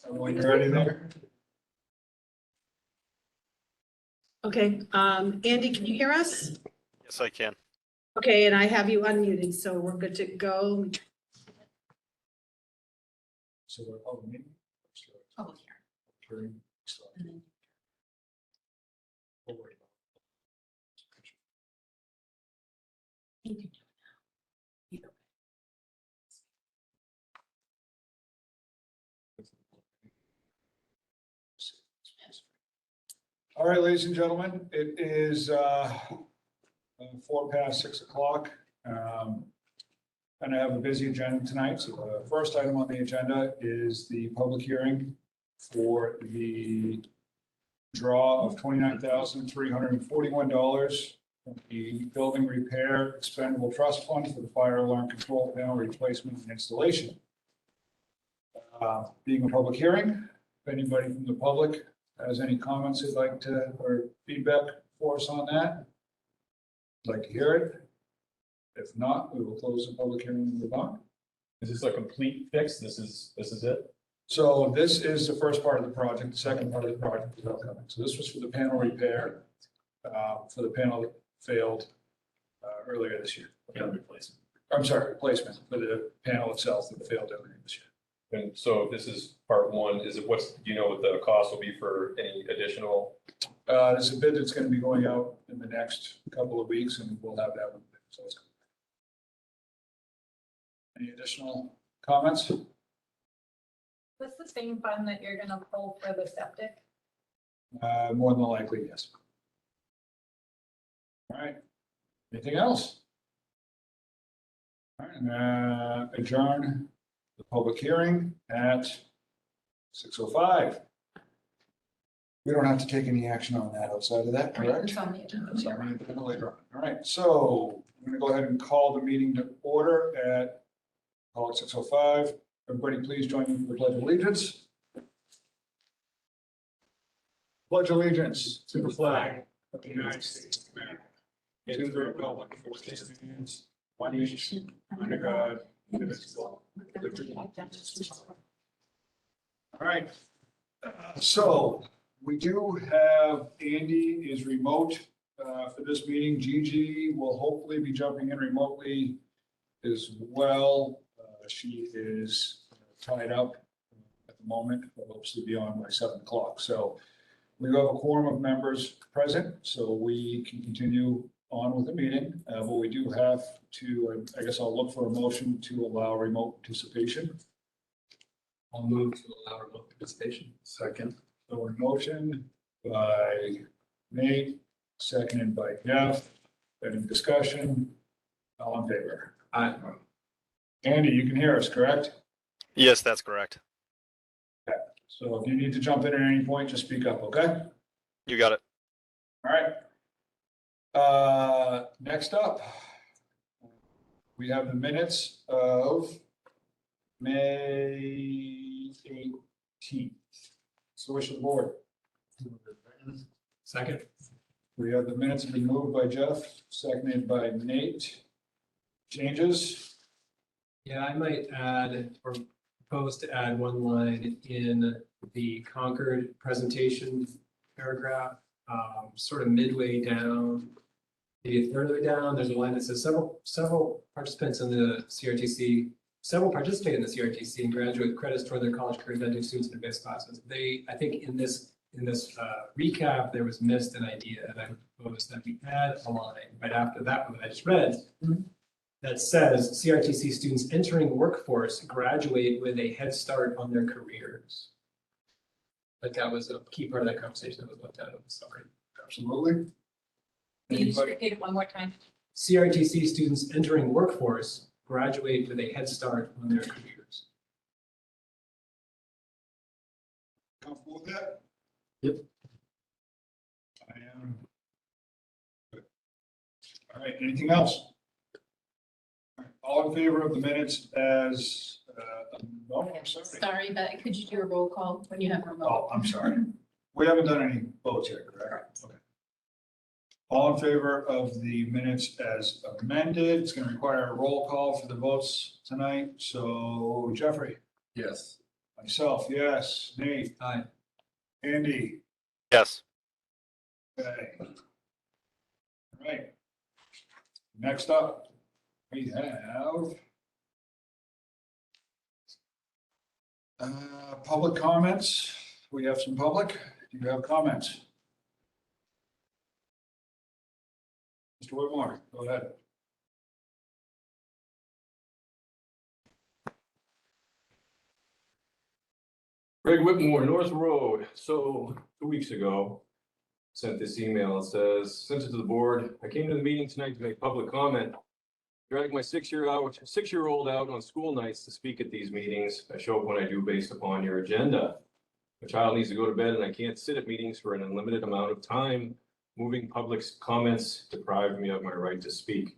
When you're ready there. Okay, Andy, can you hear us? Yes, I can. Okay, and I have you unmuted, so we're good to go. So we're public meeting. Oh, Hearing. We'll worry You can do it now. Either way. All right, ladies and gentlemen, it is 6:04. And I have a busy agenda tonight. So the first item on the agenda is the public hearing for the draw of $29,341 from the building repair expendable trust fund for the fire alarm control panel replacement and installation. Being a public hearing, if anybody from the public has any comments they'd like to, or feedback for us on that, I'd like to hear it. If not, we will close the public hearing and move on. Is this a complete fix? This is it? So this is the first part of the project. The second part of the project is upcoming. So this was for the panel repair, for the panel that failed earlier this year. Replacement. I'm sorry, replacement for the panel itself that failed earlier this year. And so if this is part one, is it do you know what the cost will be for any additional? There's a bid that's going to be going out in the next couple of weeks, and we'll have that one. So it's any additional comments? This the same fund that you're gonna pull for the septic? More than likely, yes. All right. Anything else? All right, adjourn the public hearing at 6:05. We don't have to take any action on that outside of that, correct? It's on the agenda. It's on the agenda later on. All right, so I'm going to go ahead and call the meeting to order at, call it 6:05. Everybody please join me for the pledge of allegiance. Pledge allegiance to the flag of the United States of America, and to the republic for which it stands, one nation, under God, indivisible, with liberty and justice for all. All right, so we do have Andy is remote for this meeting. Gigi will hopefully be jumping in remotely as well. She is tied up at the moment, but hopes to be on by 7 o'clock. So we have a quorum of members present, so we can continue on with the meeting. But we do have to, I guess I'll look for a motion to allow remote participation. I'll move to allow remote participation. Second. So a motion by Nate, seconded by Jeff. Any discussion? All in favor? Aye. Andy, you can hear us, correct? Yes, that's correct. So if you need to jump in at any point, just speak up, okay? You got it. All right. Next up, we have the minutes of May 18th. So wish of the board. Second. We have the minutes been moved by Jeff, seconded by Nate. Changes? Yeah, I might add or propose to add one line in the Concord presentation paragraph, sort of midway down, maybe a third of the way down. There's a line that says several participants in the CRTC, several participate in the CRTC and graduate credits toward their college career that do students in advanced classes. I think in this recap, there was missed an idea, and I propose that we add a line right after that one that I just read. That says CRTC students entering workforce graduate with a head start on their careers. Like that was a key part of that conversation that was left out of the summary. Absolutely. Can you just Anybody? repeat it one more time? CRTC students entering workforce graduate with a head start on their careers. Comfortable with that? Yep. I am. Good. All right, anything else? All right, all in favor of the minutes as, no, I'm sorry. Sorry, but could you do a roll call when you have a remote? Oh, I'm sorry. We haven't done any votes yet, correct? Okay. All in favor of the minutes as amended? It's going to require a roll call for the votes tonight. So Jeffrey, Yes. Myself, yes. Nate, Aye. Andy, Yes. okay. All right. Next up, we have public comments. We have some public. Do you have comments? Mr. Whitmore, go ahead. Greg Whitmore, North Road. So 2 weeks ago, sent this email. It says, sent it to the board. I came to the meeting tonight to make public comment. Drag my 6-year-old out on school nights to speak at these meetings. I show up when I do based upon your agenda. My child needs to go to bed and I can't sit at meetings for an unlimited amount of time. Moving public comments deprived me of my right to speak.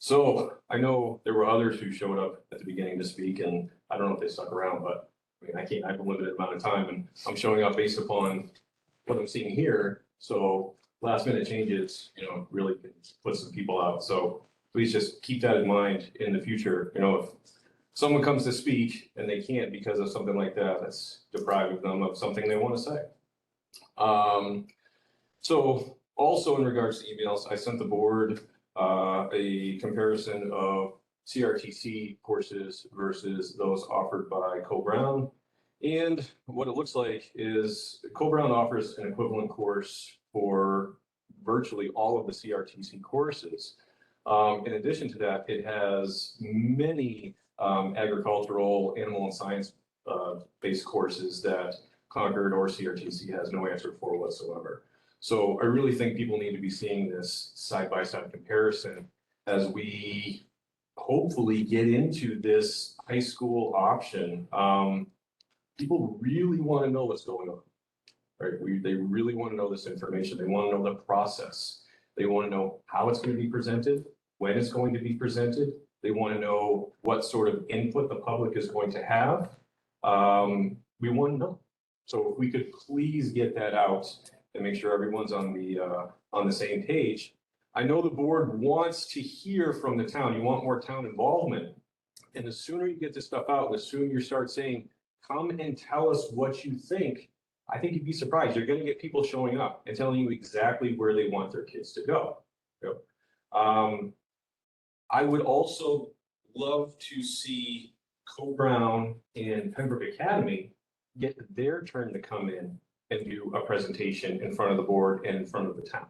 So I know there were others who showed up at the beginning to speak, and I don't know if they stuck around, but I mean, I have a limited amount of time and I'm showing up based upon what I'm seeing here. So last minute changes, really can put some people out. So please just keep that in mind in the future. If someone comes to speak and they can't because of something like that, that's depriving them of something they want to say. So also in regards to emails, I sent the board a comparison of CRTC courses versus those offered by Co-Brown. And what it looks like is Co-Brown offers an equivalent course for virtually all of the CRTC courses. In addition to that, it has many agricultural, animal and science based courses that Concord or CRTC has no answer for whatsoever. So I really think people need to be seeing this side-by-side comparison as we hopefully get into this high school option. People really want to know what's going on, right? They really want to know this information. They want to know the process. They want to know how it's going to be presented, when it's going to be presented. They want to know what sort of input the public is going to have. We want to know. So if we could please get that out and make sure everyone's on the same page. I know the board wants to hear from the town. You want more town involvement. And the sooner you get this stuff out, the sooner you start saying, come and tell us what you think. I think you'd be surprised. You're going to get people showing up and telling you exactly where they want their kids to go. I would also love to see Co-Brown and Pembroke Academy get their turn to come in and do a presentation in front of the board and in front of the town.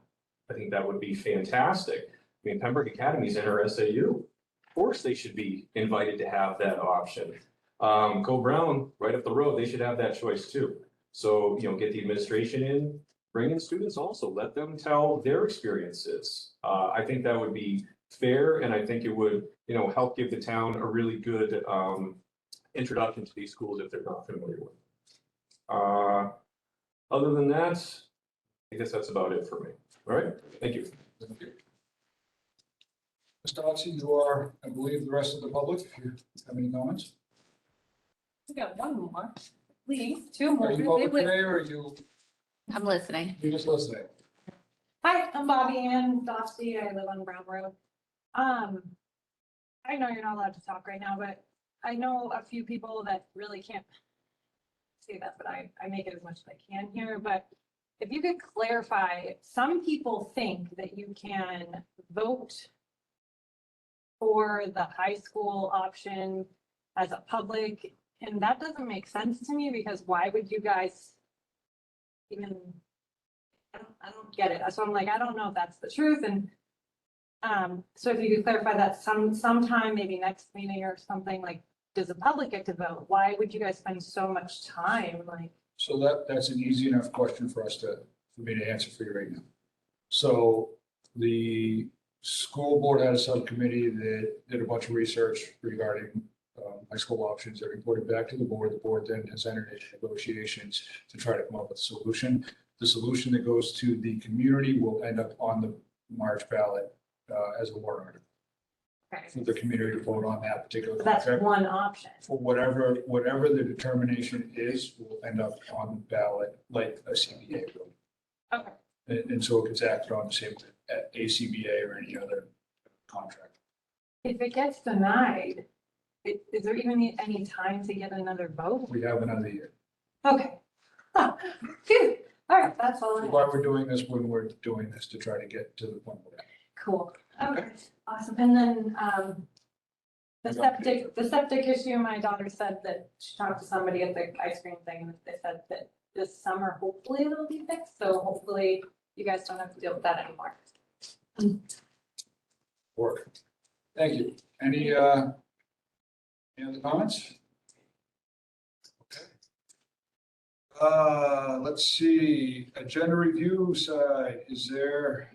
I think that would be fantastic. I mean, Pembroke Academy is in our SAU. Of course, they should be invited to have that option. Co-Brown, right up the road, they should have that choice too. So, get the administration in, bring in students also, let them tell their experiences. I think that would be fair, and I think it would, help give the town a really good introduction to these schools if they're not familiar with. Other than that, I guess that's about it for me. All right, thank you. Mr. Otsy, you are, I believe, the rest of the public, if you have any comments. We got one more, please, two more. Are you public today or are you I'm listening. just listening? Hi, I'm Bobby Ann Dossey. I live on Brown Road. I know you're not allowed to talk right now, but I know a few people that really can't say that, but I make it as much as I can here. But if you could clarify, some people think that you can vote for the high school option as a public, and that doesn't make sense to me, because why would you guys even, I don't get it. So I'm like, I don't know if that's the truth. And so if you could clarify that sometime, maybe next meeting or something, like, does the public get to vote? Why would you guys spend so much time? Like, So that's an easy enough question for me to answer for you right now. So the school board had a subcommittee that did a bunch of research regarding high school options. They reported back to the board. The board then has entered into negotiations to try to come up with a solution. The solution that goes to the community will end up on the March ballot as a warrant article. okay, For the community to vote on that particular so that's contract. one option. For whatever the determination is, will end up on the ballot like a CBA will. Okay, And so it gets acted on the same at ACBA or any other contract. if it gets denied, is there even any time to get another vote? We have another year. Okay. Phew. All right, that's all I have. Why we're doing this, when we're doing this to try to get to the point where. Cool. Okay, awesome. And then, the septic issue, my daughter said that she talked to somebody at the ice cream thing, and they said that this summer, hopefully it'll be fixed. So hopefully you guys don't have to deal with that anymore. Work. Thank you. Any other comments? Okay. Let's see, agenda review side, is there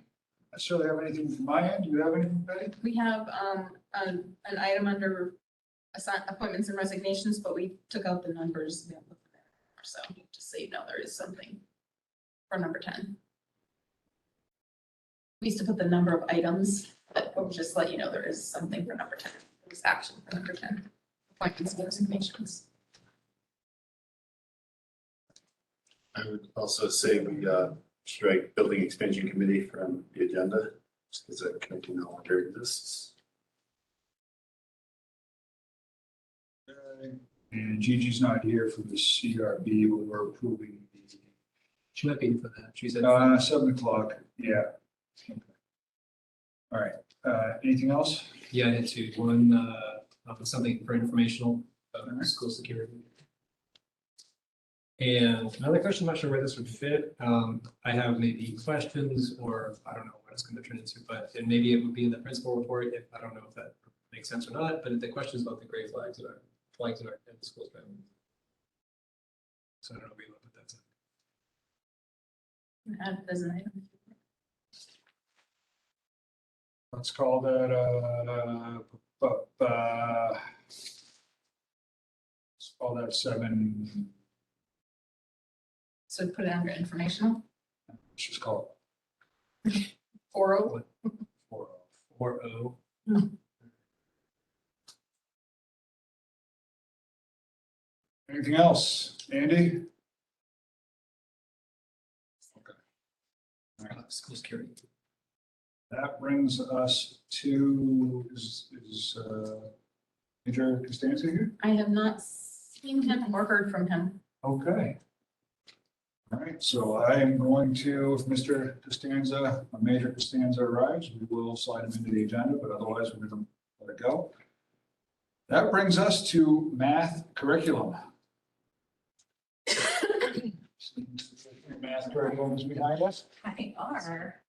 necessarily have anything from my end? Do you have anything, Betty? We have, an item under appointments and resignations, but we took out the numbers. So just so you know, there is something for number 10. We used to put the number of items, but we'll just let you know there is something for number 10. There's action for number 10, appointments and resignations. I would also say we strike building expansion committee from the agenda, just because that committee no longer exists. And Gigi's not here for the CRB, but we're approving She might be in for that. She said. 7 o'clock, yeah. Okay. All right, anything else? Yeah, I had two. One, something for informational, school security. And another question, I'm not sure where this would fit. I have maybe questions, or I don't know what it's going to turn into, and maybe it would be in the principal report. If I don't know if that makes sense or not, but the question is about the gray flags in the school. So I don't know if we look at that. Add as an item. Let's call that, let's call that 7, So put it under informational. let's just call 40. it 4. 4-0. Anything else? Andy? Okay. School security. That brings us to, is Major Costanza here? I have not seen him or heard from him. Okay. All right, so I am going to, if Mr. Costanza, Major Costanza arrives, we will slide him into the agenda, but otherwise we're going to let it go. That brings us to math curriculum. Math curriculum is behind us. I are.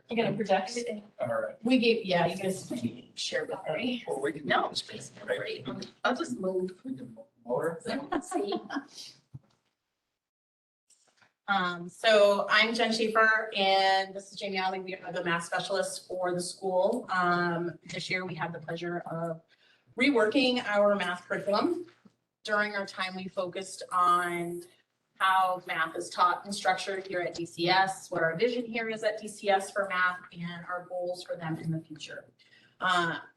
You're gonna project it? All right. We gave, yeah, you guys share with me. Well, we can- No, it's great. I'll just move. We can motor. Let's see. So I'm Jen Schaefer and this is Jamie Alley. We are the math specialists for the school. This year we had the pleasure of reworking our math curriculum. During our time, we focused on how math is taught and structured here at DCS, what our vision here is at DCS for math, and our goals for them in the future.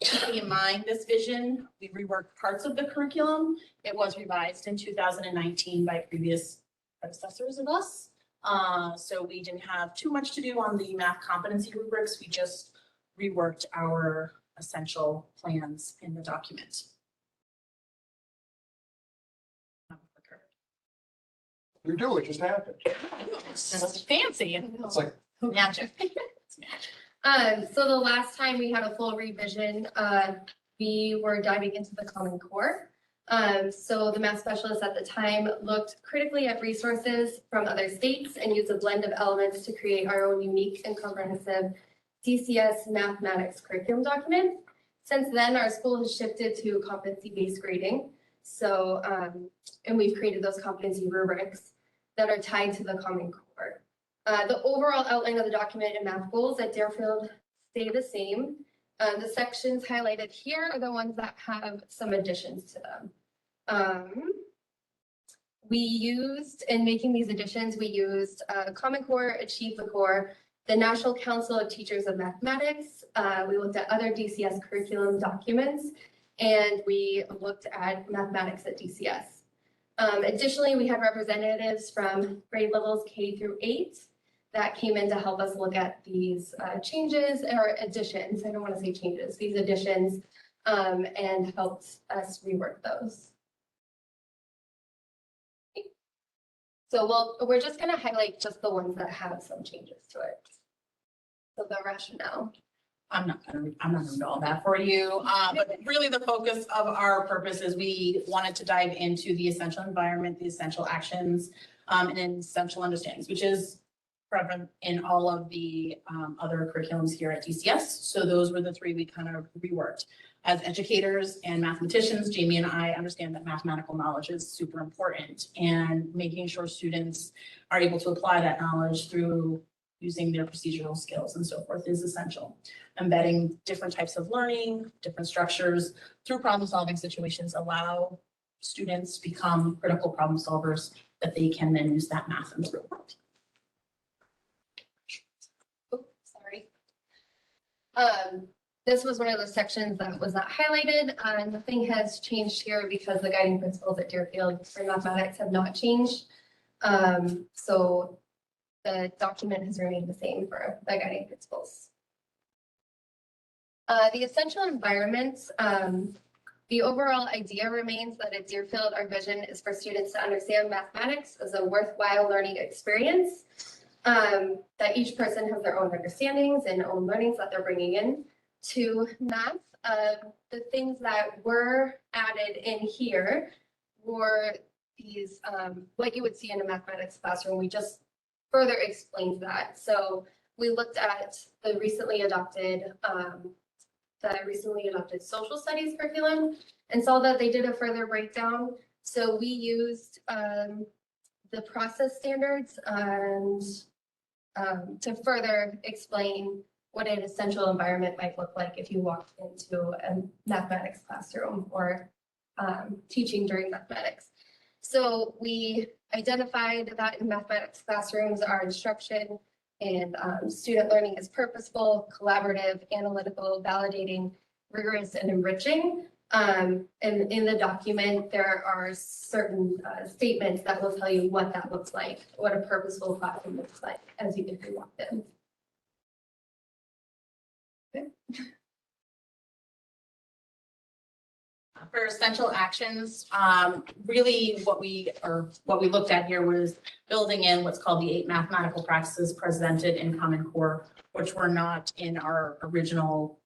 Keeping in mind this vision, we reworked parts of the curriculum. It was revised in 2019 by previous predecessors of us. So we didn't have too much to do on the math competency rubrics. We just reworked our essential plans in the document. We do, it just happened. It's just fancy. It's like, Magic. So the last time we had a full revision, we were diving into the Common Core. So the math specialists at the time looked critically at resources from other states and used a blend of elements to create our own unique and comprehensive DCS mathematics curriculum document. Since then, our school has shifted to competency-based grading. So, and we've created those competency rubrics that are tied to the Common Core. The overall outline of the document and math goals at Deerfield stay the same. The sections highlighted here are the ones that have some additions to them. We used, in making these additions, we used Common Core, Achieve the Core, the National Council of Teachers of Mathematics. We looked at other DCS curriculum documents, and we looked at mathematics at DCS. Additionally, we had representatives from grade levels K through 8 that came in to help us look at these changes or additions. I don't want to say changes, these additions and helped us rework those. So we're just gonna highlight just the ones that have some changes to it. So the rationale. I'm not gonna do all that for you, but really the focus of our purpose is we wanted to dive into the essential environment, the essential actions, and essential understandings, which is prevalent in all of the other curriculums here at DCS. So those were the three we kind of reworked. As educators and mathematicians, Jamie and I understand that mathematical knowledge is super important, and making sure students are able to apply that knowledge through using their procedural skills and so forth is essential. Embedding different types of learning, different structures through problem-solving situations allow students to become critical problem solvers that they can then use that math in the real world. Oh, sorry. This was one of those sections that was not highlighted. Nothing has changed here because the guiding principles at Deerfield for mathematics have not changed. So the document has remained the same for the guiding principles. The essential environments, the overall idea remains that at Deerfield, our vision is for students to understand mathematics as a worthwhile learning experience, that each person has their own understandings and own learnings that they're bringing in to math. The things that were added in here were these, what you would see in a mathematics classroom. We just further explained that. So we looked at the recently adopted social studies curriculum and saw that they did a further breakdown. So we used the process standards and to further explain what an essential environment might look like if you walked into a mathematics classroom or teaching during mathematics. So we identified that in mathematics classrooms, our instruction and student learning is purposeful, collaborative, analytical, validating, rigorous, and enriching. And in the document, there are certain statements that will tell you what that looks like, what a purposeful classroom looks like as you walk in. Okay. For essential actions, really what we looked at here was building in what's called the 8 mathematical practices presented in Common Core, which were not in our original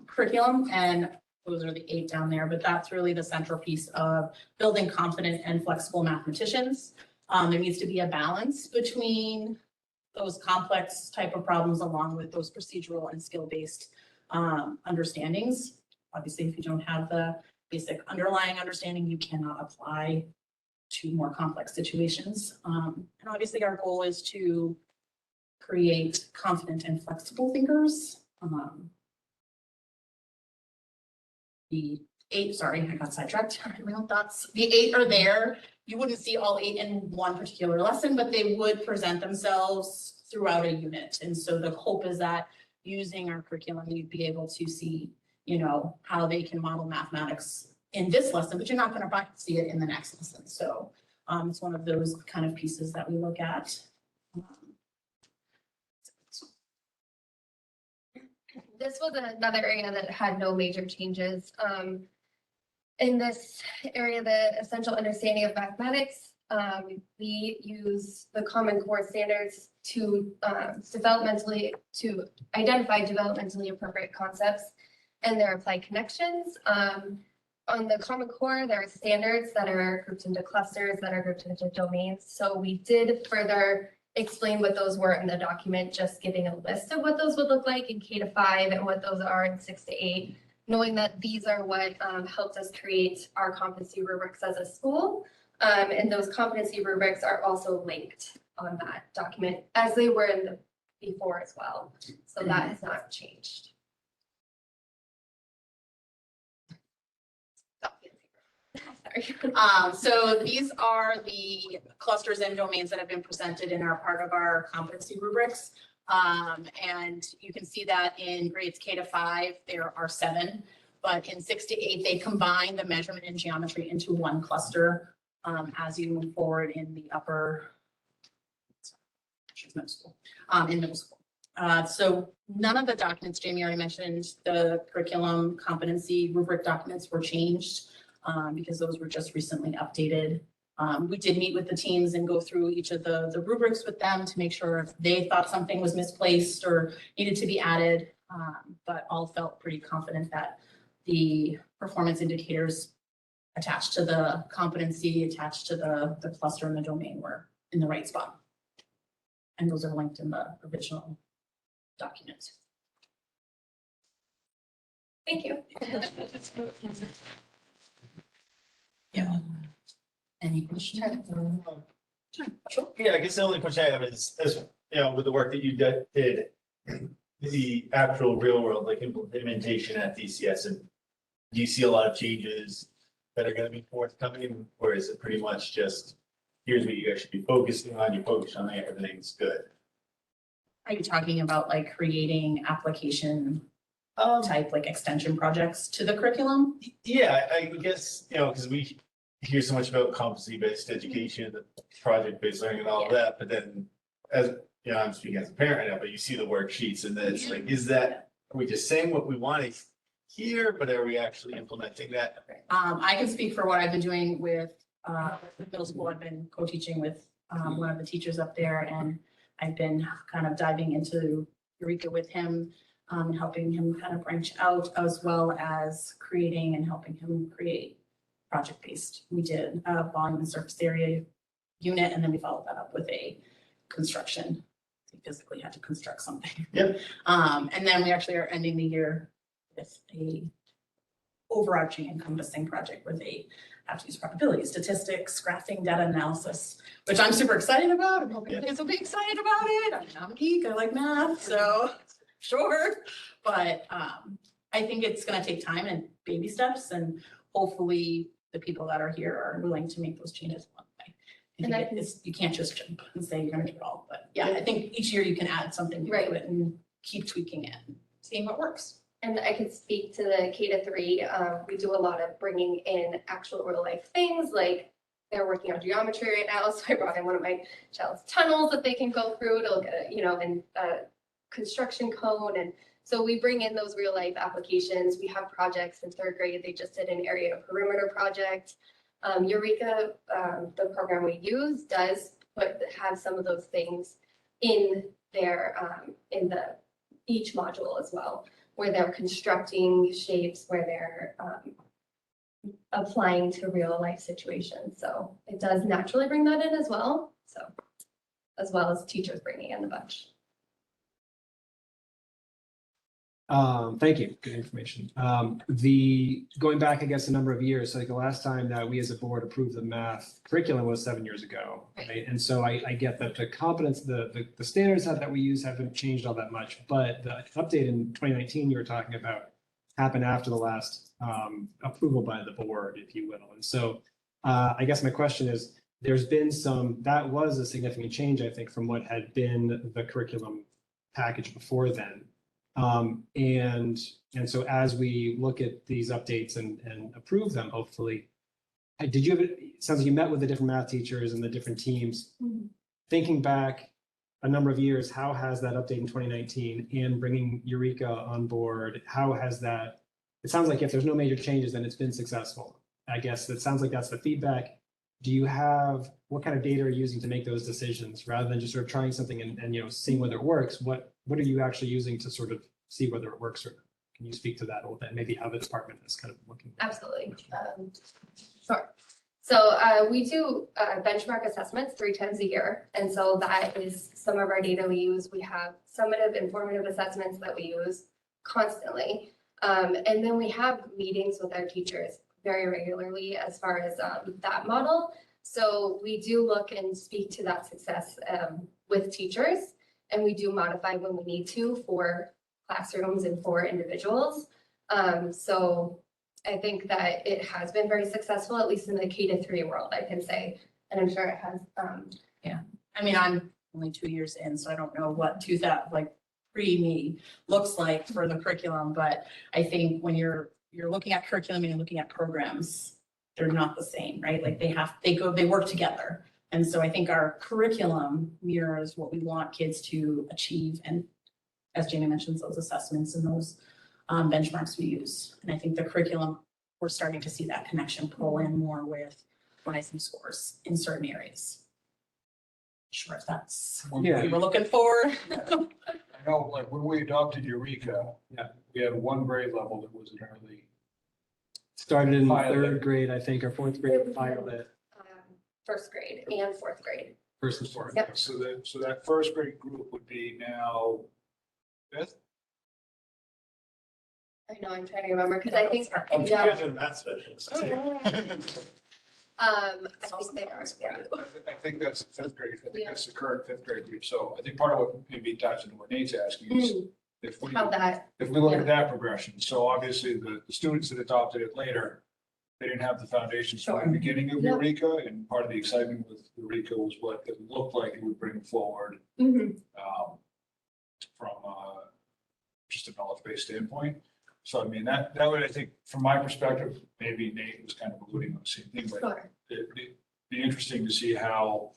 curriculum. And those are the 8 down there, but that's really the central piece of building confident and flexible mathematicians. There needs to be a balance between those complex type of problems along with those procedural and skill-based understandings. Obviously, if you don't have the basic underlying understanding, you cannot apply to more complex situations. And obviously, our goal is to create confident and flexible thinkers. The 8, sorry, I got sidetracked. My own thoughts. The 8 are there. You wouldn't see all 8 in one particular lesson, but they would present themselves throughout a unit. And so the hope is that using our curriculum, you'd be able to see, you know, how they can model mathematics in this lesson, but you're not going to see it in the next lesson. So it's one of those kind of pieces that we look at. This was another area that had no major changes. In this area, the essential understanding of mathematics, we use the Common Core standards to identify developmentally appropriate concepts and their applied connections. On the Common Core, there are standards that are grouped into clusters, that are grouped into domains. So we did further explain what those were in the document, just giving a list of what those would look like in K to 5 and what those are in 6 to 8, knowing that these are what helped us create our competency rubrics as a school. And those competency rubrics are also linked on that document as they were in the before as well. So that has not changed. Sorry. So these are the clusters and domains that have been presented and are part of our competency rubrics. And you can see that in grades K to 5, there are 7, but in 6 to 8, they combine the measurement and geometry into one cluster as you move forward in the upper, in middle school. So none of the documents, Jamie already mentioned, the curriculum competency rubric documents were changed because those were just recently updated. We did meet with the teams and go through each of the rubrics with them to make sure if they thought something was misplaced or needed to be added. But all felt pretty confident that the performance indicators attached to the competency, attached to the cluster and the domain were in the right spot. And those are linked in the original documents. Thank you. Yeah. Any questions? Yeah, I guess the only question I have is, with the work that you did, the actual real world, like implementation at DCS, and do you see a lot of changes that are gonna be forthcoming, or is it pretty much just, here's what you guys should be focusing on, you focus on it, everything's good? Are you talking about like creating application type like extension projects to the curriculum? Yeah, I guess, because we hear so much about competency-based education, project-based learning and all of that, but then as, I'm speaking as a parent right now, but you see the worksheets and then it's like, are we just saying what we want to hear, but are we actually implementing that? I can speak for what I've been doing with middle school. I've been co-teaching with one of the teachers up there, and I've been kind of diving into Eureka with him, and helping him kind of branch out, as well as creating and helping him create project-based. We did a volume and surface area unit, and then we followed that up with a construction. We physically had to construct something. Yep. And then we actually are ending the year with a overarching encompassing project where they have to use probability, statistics, graphing, data analysis, which I'm super excited about. I'm hoping you guys will be excited about it. I'm a geek, I like math, so sure. But I think it's gonna take time and baby steps, and hopefully the people that are here are willing to make those changes along the way. And I You can't just jump and say you're gonna do it all, but yeah, I think each year you can add something to it and keep tweaking it, and seeing what works. And I could speak to the K-3. We do a lot of bringing in actual real life things, like they're working on geometry right now. So I brought in one of my child's tunnels that they can go through to look at, and construction code. And so we bring in those real life applications. We have projects in third grade. They just did an area perimeter project. Eureka, the program we use, does have some of those things in their each module as well, where they're constructing shapes, where they're applying to real life situations. So it does naturally bring that in as well. So as well as teachers bringing in a bunch. Thank you. Good information. Going back, I guess, a number of years, like the last time that we as a board approved the math curriculum was 7 years ago. Right? And so I get that the competence, the standards that we use haven't changed all that much, but the update in 2019 you were talking about happened after the last approval by the board, if you will. And so I guess my question is, there's been that was a significant change, I think, from what had been the curriculum package before then. And so as we look at these updates and approve them, hopefully, it sounds like you met with the different math teachers and the different teams. Mm-hmm. Thinking back a number of years, how has that update in 2019 and bringing Eureka on board, how has that, it sounds like if there's no major changes, then it's been successful. I guess it sounds like that's the feedback. What kind of data are you using to make those decisions rather than just sort of trying something and seeing whether it works? What are you actually using to sort of see whether it works, or can you speak to that a little bit? Maybe how the department is kind of looking. Absolutely. Sure. So we do benchmark assessments 3 times a year. And so that is some of our data we use. We have summative, informative assessments that we use constantly. And then we have meetings with our teachers very regularly as far as that model. So we do look and speak to that success with teachers, and we do modify when we need to for classrooms and for individuals. So I think that it has been very successful, at least in the K-3 world, I can say, and I'm sure it has. Yeah, I mean, I'm only 2 years in, so I don't know what pre-me looks like for the curriculum, but I think when you're looking at curriculum and you're looking at programs, they're not the same, right? Like they work together. And so I think our curriculum mirrors what we want kids to achieve and as Jamie mentions, those assessments and those benchmarks we use. And I think the curriculum, we're starting to see that connection pull in more with rising scores in certain areas. Sure if that's what Yeah. we were looking for. I know, like, when we adopted Eureka. Yeah. We had one grade level that was an early. Started in Pilot. third grade, I think, or fourth grade, pilot, First grade and fourth grade. first and fourth. Yep. So that first grade group would be now fifth? I know, I'm trying to remember, because I think, I'm yeah, teaching a math specialist. I think they are, yeah. I think that's fifth grade. I think Yeah. that's the current fifth grade group. So I think part of what maybe ties into what Nate's asking is if we, How that, if we look at that progression. So obviously the students that adopted it later, they didn't have the foundations from Sure. the beginning of Yep. Eureka. And part of the excitement with Eureka was what it looked like it would bring forward mhm, from just a knowledge-based standpoint. So I mean, that would, I think, from my perspective, maybe Nate was kind of alluding on the same thing, but sure, it'd be interesting to see how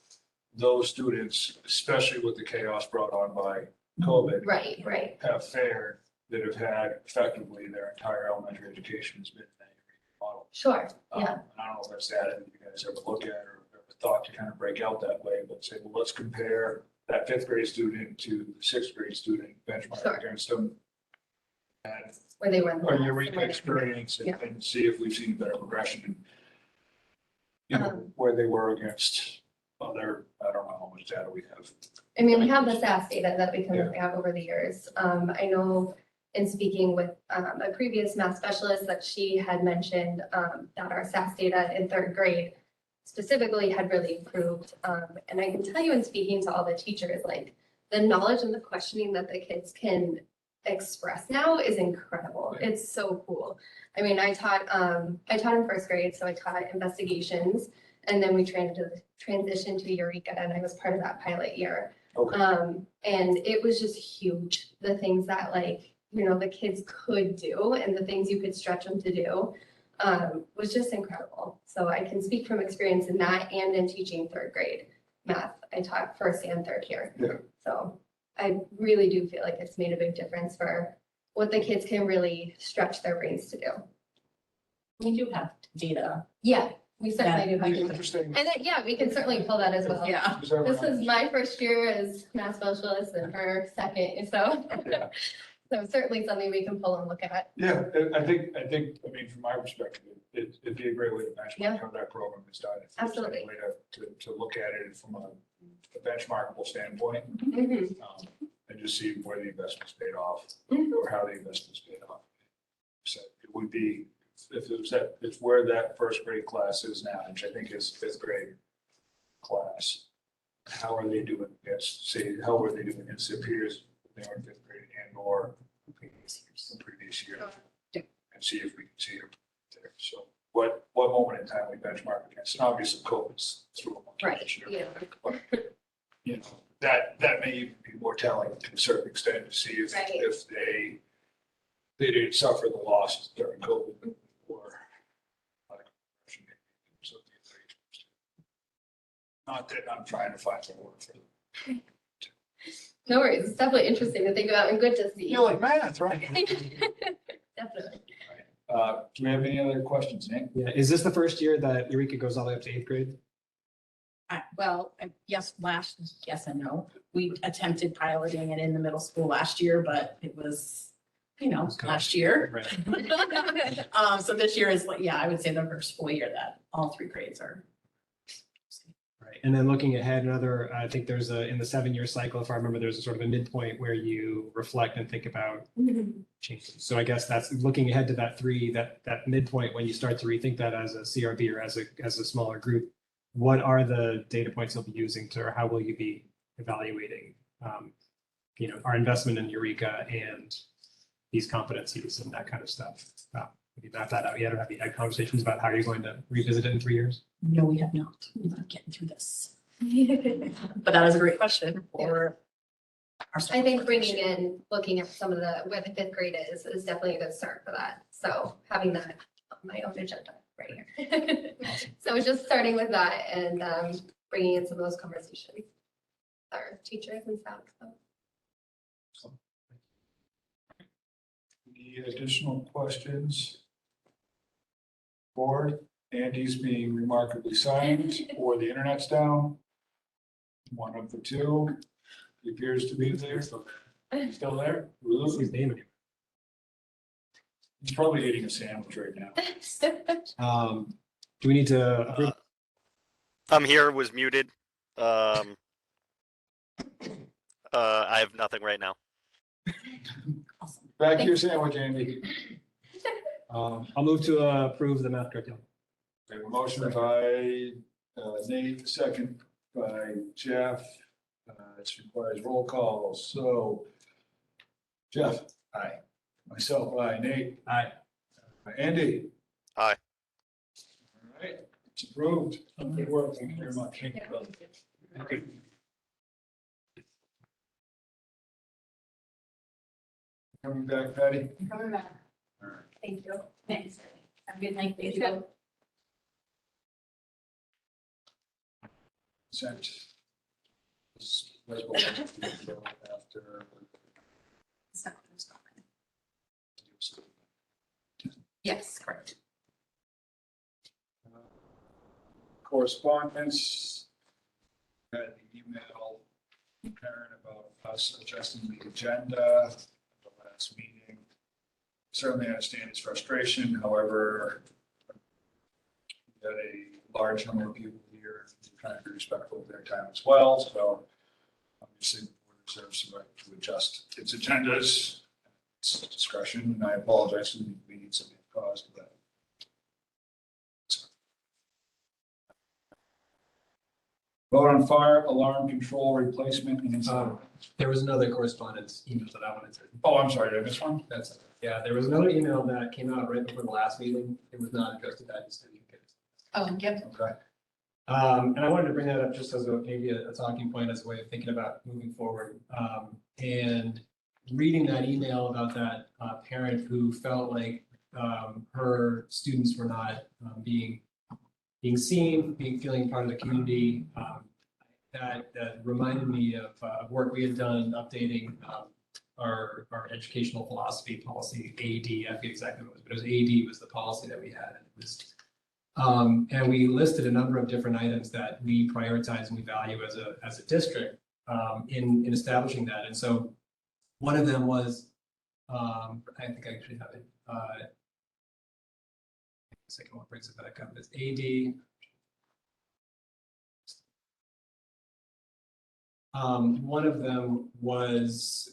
those students, especially with the chaos brought on by COVID, right, right, have fared that have had effectively their entire elementary education has been in that model. sure, yeah, And I don't know if that's data that you guys ever look at or ever thought to kind of break out that way, but say, well, let's compare that fifth grade student to the sixth grade student, benchmark Sure. against them. And where they were. in the our last, Eureka and where they- experience Yeah. and see if we've seen a better progression in, you know, where they were against other, I don't know how much data we have. I mean, we have the SAS data that we can Yeah. look at over the years. I know in speaking with a previous math specialist that she had mentioned that our SAS data in third grade specifically had really improved. And I can tell you in speaking to all the teachers, like the knowledge and the questioning that the kids can express now is incredible. It's so cool. I mean, I taught in first grade, so I taught investigations, and then we transitioned to Eureka, and I was part of that pilot year. Okay. And it was just huge, the things that like, you know, the kids could do and the things you could stretch them to do was just incredible. So I can speak from experience in that and in teaching third grade math. I taught first and third year. Yeah. So I really do feel like it's made a big difference for what the kids can really stretch their brains to do. We do have data. Yeah, we certainly do. It'd be have- interesting. And then, yeah, we can certainly pull that as well. Yeah. Is that This right? is my first year as math specialist and her second, so. Yeah. So certainly something we can pull and look at. Yeah, I mean, from my perspective, it'd be a great way to Yeah. benchmark how that program is done. If there's Absolutely. any way to look at it from a benchmarkable standpoint, Mhm. and just see where the investment's paid off, Mhm. or how the investment's paid off. So it would be, if it was that, it's where that first grade class is now, which I think is fifth grade class. How are they doing against, say, how are they doing against their peers when they were in fifth grade and or the previous year? And see if we can see it there. So what moment in time we benchmark against, and obviously COVID's through a month Right, this year. yeah. But, you know, that may even be more telling to a certain extent to see if, Right. if they didn't suffer the loss during COVID or. Not that I'm trying to find the word for it. No worries, it's definitely interesting to think about and good to see. You like math, right? Definitely. Do we have any other questions, Nate? Yeah, is this the first year that Eureka goes all the way up to eighth grade? Yes, yes and no. We attempted piloting it in the middle school last year, but it was, last year. Right. So this year is, yeah, I would say the first full year that all three grades are. Right, and then looking ahead, I think there's in the 7-year cycle, if I remember, there's a sort of a midpoint where you reflect and think about changes. So I guess that's looking ahead to that midpoint when you start to rethink that as a CRB or as a smaller group. What are the data points you'll be using or how will you be evaluating, our investment in Eureka and these competencies and that kind of stuff? Have you mapped that out yet, or have you had conversations about how you're going to revisit it in 3 years? No, we have not. We're not getting through this. But that is a great question for our. I think bringing in, looking at some of where the fifth grade is definitely a good start for that. So having that on my own agenda right here. So just starting with that and bringing in some of those conversations with our teachers and staff. So. Any additional questions? Board, Andy's being remarkably silent, or the internet's down. One of the two. He appears to be there. Still there? His name anyway. He's probably eating a sandwich right now. Do we need to approve? I'm here, was muted. I have nothing right now. Back to your sandwich, Andy. I'll move to approve the math curriculum. We have a motion by Nate, second by Jeff. This requires roll call, so Jeff? Aye. Myself, aye. Nate? Aye. Andy? Aye. All right, it's approved. Good work, thank you very much. Okay. Coming back, Patty? Coming back. All right. Thank you. Thanks. Have a good night. Thank you. Consent. This was what we did after. Yes, correct. Correspondence. Had an email from a parent about us adjusting the agenda at the last meeting. Certainly understand his frustration, however, we had a large number of people here, trying to be respectful of their time as well, so obviously the board reserves the right to adjust its agendas. It's discretion, and I apologize for the inconvenience that we've caused, but vote on fire alarm control replacement and installation. There was another correspondence email that I wanted to. Oh, I'm sorry, did I miss one? That's, yeah, there was another email that came out right before the last meeting. It was not addressed to that. Oh, yep. Okay. And I wanted to bring that up just as maybe a talking point, as a way of thinking about moving forward. And reading that email about that parent who felt like her students were not being seen, feeling part of the community. That reminded me of work we had done updating our educational philosophy policy, AD. I forget exactly what it was, but it was AD was the policy that we had. And it was, and we listed a number of different items that we prioritize and we value as a district in establishing that. And so one of them was, I think I actually have it. Second one brings it back up. It's AD. One of them was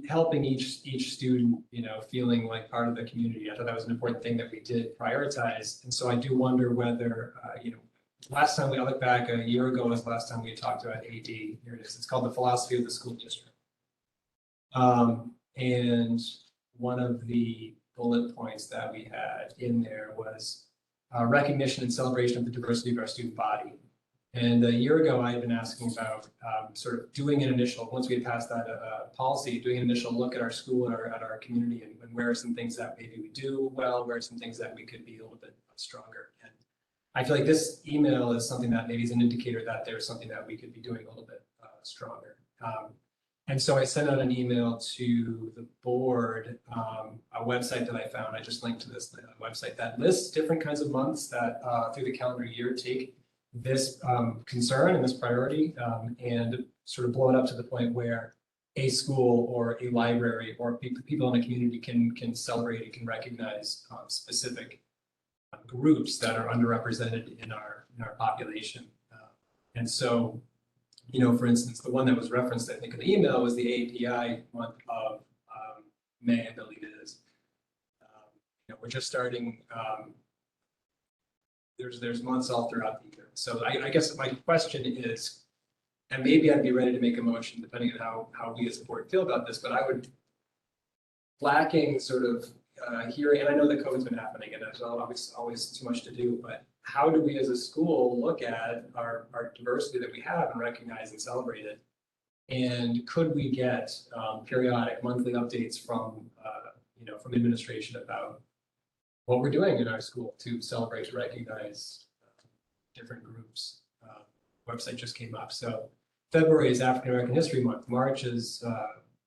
helping each student, feeling like part of the community. I thought that was an important thing that we did prioritize. And so I do wonder whether, last time I look back a year ago was the last time we talked about AD. Here it is. It's called the philosophy of the school district. And one of the bullet points that we had in there was recognition and celebration of the diversity of our student body. And a year ago, I had been asking about sort of doing an initial, once we had passed that policy, doing an initial look at our school and at our community, and where are some things that maybe we do well, where are some things that we could be a little bit stronger. And I feel like this email is something that maybe is an indicator that there's something that we could be doing a little bit stronger. And so I sent out an email to the board, a website that I found. I just linked to this website that lists different kinds of months that through the calendar year take this concern and this priority and sort of blow it up to the point where a school or a library or people in a community can celebrate and can recognize specific groups that are underrepresented in our population. And so, for instance, the one that was referenced, I think, in the email was the API month of May, I believe it is. We're just starting. There's months all throughout the year. So I guess my question is, and maybe I'd be ready to make a motion depending on how we as a board feel about this, but I would, lacking sort of hearing, and I know that COVID's been happening and there's always too much to do, but how do we as a school look at our diversity that we have and recognize and celebrate it? And could we get periodic monthly updates from administration about what we're doing in our school to celebrate, to recognize different groups? Website just came up. So February is African American History Month. March is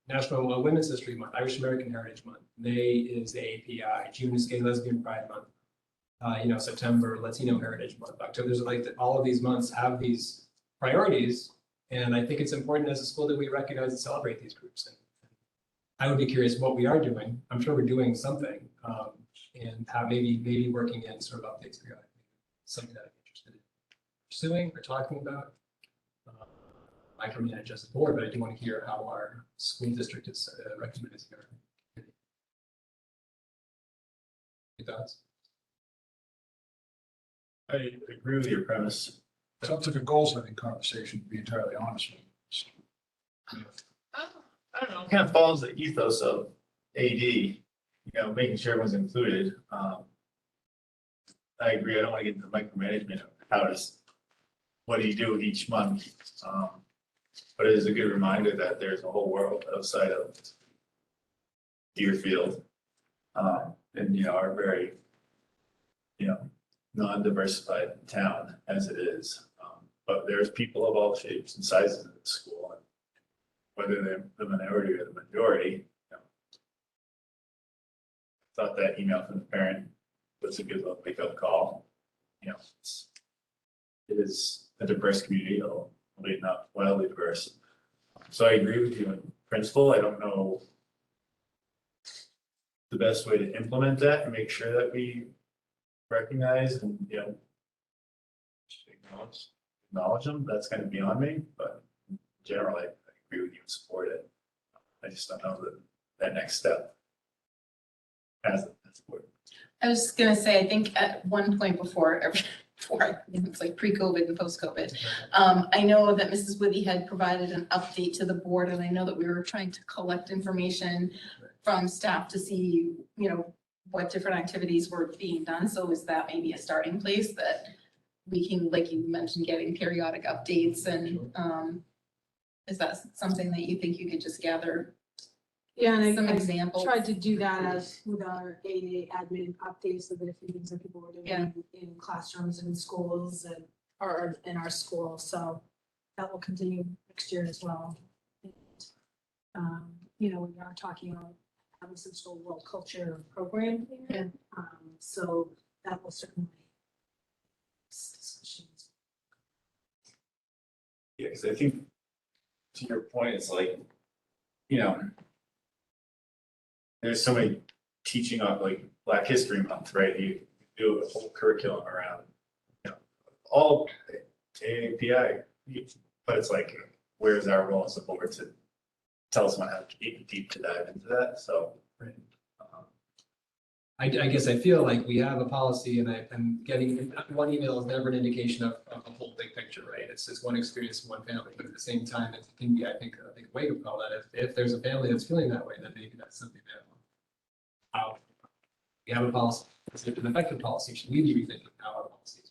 National Women's History Month, Irish American Heritage Month. May is AAPI, June is Gay Lesbian Pride Month. September, Latino Heritage Month, October, there's like all of these months have these priorities. And I think it's important as a school that we recognize and celebrate these groups. And I would be curious what we are doing. I'm sure we're doing something, and how maybe working in sort of updates periodically, something that I'm interested in pursuing or talking about. Micromanage as a board, but I do want to hear how our school district is recognizing our community. Your thoughts? I agree with your premise. Sounds like a goal setting conversation, to be entirely honest with you. I don't know. Kind of follows the ethos of AD, making sure everyone's included. I agree. I don't want to get into micromanagement of what do you do each month? But it is a good reminder that there's a whole world outside of Deerfield. And, our very, non-diversified town as it is. But there's people of all shapes and sizes in the school. And whether they're the minority or the majority, I thought that email from the parent was a good little wake-up call. It is a diverse community, although not wildly diverse. So I agree with you in principle. I don't know the best way to implement that and make sure that we recognize and, acknowledge them. That's kind of beyond me, but generally, I agree with you and support it. I just don't know that next step as a board. I was just gonna say, I think at one point before, it's like pre-COVID and post-COVID. I know that Mrs. Withy had provided an update to the board, and I know that we were trying to collect information from staff to see, what different activities were being done. So is that maybe a starting place that we can, like you mentioned, getting periodic updates, and is that something that you think you could just gather Yeah, and some I examples? tried to do that as with our AA admin updates of the different things that people were doing Yeah. in classrooms and in schools and, or in our school, so that will continue next year as well. And, we are talking about having some sort of world culture program here. So that will certainly discussions. Yeah, because I think to your point, it's like, there's so many teaching on like Black History Month, right? You do a whole curriculum around, all AAPI, but it's like, where's our role as a board to tell someone how deep to dive into that? So. I guess I feel like we have a policy, and getting one email is never an indication of a whole big picture, right? It's just one experience, one family, but at the same time, it can be, I think, a wake up call that if there's a family that's feeling that way, then maybe that's something that we have a policy. Is it an effective policy? Should we be rethinking how our policies?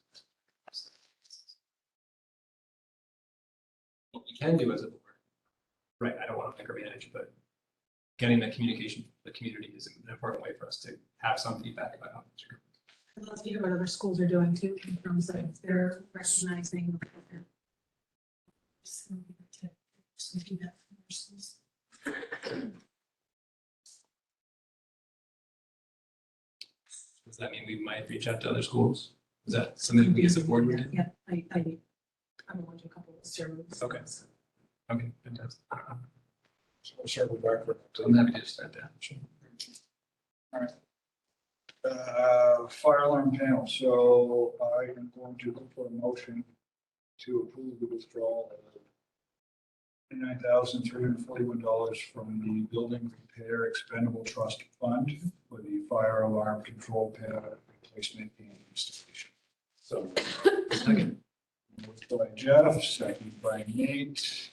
What we can do as a board, right? I don't want to micromanage, but getting that communication, the community is an important way for us to have some feedback about how things are going. I'd love to hear what other schools are doing too, in terms of they're recognizing. Just do that for their schools. Does that mean we might reach out to other schools? Is that something we as a board would do? Yeah, I want to do a couple of surveys. Okay. Okay, fantastic. So circle back for. I'm happy to start that. Sure. Fire alarm panel, so I am going to look for a motion to approve the withdrawal of $29,341 from the Building Repair Expendable Trust Fund for the fire alarm control panel replacement and installation. So, Second. Moved by Jeff, second by Nate.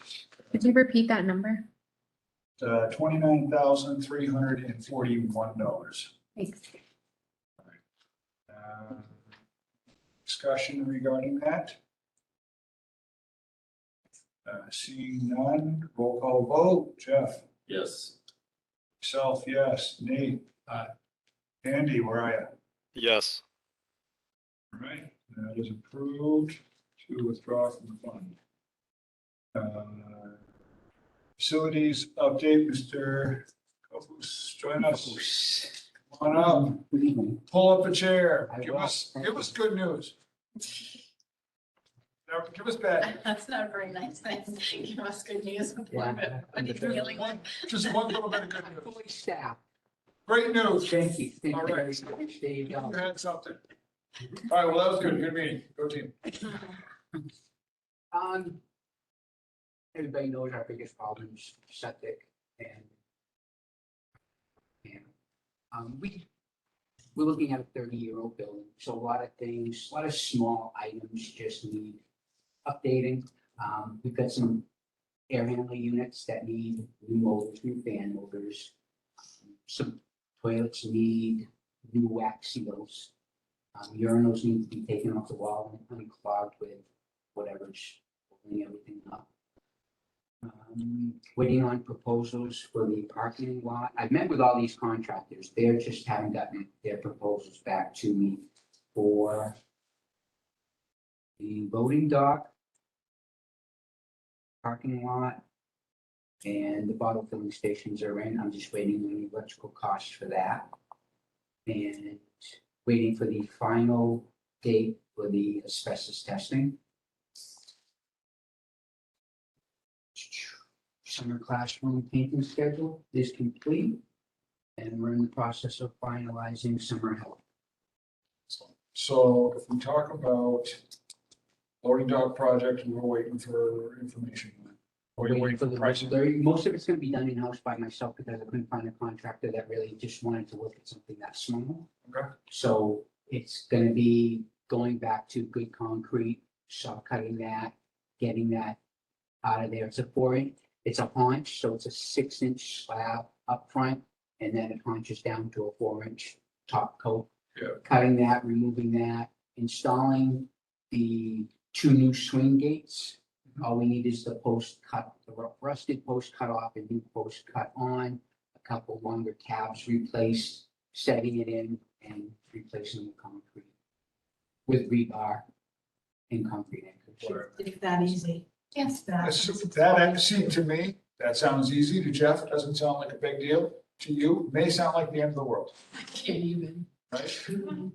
Could you repeat that number? $29,341. Thanks. Discussion regarding that? Seeing none, roll call vote. Jeff? yes. Self, yes. Nate? Andy, where are you? Yes. All right, that is approved to withdraw from the fund. Facilities update, Mr. Kofus, join us. Come on up, pull up a chair, give us good news. Now, give us bad. That's not very nice. Give us good news. What are you feeling? Just one little bit of good news. Fully staffed. Great news. Thank you. Thank All you very right. much. There you You go. had something. All right, well, that was good. Good meeting. Go team. Everybody knows our biggest problem is septic and we're looking at a 30-year-old building, so a lot of things, a lot of small items just need updating. We've got some air handling units that need new motors, new fan motors. Some toilets need new wax seals. Urinals need to be taken off the wall and unclogged with whatever's holding everything up. Waiting on proposals for the parking lot. I've met with all these contractors. They just haven't gotten their proposals back to me for the loading dock, parking lot, and the bottle filling stations are in. I'm just waiting on the electrical costs for that. And waiting for the final date for the asbestos testing. Summer classroom painting schedule is complete, and we're in the process of finalizing summer help. So if we talk about loading dock project, we're waiting for information. We're waiting for the pricing. Most of it's gonna be done in-house by myself because I couldn't find a contractor that really just wanted to look at something that small. Okay. So it's gonna be going back to good concrete, saw cutting that, getting that out of there. It's a haunch, so it's a 6-inch slab up front, and then it haunches down to a 4-inch top coat. Yeah. Cutting that, removing that, installing the 2 new swing gates. All we need is the post cut, the rusted post cut off, a new post cut on, a couple longer tabs replaced, setting it in and replacing the concrete with rebar and concrete anchors. It's that easy. Yes. See, to me, that sounds easy. To Jeff, it doesn't sound like a big deal. To you, it may sound like the end of the world, I can't even. right?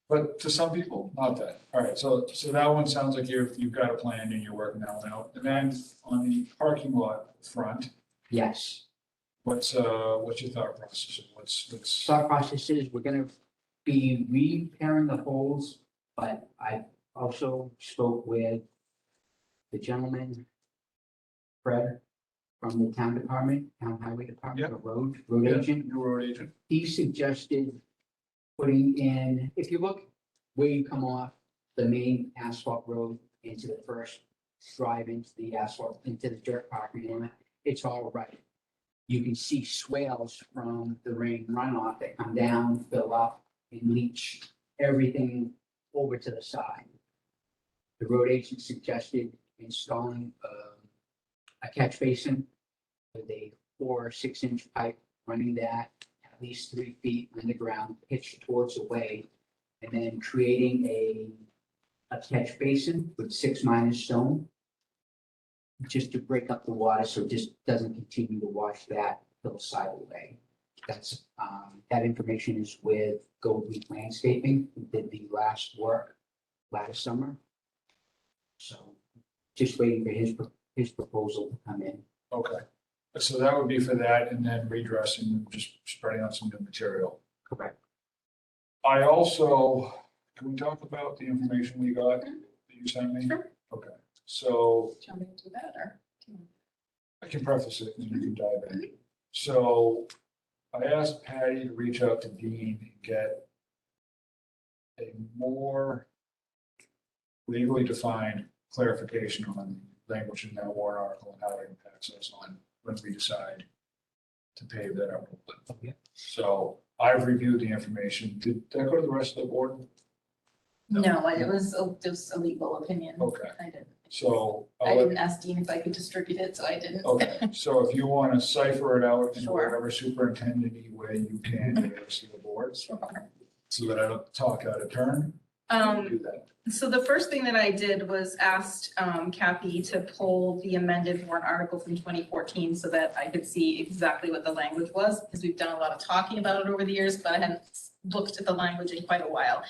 But to some people, not that. All right, so that one sounds like you've got a plan and you're working that one out. And then on the parking lot front, Yes. what's your thought process? What's Thought process is we're gonna be repairing the holes, but I also spoke with the gentleman, Fred, from the town department, town highway department, the road agent. your road agent? He suggested putting in, if you look where you come off the main asphalt road into the first drive into the asphalt, into the dirt parking lot, it's all right. You can see swales from the rain runoff that come down, fill up, and leach everything over to the side. The road agent suggested installing a catch basin with a 4 or 6-inch pipe running that at least 3 feet underground, pitched towards the way, and then creating a catch basin with 6- stone, just to break up the water so it just doesn't continue to wash that hillside away. That's, that information is with Gold Leaf Landscaping, who did the last work last summer. So just waiting for his proposal to come in. Okay, so that would be for that and then redressing, just spreading out some new material. Correct. I also, can we talk about the information we got that you sent me? Sure. Okay, so Do you want me to do that or? I can preface it and you can dive in. So I asked Patty to reach out to Dean and get a more legally defined clarification on language in that warrant article and how it impacts us on when we decide to pave that up. Okay. So I've reviewed the information. Did that go to the rest of the board? No, it was a legal opinion. Okay. I didn't. So. I didn't ask Dean if I could distribute it, so I didn't. Okay, so if you want to cipher it out in Sure. whatever superintendent-y way you can to the rest of the board, Sure. so that I don't talk out of turn, Um, do that. So the first thing that I did was asked Kathy to pull the amended warrant article from 2014 so that I could see exactly what the language was, because we've done a lot of talking about it over the years, but I hadn't looked at the language in quite a while.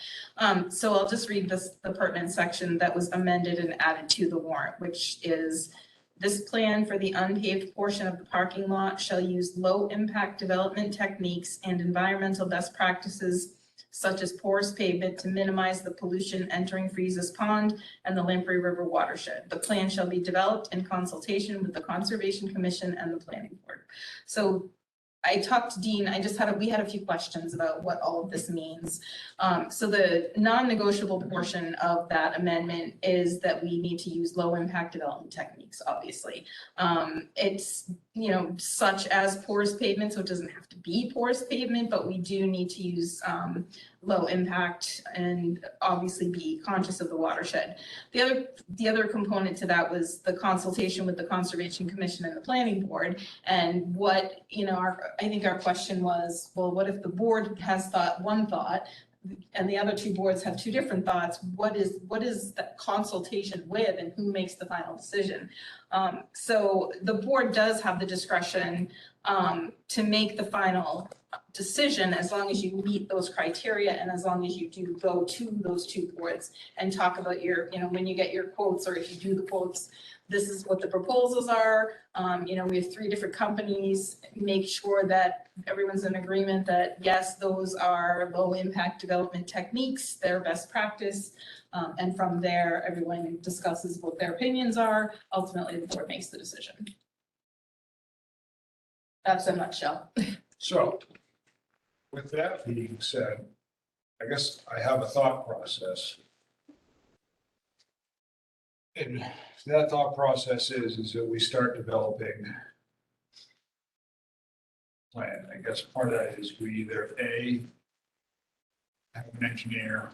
So I'll just read the pertinent section that was amended and added to the warrant, which is: this plan for the unpaved portion of the parking lot shall use low-impact development techniques and environmental best practices such as porous pavement to minimize the pollution entering Freeze's Pond and the Lamprey River watershed. The plan shall be developed in consultation with the Conservation Commission and the Planning Board. So I talked to Dean, we had a few questions about what all of this means. So the non-negotiable portion of that amendment is that we need to use low impact development techniques, obviously. It's, such as porous pavement, so it doesn't have to be porous pavement, but we do need to use low impact and obviously be conscious of the watershed. The other component to that was the consultation with the Conservation Commission and the Planning Board. And what, I think our question was, well, what if the board has one thought and the other two boards have two different thoughts? What is that consultation with, and who makes the final decision? So the board does have the discretion to make the final decision as long as you meet those criteria and as long as you do go to those two boards and talk about your, when you get your quotes, or if you do the quotes, this is what the proposals are. We have 3 different companies. Make sure that everyone's in agreement that yes, those are low impact development techniques, they're best practice. And from there, everyone discusses what their opinions are. Ultimately, the board makes the decision. That's a nutshell. So, with that being said, I guess I have a thought process. And that thought process is that we start developing plan. I guess part of that is we either have an engineer,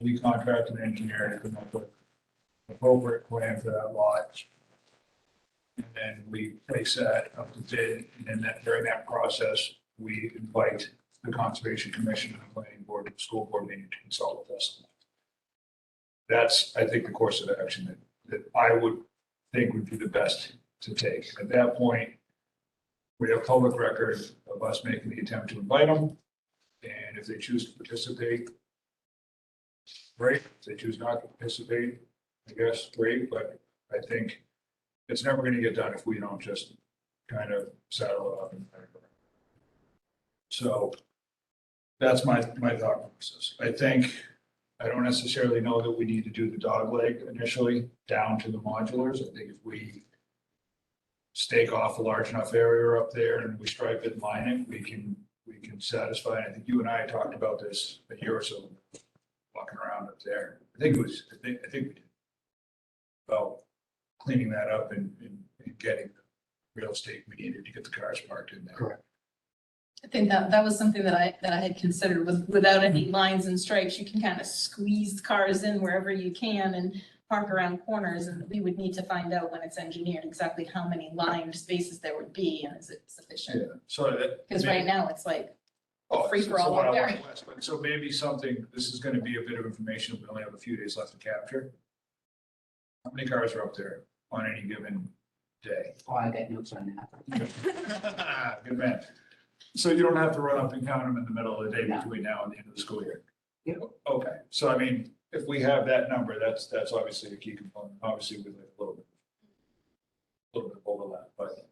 we contract an engineer to come up with an appropriate plan for that lot. And then we place that up to bid, and then during that process, we invite the Conservation Commission and the Planning Board and the School Board meeting to consult with us. That's, I think, the course of action that I would think would be the best to take. At that point, we have public record of us making the attempt to invite them. And if they choose to participate, great. If they choose not to participate, I guess, great. But I think it's never going to get done if we don't just kind of saddle it up and so that's my thought process. I don't necessarily know that we need to do the dog leg initially down to the modulars. I think if we stake off a large enough area up there and we stripe it and line it, we can satisfy. I think you and I talked about this a year or so walking around up there. I think we did about cleaning that up and getting the real estate we needed to get the cars parked in there. Correct. I think that was something that I had considered. Without any lines and stripes, you can kind of squeeze cars in wherever you can and park around corners. And we would need to find out when it's engineered exactly how many lined spaces there would be and is it sufficient? Yeah, so that. Because right now it's like Oh, free for all so up there. So maybe this is gonna be a bit of information. We only have a few days left to capture. How many cars are up there on any given day? Oh, I got notes on that. Good man. So you don't have to run up and count them in the middle of the day No. between now and the end of the school year? Yep. Okay, so I mean, if we have that number, that's obviously a key component. Obviously, with a little bit of overlap, but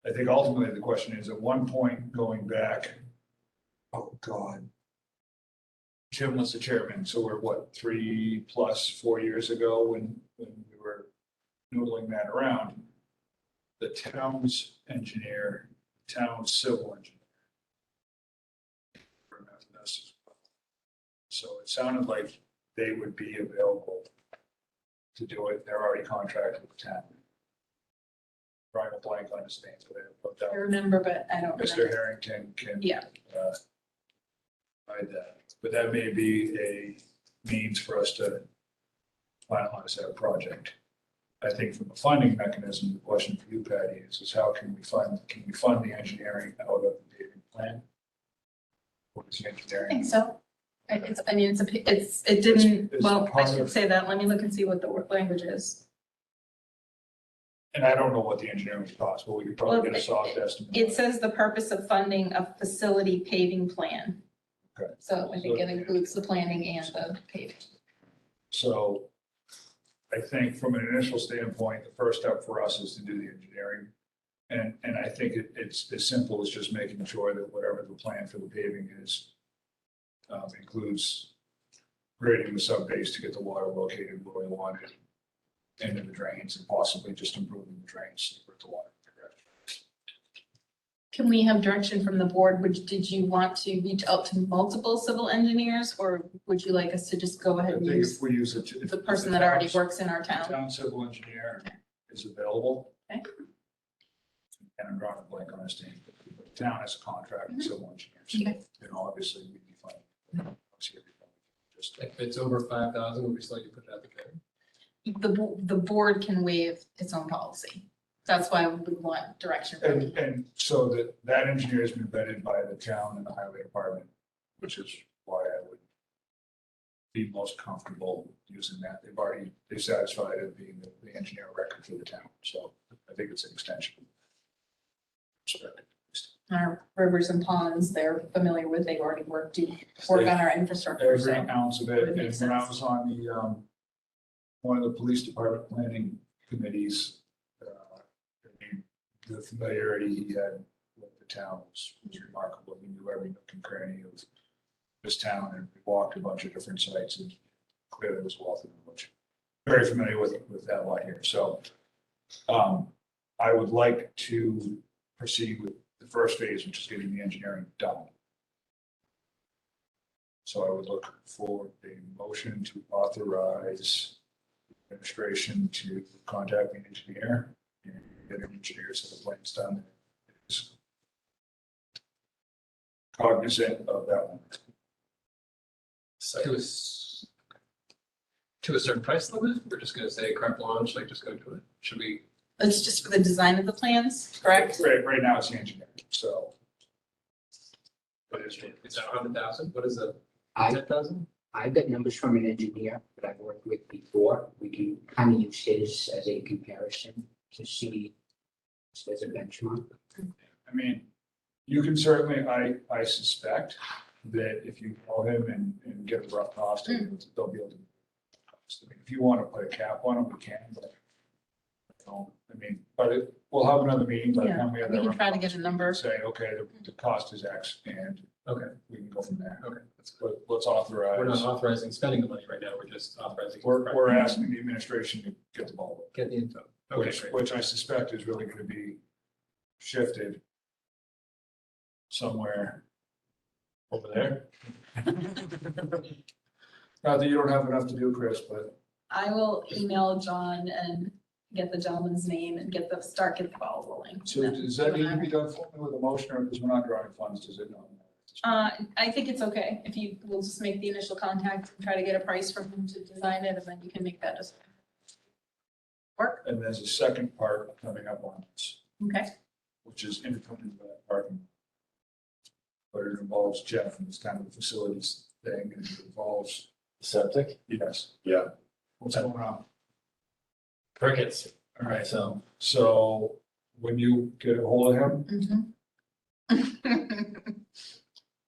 I think ultimately the question is, at one point going back, oh God, Jim was the chairman, so we're what, 3+4 years ago when we were noodling that around. The town's engineer, town's civil engineer. So it sounded like they would be available to do it. They're already contracted with the town. Drawing a blank on his name, so they have put I down. remember, but I don't Mr. remember. Harrington can. Yeah. Provide that, but that may be a means for us to finalize that project. I think from a funding mechanism, the question for you, Patty, is how can we fund the engineering out of the paving plan? What is the I engineering? think so. I mean, it didn't, It's well, I part should of- say that. Let me look and see what the language is. And I don't know what the engineering costs, but we could probably get a soft estimate. It says the purpose of funding a facility paving plan. Okay. So I think it includes the planning and the paving. So I think from an initial standpoint, the first step for us is to do the engineering. And I think it's as simple as just making sure that whatever the plan for the paving is includes grading the subbase to get the water located where we want it, into the drains, and possibly just improving the drains with the water. Can we have direction from the board? Did you want to reach out to multiple civil engineers, or would you like us to just go I ahead and think use if we use it. if the the person that already town's- works in our the town? Town civil engineer is available. Okay. And I'm drawing a blank on his name. The town has a contract with civil engineers. Okay. You know, obviously we'd be fine. Just, If it's over 5,000, would we still like to put it out the bid? The board can waive its own policy. That's why we want direction from you. and so that engineer has been vetted by the town and the highway department, which is why I would be most comfortable using that. They've satisfied it being the engineer of record for the town. So I think it's an extension. Our rivers and ponds, they're familiar with, they've already work on our infrastructure, Every so. ounce of it. Would And make when I sense. was on the, one of the police department planning committees, the familiarity he had with the town was remarkable. He knew every nook and cranny of this town, and we walked a bunch of different sites, and clearly was wealth of knowledge. Very familiar with that lot here. So I would like to proceed with the first phase, which is getting the engineering done. So I would look for a motion to authorize administration to contact the engineer and get an engineer so the plan's done. Is cognizant of that one. To a certain price limit? We're just gonna say carte blanche, like just go to it? Should we? It's just for the design of the plans, correct? Right now it's the engineer, so. But it's, Is that 100,000? What is it? I, 10,000? I've got numbers from an engineer that I've worked with before. We can kind of use his as a comparison to see as a benchmark. I mean, you can certainly, I suspect that if you call him and get a rough cost, they'll be able to. I mean, if you want to put a cap on it, we can, but. We'll have another meeting by the time we have. We that can rough try to cost. get a number. Say, okay, the cost is X, and Okay, we can go from there. okay. That's good. But let's We're not authorize, authorizing spending the money right now. We're just authorizing. we're asking the administration to get the ball Get the info. rolling, Okay, great. which I suspect is really gonna be shifted somewhere over there. Not that you don't have enough to do, Chris, but I will email John and get the gentleman's name and get the ball rolling. so does that need to be done formally with a motion, or because we're not drawing funds, does it not? I think it's okay if we'll just make the initial contact and try to get a price from him to design it, and then you can make that decision. Work, And there's a second part coming up on this, okay? which is independent of that parking. But it involves Jeff, and it's kind of a facilities thing, and it involves, Septic? yes, Yeah. what's going on? Crickets. All right, So when you get a hold of him, Mhm.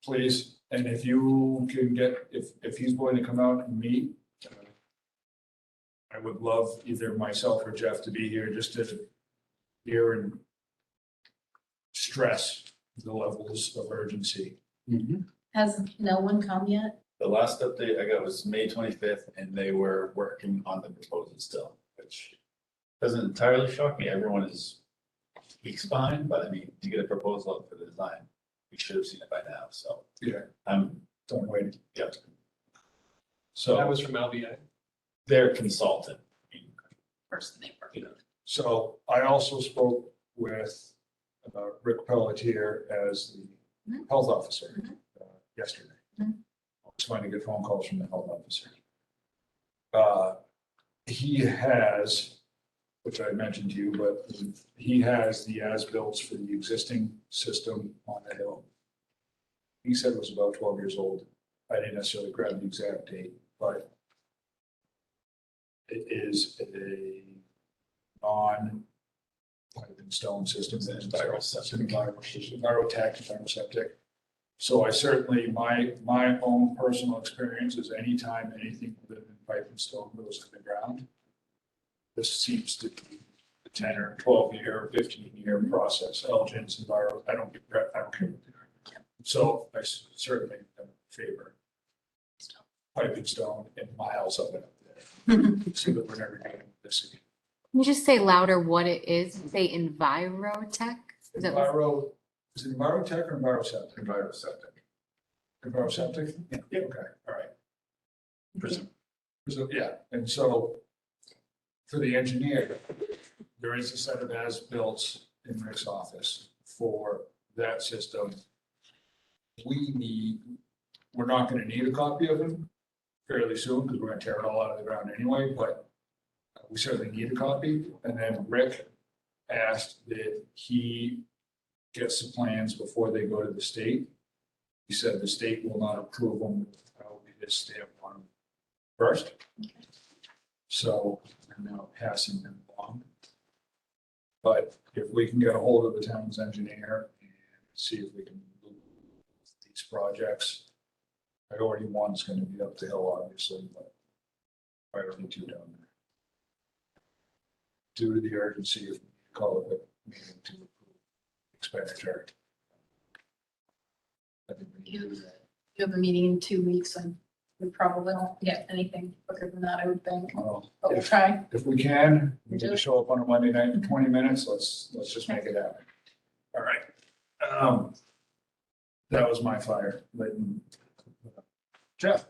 please, and if you can get, if he's going to come out and meet, I would love either myself or Jeff to be here just to hear and stress the levels of urgency. Mhm. Has no one come yet? the last update I got was May 25th, and they were working on the proposal still, which doesn't entirely shock me. Everyone is weeks behind, but I mean, to get a proposal out for the design, we should have seen it by now, so. Yeah. Don't wait. Yeah. That So, was from LBI. Their consultant. Person they work with. so I also spoke with Rick Pelletier as the health officer yesterday. Mhm. I was trying to get phone calls from the health officer. He has, which I mentioned to you, but he has the as-bills for the existing system on the hill. He said it was about 12 years old. I didn't necessarily grab the exact date, but it is a non-pipe and stone system, that is envirotech, septic. So I certainly, my own personal experience is anytime anything within pipe and stone goes in the ground, this seems to be a 10 or 12-year, 15-year process. Elgin's, Enviro, I don't care. So I certainly am in favor. Pipe and stone and miles of it up there. So that we're never getting this again. Can you just say louder what it is? Say Envirotech? Is that- Is it Envirotech or Enviroseptic? Enviroseptic? Yeah, okay, all right. So, yeah, and so for the engineer, there is a set of as-built in Rick's office for that system. We're not gonna need a copy of them fairly soon, because we're gonna tear it all out of the ground anyway, but we certainly need a copy. And then Rick asked that he gets the plans before they go to the state. He said the state will not approve them without his stamp on them first. So I'm now passing them along. But if we can get a hold of the town's engineer and see if we can move these projects. Priority one's gonna be up the hill, obviously, but priority two down there. Due to the urgency of call it a meeting to approve expenditure. I think we need to do that. You have a meeting in 2 weeks and we probably won't get anything quicker than that, I would think, Well, but we'll try. if we can, we need to show up on a Monday night in 20 minutes, let's just make it happen. All right. That was my fire. Jeff?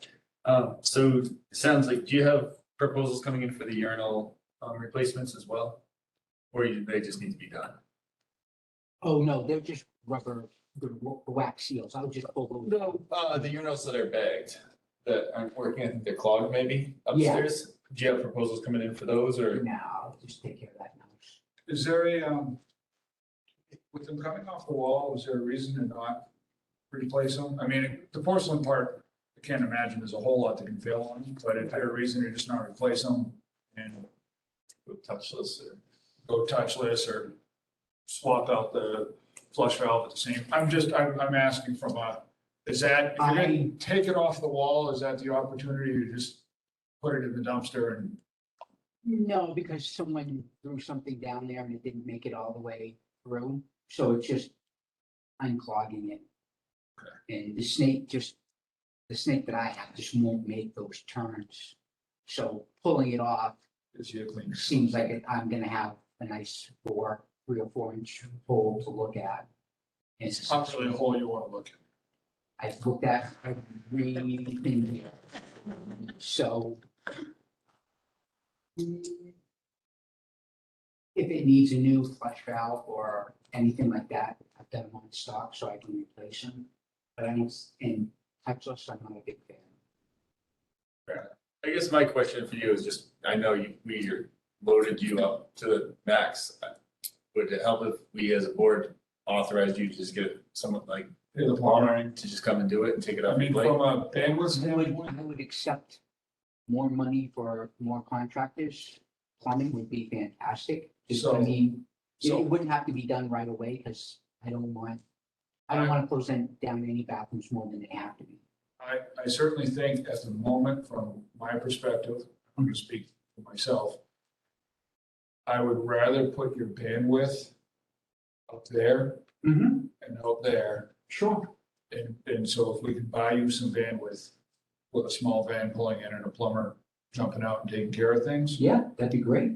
So it sounds like, do you have proposals coming in for the urinal replacements as well? Or they just need to be done? Oh, no, they're just rubber, the wax seals. I'll just pull those. No, the urinals that are bagged, that aren't working, I think they're clogged maybe Yeah. upstairs. Do you have proposals coming in for those or? No, I'll just take care of that now. Is there a, with them coming off the wall, is there a reason to not replace them? I mean, the porcelain part, I can't imagine there's a whole lot that can fail on, but is there a reason to just not replace them and Go touchless or? go touchless or swap out the flush valve at the same? I'm asking from is that, if you're gonna take it off the wall, is that the opportunity to just put it in the dumpster and? No, because someone threw something down there and it didn't make it all the way through, so it's just unclogging it. And the snake that I have just won't make those turns. So pulling it off Is he a clean? seems like I'm gonna have a nice 3 or 4 inch hole to look at. And it's Not really a hole you wanna look at. I've looked at everything. So. If it needs a new flush valve or anything like that, I've got them on stock so I can replace them. But I don't, in touchless, I'm not a big fan. I guess my question for you is just, I know we loaded you up to the max. Would it help if we as a board authorized you to just get someone like Hey, the plumber. to just come and do it and take it off I your mean, plate? from a bandwidth standpoint, I would accept more money for more contractors. Plumbing would be fantastic. Just, I So- mean, it so- wouldn't have to be done right away because I don't want to close down any bathrooms more than they have to be. I certainly think at the moment, from my perspective, I'm gonna speak for myself. I would rather put your bandwidth up there Mm-hmm. and out there. Sure. And so if we can buy you some bandwidth with a small van pulling in and a plumber jumping out and taking care of things, Yeah, that'd be great.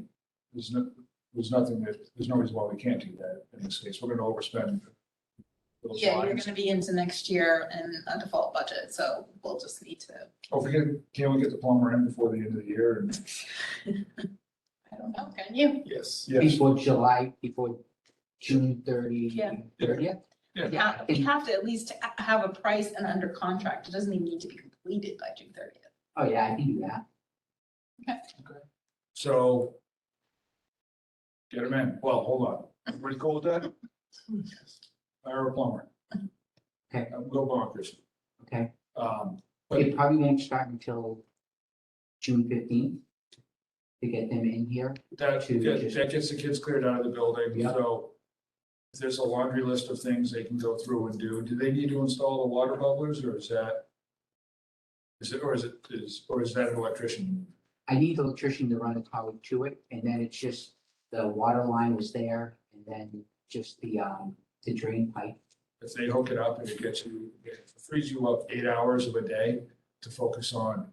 there's no reason why we can't do that in this case. We're gonna overspend. those Yeah, you're lines. gonna be into next year in a default budget, so we'll just need to, Oh, can we get the plumber in before the end of the year? And I don't know, can you? Yes. yes, Before June 30th. Yeah. yeah, We have to at least have a price and under contract. It doesn't even need to be completed by June 30th. Oh, yeah, I can do that. so. Get them in. Well, hold on. Everybody cool with that? Hire a plumber. Okay. Go bonkers. Okay. But It probably won't start until June 15th to get them in here. That gets the kids cleared out of the building, Yeah. so. If there's a laundry list of things they can go through and do, they need to install the water bubblers, or is that? Is that an electrician? I need the electrician to run a power to it, and then it's just the water line was there, and then just the drain pipe. If they hook it up and it frees you up 8 hours of a day to focus on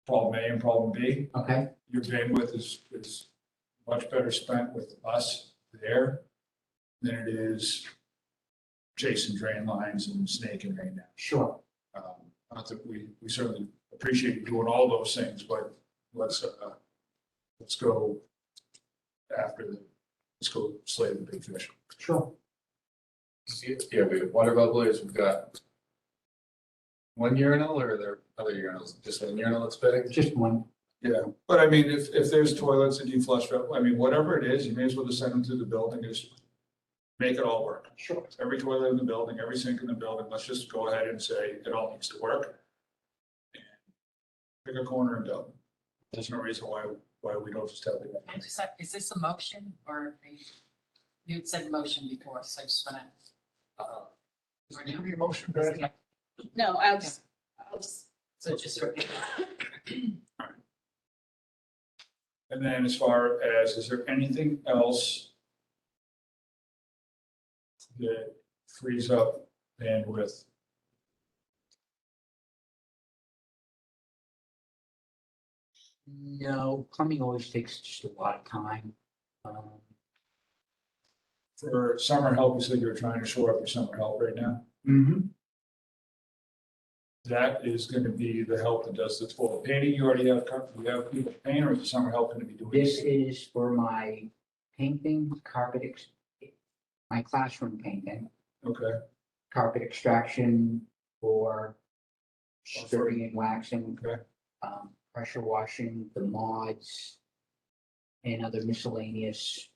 problem A and problem B, Okay, your bandwidth is much better spent with us there than it is chasing drain lines and snaking right now. sure. Not that we certainly appreciate you doing all those things, but let's go let's go slay the big fish. Sure. Yeah, we have water bubblers, we've got one urinal, or are there other urinals, just one urinal that's fitting? Just one. Yeah, but I mean, if there's toilets that you flush up, I mean, whatever it is, you may as well just send them through the building, just make it all work. Sure. Every toilet in the building, every sink in the building, let's just go ahead and say it all needs to work. And pick a corner and go. There's no reason why we don't just have it. Is this a motion or you had said motion before, so I just wanna. Give me a motion, Brad. No, I'll just, So just. And then as far as, is there anything else that frees up bandwidth? No, plumbing always takes just a lot of time. For summer help, you said you were trying to shore up your summer help right now. That is going to be the help that does the total painting. You already have, you have people paint, or is the summer help going to be doing? This is for my painting, my classroom painting, Okay, carpet extraction for stripping and waxing, okay. pressure washing, the mods, and other miscellaneous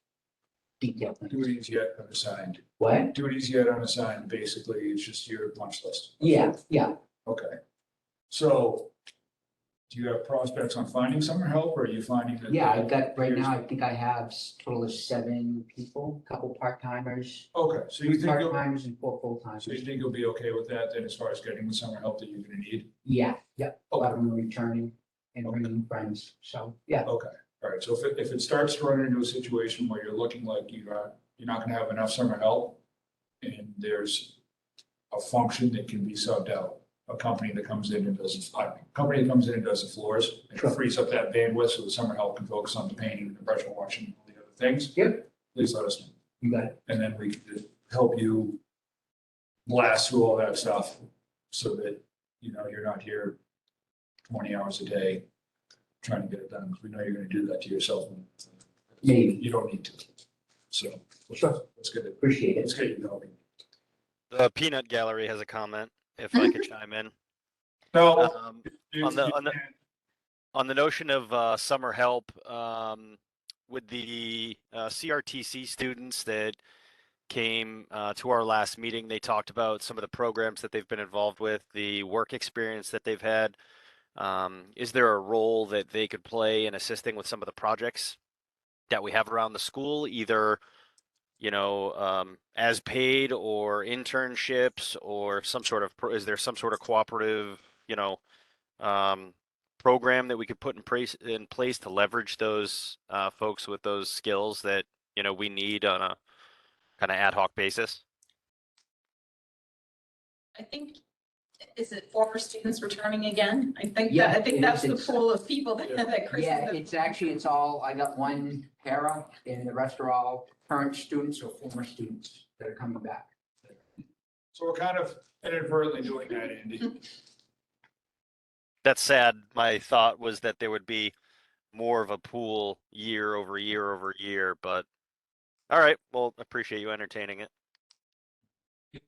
detail things. Duties yet unassigned. What? Duties yet unassigned, basically, it's just your punch list. Yeah, yeah. Okay. So do you have prospects on finding summer help, or are you finding that? Yeah, I've got, right now, I think I have a total of 7 people, a couple part-timers, Okay, so you think you'll, part-timers and 4 full-timers. so you think you'll be okay with that then, as far as getting the summer help that you're gonna need? Yeah, yep, a lot of them are returning and bringing friends, so, yeah. Okay, all right, so if it starts to run into a situation where you're looking like you're not gonna have enough summer help, and there's a function that can be subbed out, a company that comes in and does the floors, and Sure. frees up that bandwidth so the summer help can focus on the painting, the pressure washing, and all the other things. Yep. Please let us know, You got it. and then we can just help you blast through all that stuff so that, you're not here 20 hours a day trying to get it done, because we know you're gonna do that to yourself. Maybe. You don't need to. So Sure. let's get it, Appreciate let's it. get you going. The peanut gallery has a comment, if I could chime in. No. Um, on the notion of summer help, with the CRTC students that came to our last meeting, they talked about some of the programs that they've been involved with, the work experience that they've had. Is there a role that they could play in assisting with some of the projects that we have around the school, either as paid or internships, or some sort of is there some sort of cooperative program that we could put in place to leverage those folks with those skills that we need on a kind of ad hoc basis? I think, is it former students returning again? I think Yeah, that, I think it that's is. the pool of people that Chris. Yeah, it's all, I got one para, and the rest are all current students or former students that are coming back. So we're kind of inadvertently doing that, Andy. That's sad. My thought was that there would be more of a pool year over year over year, but all right. Well, appreciate you entertaining it.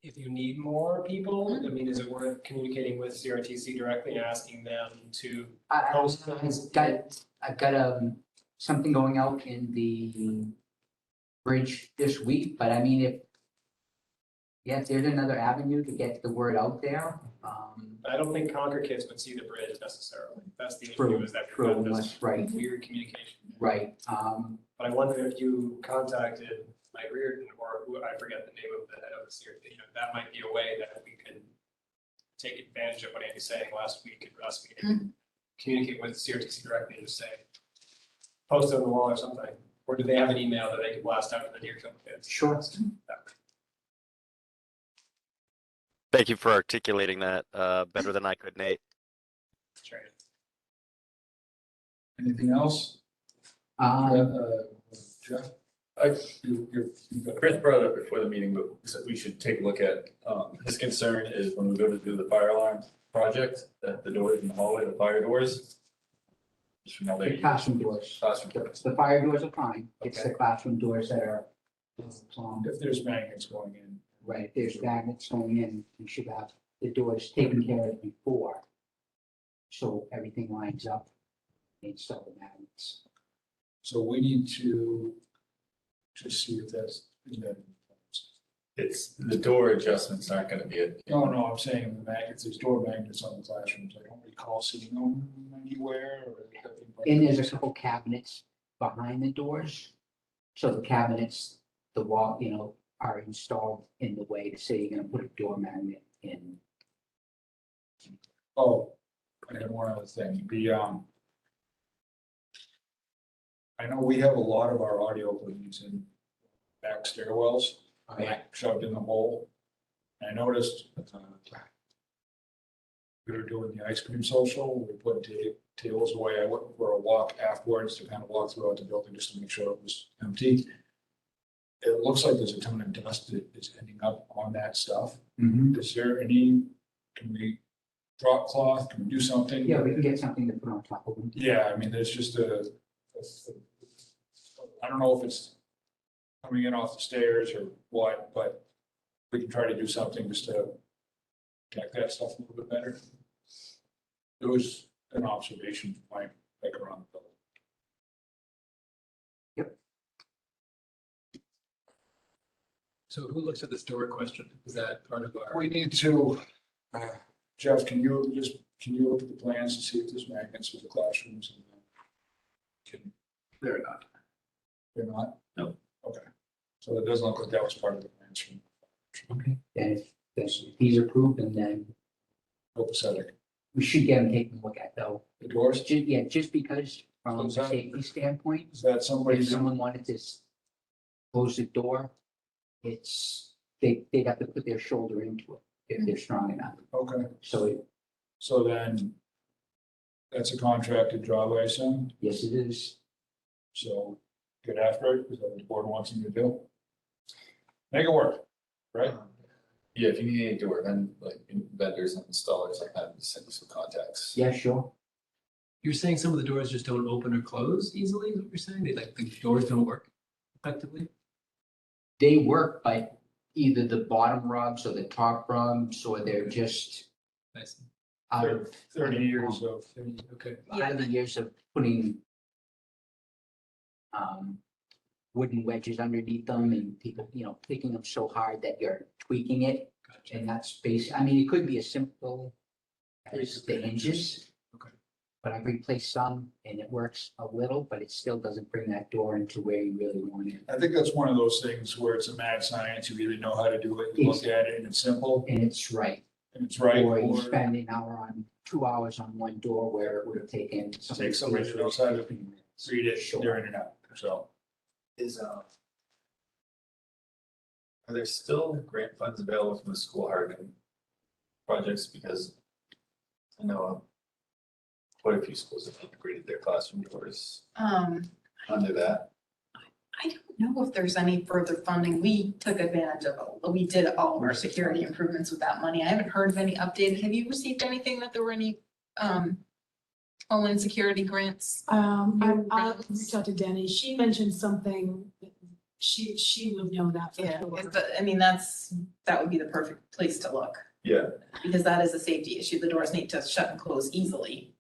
If you need more people, I mean, is it worth communicating with CRTC directly and asking them to post those? I've got something going out in the bridge this week, but I mean, if there's another avenue to get the word out there, I don't think Concord kids would see the bridge necessarily. That's the issue, True, is that true, we've got this unless, right, weird communication. right, But I wonder if you contacted Mike Reardon or who, I forget the name of the head of the CRT, that might be a way that we could take advantage of what Andy's saying last week and us meeting, communicate with CRTC directly and just say, post it on the wall or something. Or do they have an email that they can blast out to the Deerfield kids? sure. Thank you for articulating that better than I could, Nate. That's right. Anything else? Jeff? Chris brought it up before the meeting, but said we should take a look at, his concern is when we go to do the fire alarm project, that the doors in the hallway, the fire doors. Just from how The they. classroom doors. Classroom doors. The fire doors are fine. It's Okay. the classroom doors that are. If there's magnets going in. Right, if there's magnets going in, we should have the doors taken care of before. So everything lines up, install the magnets. So we need to just see if that's, It's, the door adjustments aren't gonna be it. no, I'm saying the magnets, there's door magnets on the classrooms. I don't recall seeing them anywhere or. And there's a couple cabinets behind the doors. So the cabinets, the wall, are installed in the way to say you're gonna put a door magnet in. Oh, I had one other thing, I know we have a lot of our audio equipment in back stairwells, like shoved in the hole. I noticed, we were doing the ice cream social, we put tables away, I went for a walk afterwards to kind of walk throughout the building just to make sure it was empty. It looks like there's a ton of dust that is ending up on that stuff. Is there any, can we drop cloth, can we do something? Yeah, we can get something to put on top of them. Yeah, I mean, there's just I don't know if it's coming in off the stairs or what, but we can try to do something just to protect that stuff a little bit better. It was an observation, like around the building. So who looks at this door question? Is that part of our? We need to, Jeff, can you look at the plans to see if there's magnets with the classrooms? Can, They're not. they're not? No. Okay, so it doesn't look like that was part of the plans from Okay. And if these are approved, and then copacetic. we should get them taken a look at though. The doors, Just because from a Is that- safety standpoint, is that somebody? if someone wanted to close the door, they'd have to put their shoulder into it if they're strong enough. Okay, So so then that's a contracted job, I assume? yes, it is. So get after it, is that what the board wants them to do? Make it work, right? Yeah, if you need any door, then like vendors and installers, like that, send you some contacts. Yeah, sure. You're saying some of the doors just don't open or close easily, is what you're saying? They like, the doors don't work effectively? They work, but either the bottom rubs or the top rubs, or they're just I see. out of. 30 years of, Okay. Out of the years of putting wooden wedges underneath them and people, picking them so hard that you're tweaking it. Gotcha. And that's I mean, it could be as simple as the hinges. Okay. But I've replaced some and it works a little, but it still doesn't bring that door into where you really want it. I think that's one of those things where it's a mad science, you either know how to do it, you look at it and it's simple, And it's right. and it's right, Or you or spend an hour on 2 hours on one door where it would have taken. take somebody that knows how to read it, Sure. they're in and out, so. Are there still grant funds available from the school hardening projects? Because I know quite a few schools have upgraded their classroom doors under that. I don't know if there's any further funding. We took advantage of, we did all of our security improvements with that money. I haven't heard of any updated. Have you received anything that there were any homeland security grants? I'll reach out to Denny. She mentioned something, she would know that for Yeah, sure. but I mean, that would be the perfect place to look, Yeah. because that is a safety issue. The doors need to shut and close easily.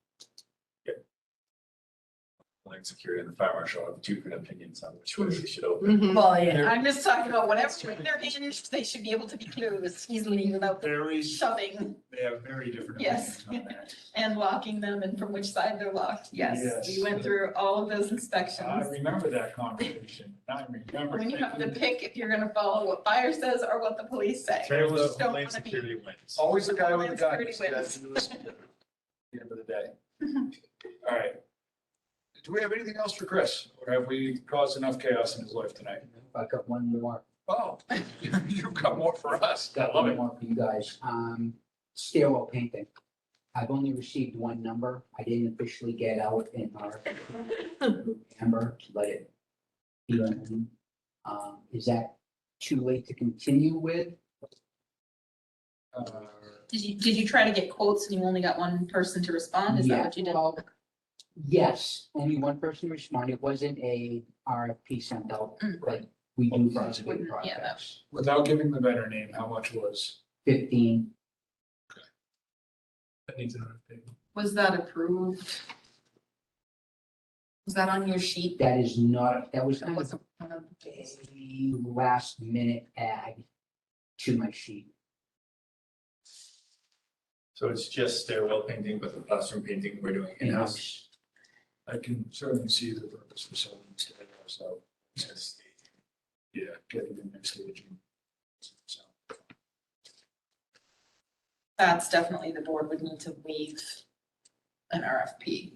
Homeland Security and the fire marshal have two different opinions on which way we should open. Mm-hmm. Well, yeah, I'm just talking about whatever, they're hinged, they should be able to be closed easily without Very, shoving they have very different Yes. opinions on that. and locking them and from which side they're locked. Yes, we Yes. went through all of those I inspections. remember that conversation. I remember. When you have to pick if you're gonna follow what fire says or what the police say. There was Just don't Homeland wanna be- Security wins. always the guy with the Homeland guns. Security That's who was at the end of the day. All right. Do we have anything else for Chris? Or have we caused enough chaos in his life tonight? I got one more. Oh, you've got more for us. I Got love one it. more for you guys. Stairwell painting. I've only received one number. I didn't officially get out in our Amber to let it be known. Is that too late to continue with? Did you try to get quotes and you only got one person to respond? Is that Yeah, what you did? well, yes, only one person responded. It wasn't a RFP sent out, like we do for other big Wouldn't- yeah, that- projects. Without giving the vendor name, how much was? 15. That needs an update. Was that approved? Was that on your sheet? That is not, that was That kind of wasn't one of the- a last minute add to my sheet. So it's just stairwell painting, but the classroom painting we're doing in-house. I can certainly see the purpose for selling instead, so. Yeah, getting the next staging. So, That's definitely the board would need to waive an RFP.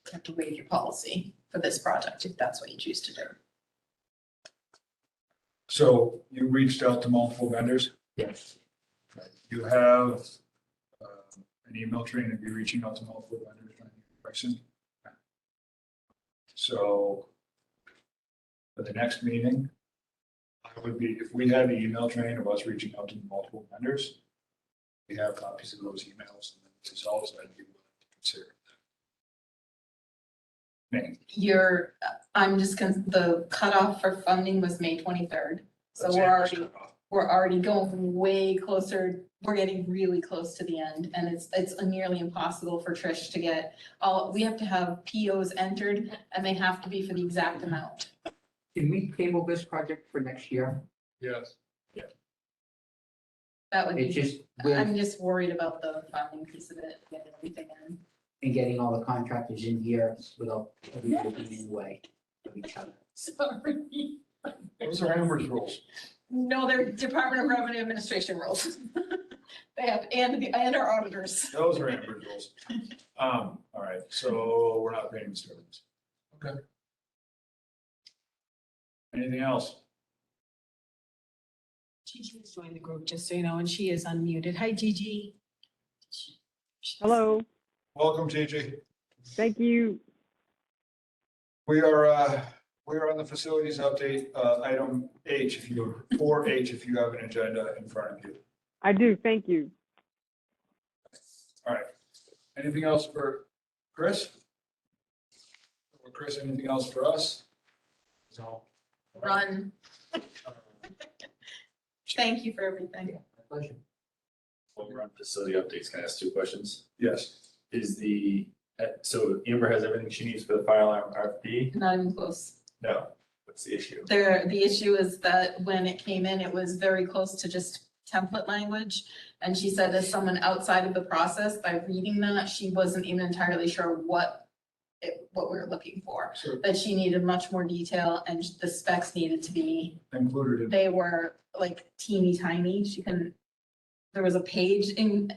You have to waive your policy for this project if that's what you choose to do. So you reached out to multiple vendors? Yes. You have an email train of you reaching out to multiple vendors trying to get pricing? So for the next meeting, I would be, if we had the email train of us reaching out to multiple vendors, we have copies of those emails and the results, I'd be willing to consider that. Name. I'm just the cutoff for funding was May 23rd. So we're already going way closer. We're getting really close to the end and it's nearly impossible for Trish to get we have to have POs entered and they have to be for the exact amount. Can we table this project for next year? Yes. That would It's be, just I'm with just worried about the funding piece of it, getting everything in. and getting all the contractors in here without everybody being in the way of each other. Sorry. Those are Amber's rules. No, they're Department of Revenue Administration rules. They have, and our auditors. Those are Amber's rules. All right, so we're not paying the students. Okay. Anything else? Gigi's joined the group, just so you know, and she is unmuted. Hi, Gigi. Hello, Welcome, TJ. thank you. We are on the facilities update, item H, 4H, if you have an agenda in front of you. I do, thank you. All right. Anything else for Chris? Or Chris, anything else for us? No. Run. Thank you for everything. My pleasure. While we're on facility updates, can I ask two questions? Yes. So Amber has everything she needs for the fire alarm RFP? Not even close. No. What's the issue? The issue is that when it came in, it was very close to just template language. And she said as someone outside of the process, by reading that, she wasn't even entirely sure what we were looking for. So That she needed much more detail and the specs needed to be, included in, they were like teeny tiny. There was a page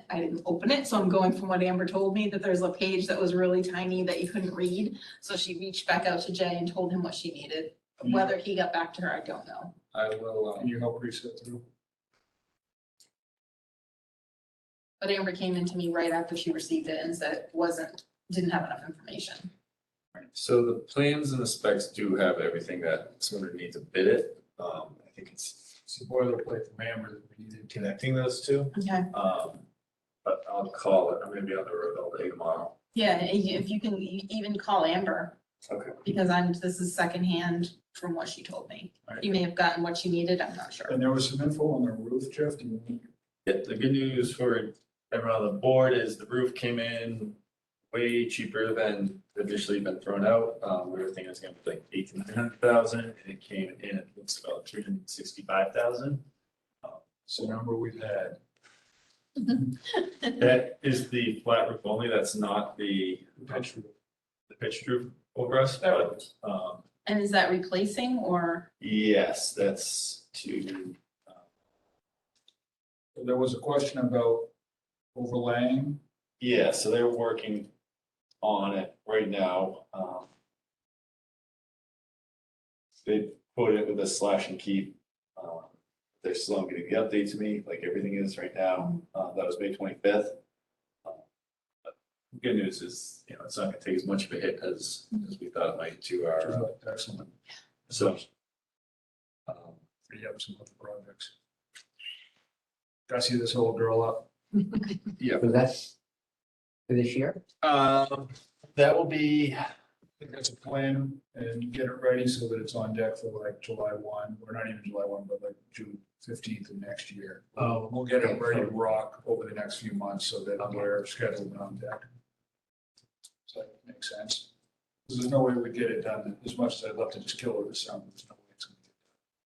I didn't open it, so I'm going from what Amber told me, that there's a page that was really tiny that you couldn't read. So she reached back out to Jay and told him what she needed. Whether he got back to her, I don't know. I will, can you help reset through? But Amber came into me right after she received it and said didn't have enough information. So the plans and the specs do have everything that someone would need to bid it. I think it's Boilerplate from Amber that we needed. connecting those two. Okay. But I'll call it. I'm gonna be on the road all day tomorrow. Yeah, if you can even call Amber, Okay. because this is secondhand from what she told me. Right. You may have gotten what you needed, I'm not sure. And there was some info on the roof, Jeff. Yeah, the good news for everyone on the board is the roof came in way cheaper than initially been thrown out. We were thinking it's gonna be like 800,000 to 900,000, and it came in at looks about 365,000. So number we've had. That is the flat roof only, that's not the Pitch roof. pitched roof over us, but, And is that replacing or? yes, that's to, There was a question about overlaying. yeah, so they're working on it right now. They put it with a slash and keep. They're still not getting the update to me, like everything is right now. That was May 25th. Good news is, you know, it's not gonna take as much of a hit as we thought it might to our, Excellent. so. Free up some other projects. Got to see this old girl up. Yeah. So that's for this year? That will be, I think that's a plan and get it ready so that it's on deck for like July 1, or not even July 1, but like June 15th of next year. Oh, We'll get it ready to rock over the next few months so that Okay. we're scheduled and on deck. Does that make sense? 'Cause there's no way we get it done as much as I'd love to just kill it this summer. There's no way it's gonna get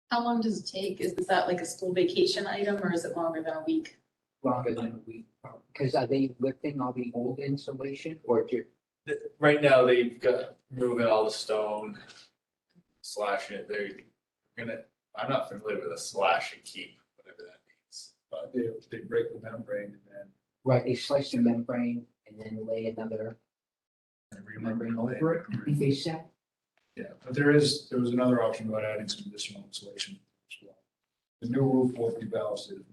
How long does it take? Is that like a school vacation item or is it longer than a week? Longer than a week, because are they lifting all the old insulation or just? right now they've got moving all the stone, slashing it, they're gonna, I'm not familiar with a slash and keep, whatever that means. But they break the membrane and then. Right, they slice the membrane and then lay another membrane over it, I think they said. Yeah, but there was another option about adding some additional insulation as well. The new roof won't be ballasted.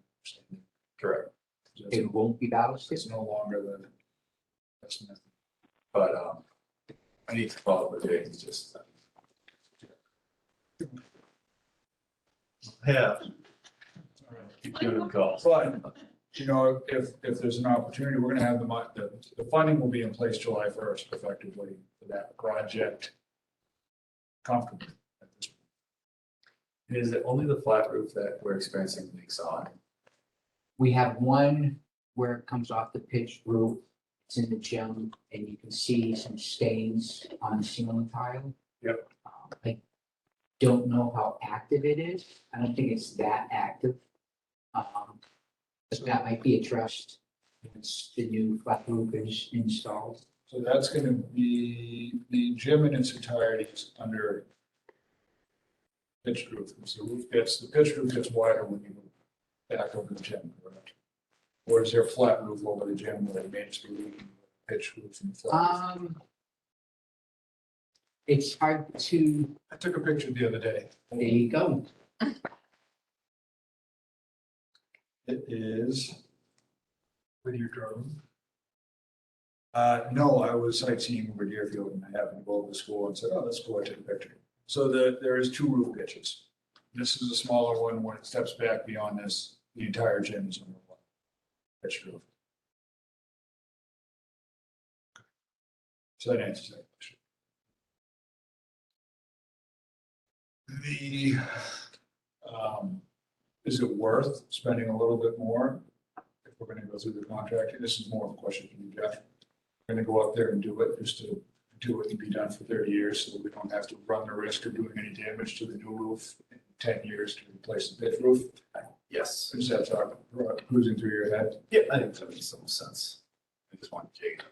correct, It won't be ballasted. It's no longer the. That's nothing. but, I need to follow up with Jake, it's just. Yeah. Keep giving them calls. But, you know, if there's an opportunity, we're gonna have the funding will be in place July 1st effectively for that project. Comfortably. At this point. Is it only the flat roof that we're experiencing leaks on? We have one where it comes off the pitched roof. It's in the gym and you can see some stains on the ceiling tile. Yep. I don't know how active it is. I don't think it's that active. But that might be addressed once the new flat roof is installed. So that's gonna be, the gym in its entirety is under pitched roof. So the pitched roof gets wider when you go back over the gym, correct? Or is there a flat roof over the gym where they manage to leave pitched roof and flat? roof? It's hard to, I took a picture the other day. there you go. It is with your drone. No, I was sightseeing over Deerfield and I happened to go over to school and said, oh, that's cool, I took a picture. So there is two roof pitches. This is a smaller one. When it steps back beyond this, the entire gym is under one pitched roof. So that answers that question. Is it worth spending a little bit more if we're gonna go through the contract? This is more of a question for you, Jeff. We're gonna go up there and do it, just to do it and be done for 30 years, so that we don't have to run the risk of doing any damage to the new roof in 10 years to replace the pitch roof. Yes. Is that thought cruising through your head? Yeah, I think that makes some sense. I just want Jake.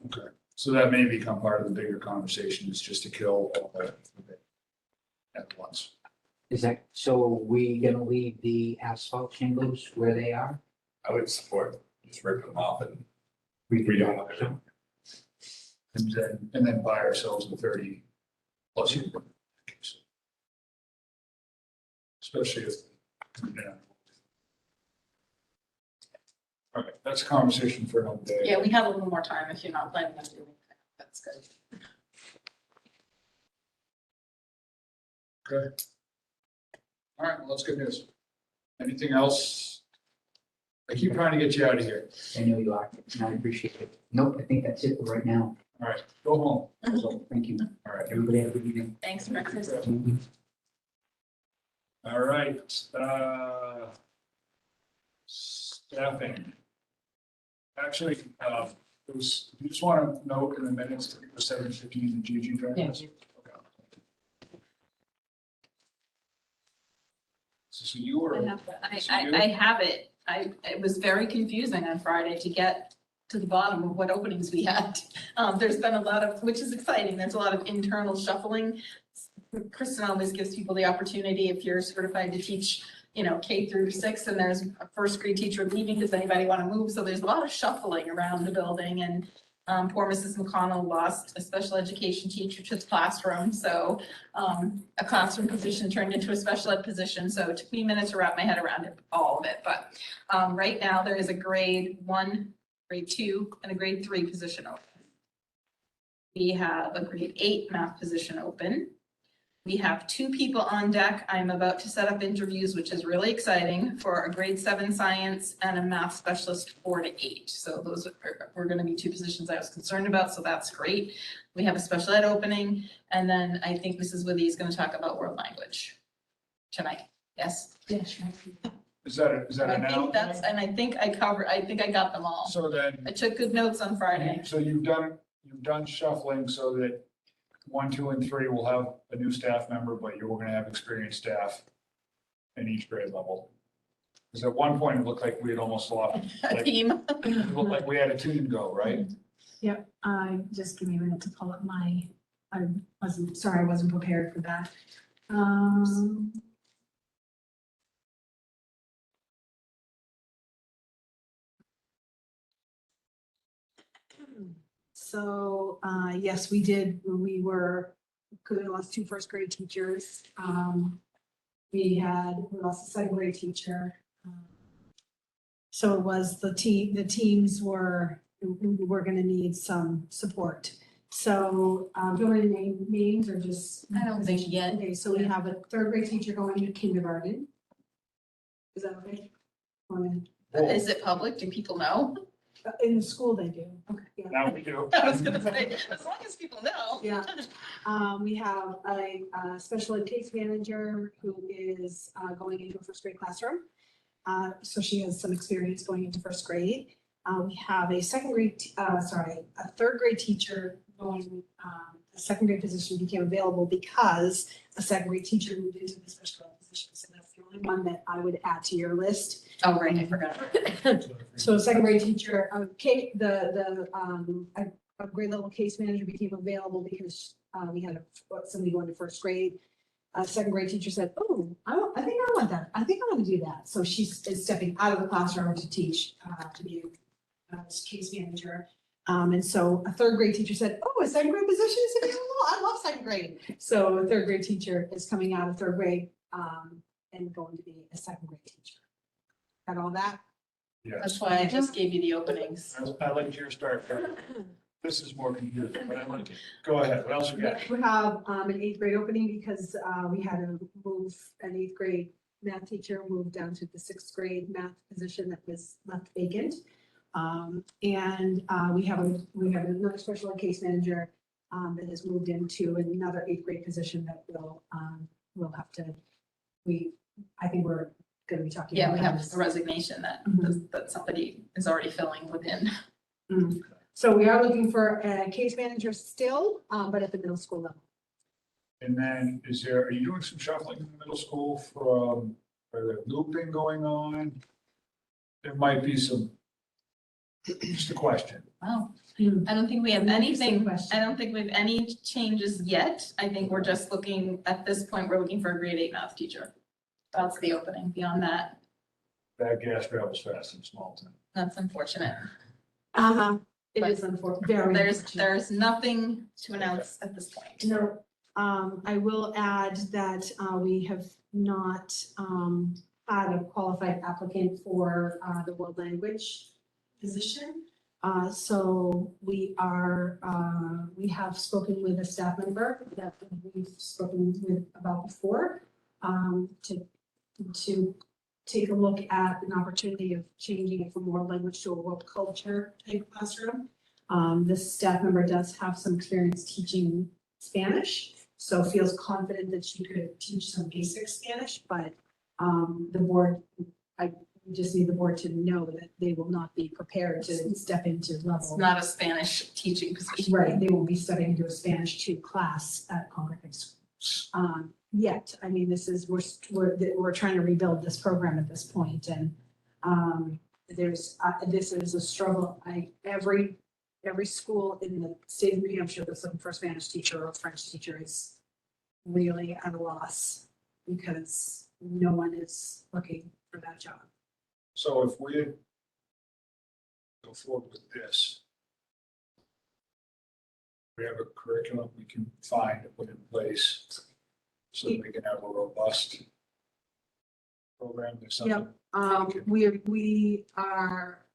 Okay. So that may become part of the bigger conversation, is just to kill all that at once. Is that, so are we gonna leave the asphalt shingles where they are? I would support just ripping them off and Redo redoing it. And then buy ourselves a 30 plus year. Especially if, yeah. All right, that's a conversation for another day. Yeah, we have a little more time if you're not planning on doing that. That's good. Okay. All right, well, that's good news. Anything else? I keep trying to get you out of here. I know you are, and I appreciate it. Nope, I think that's it for right now. All right, go home. So, thank you. All right. Everybody have a good evening. Thanks, breakfast. All right, staffing. Actually, You just want to note in the minutes, for 7:15, and Gigi joined Yeah. us? Okay. So you were. I have it. It was very confusing on Friday to get to the bottom of what openings we had. There's been a lot of, which is exciting, there's a lot of internal shuffling. Kristen always gives people the opportunity, if you're certified to teach, K through 6, and there's a first grade teacher leaving, does anybody want to move? So there's a lot of shuffling around the building, and poor Mrs. McConnell lost a special education teacher to the classroom, so a classroom position turned into a special ed position, so it took me a minute to wrap my head around it, all of it, but right now there is a grade 1, grade 2, and a grade 3 position open. We have a grade 8 math position open. We have 2 people on deck. I'm about to set up interviews, which is really exciting, for a grade 7 science and a math specialist 4 to 8. So those were going to be 2 positions I was concerned about, so that's great. We have a special ed opening, and then I think Mrs. Withy is going to talk about world language tonight. Yes? Yes, Is that a I now? think I think I got them all. So then, I took good notes on Friday. so you've done shuffling so that 1, 2, and 3 will have a new staff member, but you're going to have experienced staff in each grade level. Because at one point, it looked like we had almost lost, A team. it looked like we had a team go, right? Yep, just give me a minute to pull up I wasn't prepared for that. So, yes, we did, we could have lost 2 first grade teachers. We lost a second grade teacher. So it was the teams were gonna need some support. So, do you want to name names or just? I don't think yet. Okay, so we have a 3rd grade teacher going to kindergarten. Is that okay? Is it public? Do people know? In the school they do. Okay. Yeah. Now we do. I was gonna say, as long as people know. Yeah. We have a special ed case manager who is going into a first grade classroom. So she has some experience going into first grade. We have a 3rd grade teacher going, a second grade position became available because a second grade teacher moved into the special ed position. So that's the only one that I would add to your list. Oh, right, I forgot. So a second grade teacher, a grade level case manager became available because we had somebody going to first grade. A second grade teacher said, "Oh, I think I want that. I think I want to do that." So she's stepping out of the classroom to teach, to be a case manager. And so a 3rd grade teacher said, "Oh, a second grade position is available. I love second grade." So a 3rd grade teacher is coming out of 3rd grade and going to be a second grade teacher. Got all that? Yes. That's why I just gave you the openings. I like your start. This is more confusing, but I like it. Go ahead. What else you got? We have an 8th grade opening because we had to move an 8th grade math teacher, moved down to the 6th grade math position that was left vacant. And we have another special ed case manager that has moved into another 8th grade position that we'll have to, I think we're gonna be talking. Yeah, about we have that. a resignation that, that somebody is already filling within. So we are looking for a case manager still, but at the middle school level. And then are you doing some shuffling in the middle school from, are there looping going on? There might be some, just a question. Wow. I don't think we have anything, I don't think we have any changes yet. I think we're just looking, at this point, we're looking for a grade 8 math teacher. That's the opening. Beyond that, Bad gas travels fast in small town. that's unfortunate. It is unfortunate, very. There's nothing to announce at this point. No, I will add that we have not had a qualified applicant for the world language position. So we have spoken with a staff member that we've spoken with about before to take a look at an opportunity of changing it from world language to a world culture type classroom. This staff member does have some experience teaching Spanish, so feels confident that she could teach some basic Spanish, but the board, We just need the board to know that they will not be prepared to step into It's level. not a Spanish teaching position. Right, they won't be stepping into a Spanish 2 class at Concord High School. Yet, I mean, this is, we're trying to rebuild this program at this point, and this is a struggle. Every school in the state of New Hampshire that's looking for a Spanish teacher or a French teacher is really at a loss because no one is looking for that job. So if we go forward with this, we have a curriculum we can find to put in place so that we can have a robust program. There's something. We are,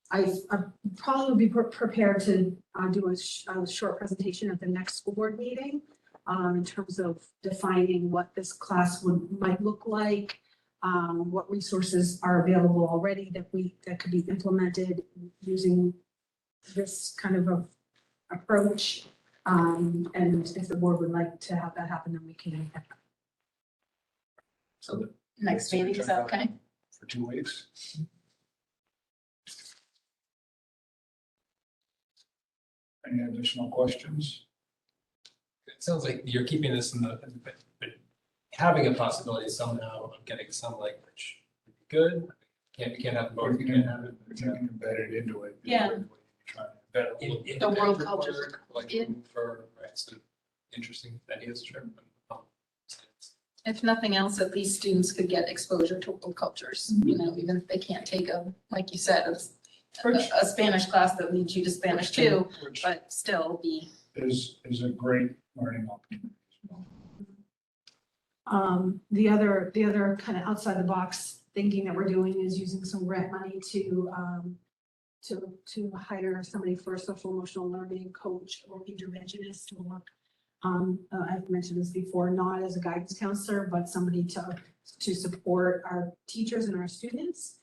I probably will be prepared to do a short presentation at the next school board meeting in terms of defining what this class might look like, what resources are available already that could be implemented using this kind of approach. And if the board would like to have that happen, then we can. So the Next meeting, is that okay? for 2 weeks. Any additional questions? It sounds like you're keeping this in but having a possibility somehow of getting some language would be good. You can't have both. You You can can't have it. you can embed it into it. Yeah. Trying to embed it a little bit. The world Independent culture. work, like Yeah. for, right, so interesting ideas, sure. If nothing else, at least students could get exposure to world cultures, you know, even if they can't take like you said, a Spanish class that leads you to Spanish too, Which but still be. is a great learning opportunity. The other kind of outside the box thinking that we're doing is using some grant money to hire somebody for a social emotional learning coach or interventionist to work. I've mentioned this before, not as a guidance counselor, but somebody to support our teachers and our students.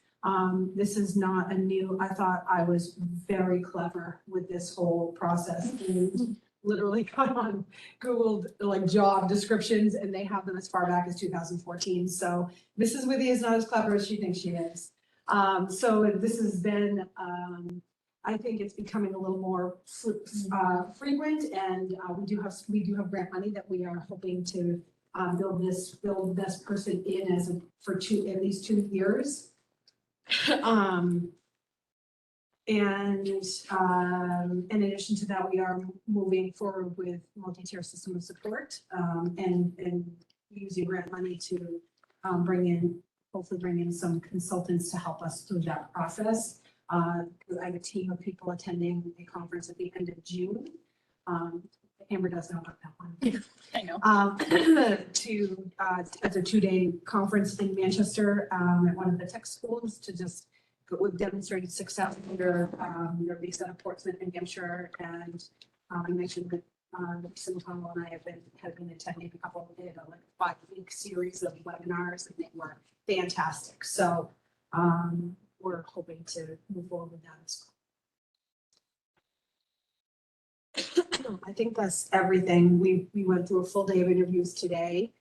This is not a new, I thought I was very clever with this whole process. And literally got on Googled like job descriptions and they have them as far back as 2014. So Mrs. Withy is not as clever as she thinks she is. So this has been, I think it's becoming a little more frequent, and we do have grant money that we are hoping to build this person in for at least 2 years. And in addition to that, we are moving forward with multi-tier system of support and using grant money to hopefully bring in some consultants to help us through that process. I have a team of people attending a conference at the end of June. Amber does know about that one. I know. It's a 2-day conference in Manchester at one of the tech schools we've demonstrated success under their visa at Portsmouth in Hampshire, and I mentioned that Lisa McConnell and I have been attending a couple of 5-week series of webinars, and they were fantastic. So we're hoping to move forward with that as well. I think that's everything. We went through a full day of interviews today.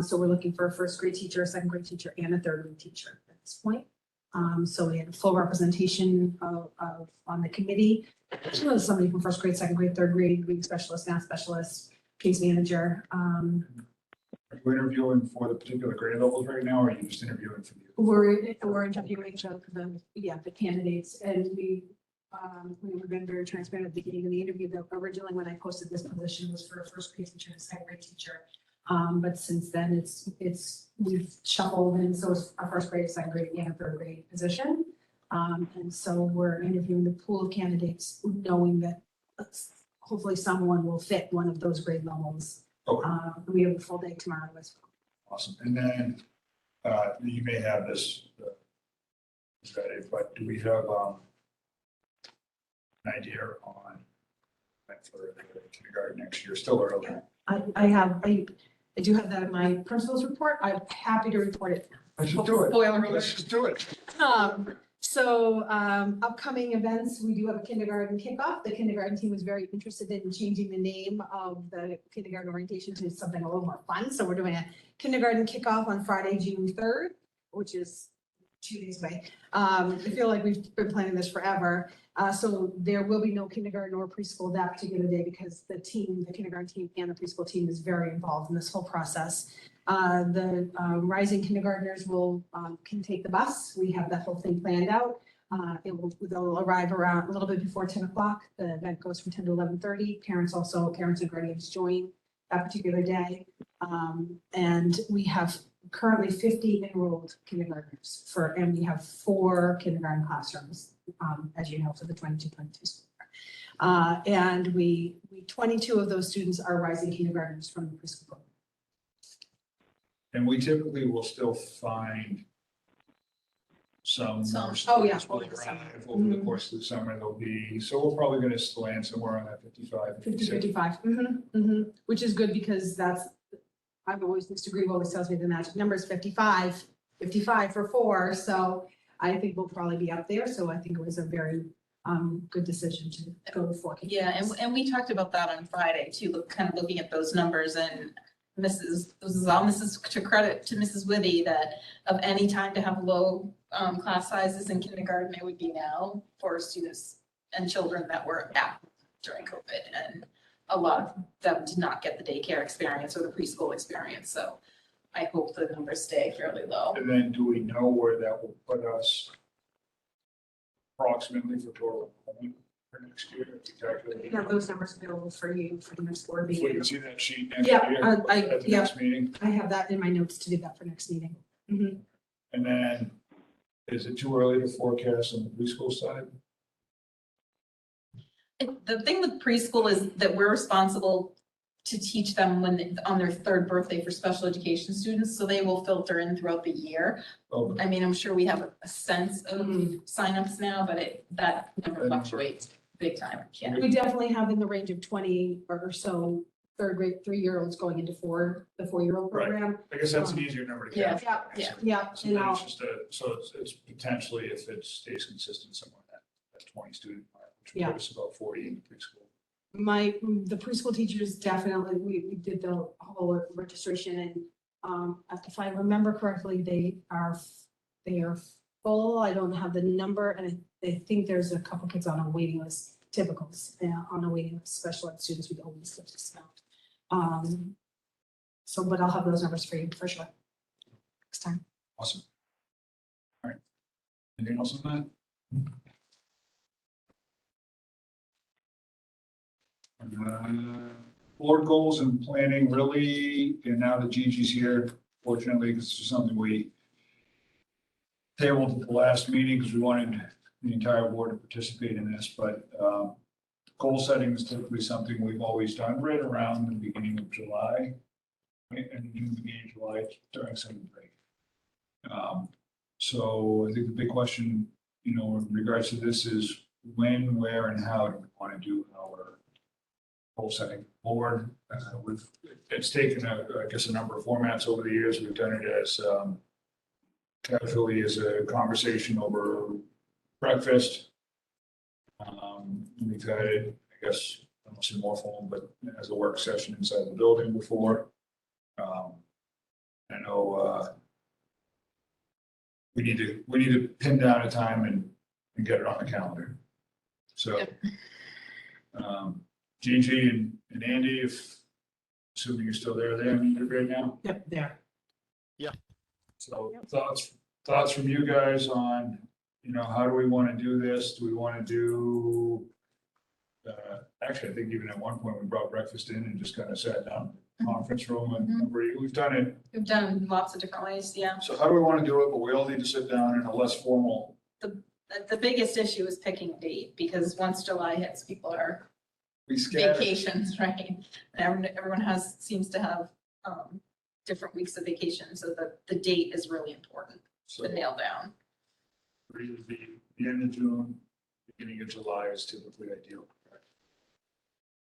So we're looking for a first grade teacher, a second grade teacher, and a third grade teacher at this point. So we had a full representation on the committee. Somebody from first grade, second grade, third grade, reading specialist, math specialist, case manager. Are you interviewing for the particular grade levels right now, or are you just interviewing for you? We're interviewing the candidates, and we were been very transparent at the beginning of the interview that originally when I posted this position was for a first grade teacher and a second grade teacher. But since then we've shuffled, and so it's our first grade, second grade, and a third grade position. And so we're interviewing the pool of candidates, knowing that hopefully someone will fit one of those grade levels. Okay. We have a full day tomorrow as well. Awesome. And then you may have this vetted, but do we have an idea on for the kindergarten next year? Still early. I do have that in my principal's report. I'm happy to report it. Let's just do it. Spoiler alert. Let's just do it. Upcoming events, we do have a kindergarten kickoff. The kindergarten team was very interested in changing the name of the kindergarten orientation to something a little more fun. So we're doing a kindergarten kickoff on Friday, June 3rd, which is 2 days away. I feel like we've been planning this forever. So there will be no kindergarten or preschool that particular day because the team, the kindergarten team and the preschool team is very involved in this whole process. The rising kindergartners can take the bus. We have that whole thing planned out. They'll arrive around a little bit before 10 o'clock. The event goes from 10 to 11:30. Parents and guardians join that particular day. And we have currently 50 enrolled kindergartners and we have 4 kindergarten classrooms, as you know, for the 22 school year. And 22 of those students are rising kindergartners from the preschool program. And we typically will still find some more Oh, yeah, students will over the summer. arrive over the course of the summer. So we're probably going to land somewhere on that 55, 56. 55, which is good because I've always, Mr. Grieve always tells me the magic number is 55 for 4. So I think we'll probably be up there. So I think it was a very good decision to go with 4. Yeah, and we talked about that on Friday too, kind of looking at those numbers, and this is to credit to Mrs. Withy that of any time to have low class sizes in kindergarten, it would be now for students and children that were at during COVID, and a lot of them did not get the daycare experience or the preschool experience. So I hope the numbers stay fairly low. And then do we know where that will put us approximately for total enrollment for next year? We have those numbers available for you for the next board So we meeting. can see that sheet next Yeah, year at the next meeting. I have that in my notes to do that for next meeting. And then is it too early to forecast on the preschool side? The thing with preschool is that we're responsible to teach them on their 3rd birthday for special education students, so they will filter in throughout the year. Oh, I mean, I'm sure we have a sense of signups now, but that number fluctuates big time. Yeah. We definitely have in the range of 20 or so 3rd grade, 3-year-olds going into the 4-year-old Right. program. I guess that's an easier number to capture. Yeah. So And then I'll, it's potentially, if it stays consistent somewhere in that 20 student mark, which Yeah. would put us about 40 in preschool. the preschool teachers definitely, we did the whole registration and if I remember correctly, they are full. I don't have the number and I think there's a couple kids on a waiting list, typicals, on a waiting list, special ed students we always get discount. But I'll have those numbers for you for sure. Next time. Awesome. All right. Anything else on that? Board goals and planning really, and now that Gigi's here, fortunately, this is something we tabled at the last meeting because we wanted the entire board to participate in this, but goal setting is typically something we've always done right around the beginning of July. Right, and in the beginning of July during summer break. So I think the big question, in regards to this is when, where, and how do we want to do our goal setting board? It's taken, I guess, a number of formats over the years. We've done it as casually as a conversation over breakfast. We've had it, I guess, almost more formal, but as a work session inside the building before. I know we need to pin down a time and get it on the calendar. So Gigi and Andy, assuming you're still there right now. Yep, there. So thoughts from you guys on, how do we want to do this? Do we want to do, actually, I think even at one point we brought breakfast in and just kind of sat down in the conference room and we've done it. We've done lots of different ways, yeah. So how do we want to do it? But we all need to sit down in a less formal. The biggest issue is picking a date, because once July hits, people are We scatter. vacations, right? And everyone seems to have different weeks of vacation, so the date is really important So to nail down. really the end of June, beginning of July is typically ideal.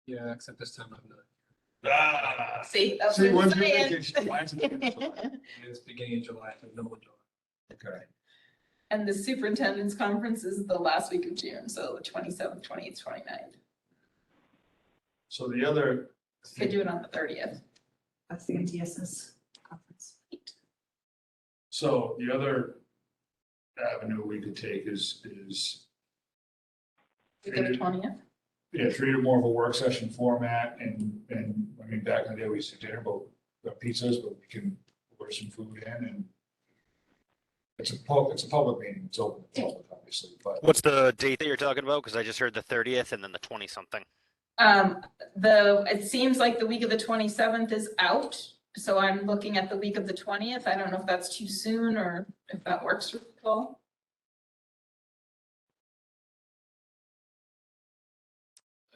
Yeah, except this time I'm not. See, that's See, what when's I'm your saying. vacation? Mine's in the beginning of July. It's beginning of July, the middle of July. Okay. And the superintendent's conference is the last week of June, so the 27th, 28th, 29th. So the other. Could do it on the 30th. That's the NTSS conference. So the other avenue we could take is Week of the 20th. yeah, treat it more of a work session format and, I mean, back in the day, we used to dinner, but pizzas, but we can order some food in and it's a public meeting, it's open to the public, obviously, but What's the date that you're talking about? Because I just heard the 30th and then the 20 something. It seems like the week of the 27th is out, so I'm looking at the week of the 20th. I don't know if that's too soon or if that works for people.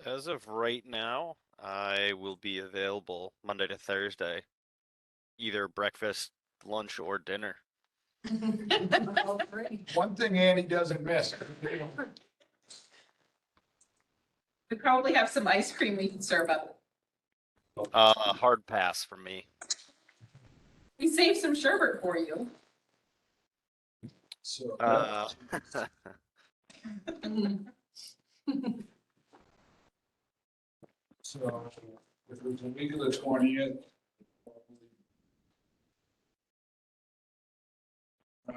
As of right now, I will be available Monday to Thursday, either breakfast, lunch, or dinner. one thing Andy doesn't miss. We probably have some ice cream we can serve up. Hard pass for me. We saved some sherbet for you. So, so if it was the week of the 20th.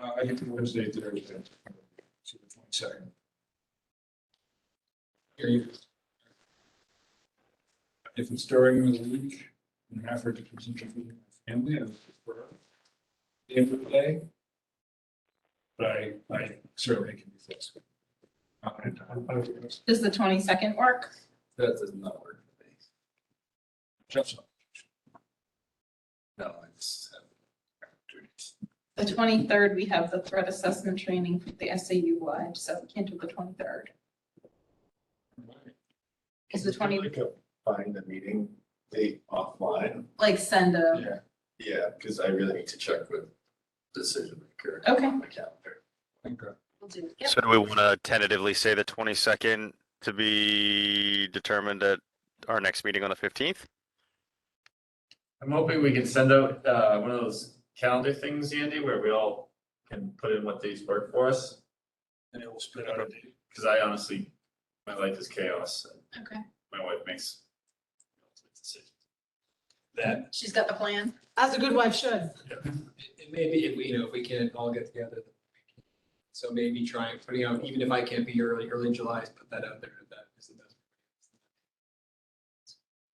I get to Wednesday, Thursday, so the 22nd. If it's during the week, an effort to continue with my family, I would prefer the end of the day. But I certainly can be flexible. Does the 22nd work? That does not work for me. Just No, I just have opportunities. The 23rd, we have the threat assessment training for the SAU wide, so we can't do the 23rd. Is the 20, Find the meeting date offline. like send a, Yeah, because I really need to check with decision maker. Okay. On my calendar. Okay. we'll do, yep. So do we want to tentatively say the 22nd to be determined at our next meeting on the 15th? I'm hoping we can send out one of those calendar things, Andy, where we all can put in what days work for us. And it will spit out a date. Because I honestly, my life is chaos. Okay. My wife makes decisions. That, She's got the plan. As a good wife should. It may be, if we, if we can't all get together. So maybe trying, putting out, even if I can't be early in July, put that out there. That is the best.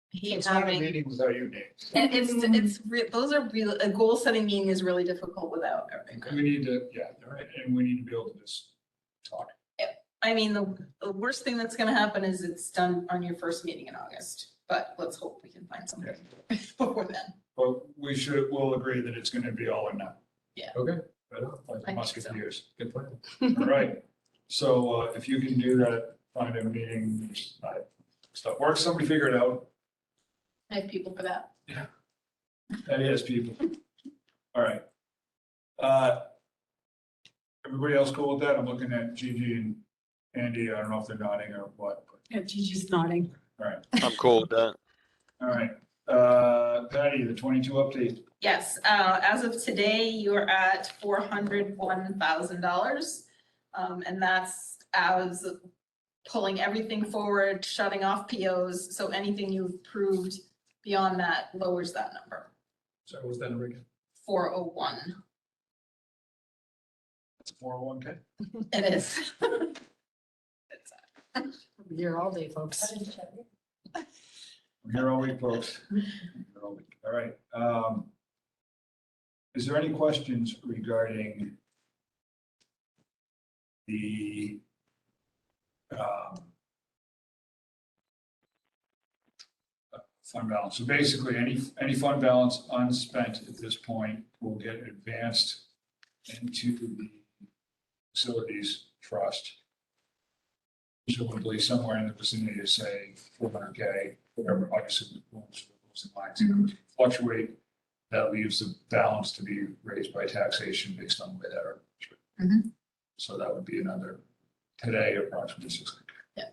He's it's not a having, meeting without you, Nate. those are real, a goal setting meeting is really difficult without everything. We need to, yeah, and we need to be able to just talk. I mean, the worst thing that's gonna happen is it's done on your first meeting in August, but let's hope we can find something before then. But we'll agree that it's gonna be all or none, Okay. Right on. like the I think musketeers. Good plan. All right, so if you can do that, find a meeting, stuff works, somebody figure it out. I have people for that. That is people. All right. Everybody else cool with that? I'm looking at Gigi and Andy. I don't know if they're nodding or what. But, Yeah, Gigi's nodding. all right. I'm cool with that. All right. Patty, the 22 update. Yes, as of today, you're at $401,000. And that's as pulling everything forward, shutting off POs. So anything you've approved beyond that lowers that number, So what was that number again? 401. It's a 401k. It is. We're here all day, folks. I'm here all week, folks. I'm here all week. All right. Is there any questions regarding the fund balance? So basically, any fund balance unspent at this point will get advanced into the facilities trust. Presumably somewhere in the vicinity of, say, 400K, whatever, obviously, rules and lines fluctuate. That leaves the balance to be raised by taxation based on the way that are. So that would be another, today, approximately 600K.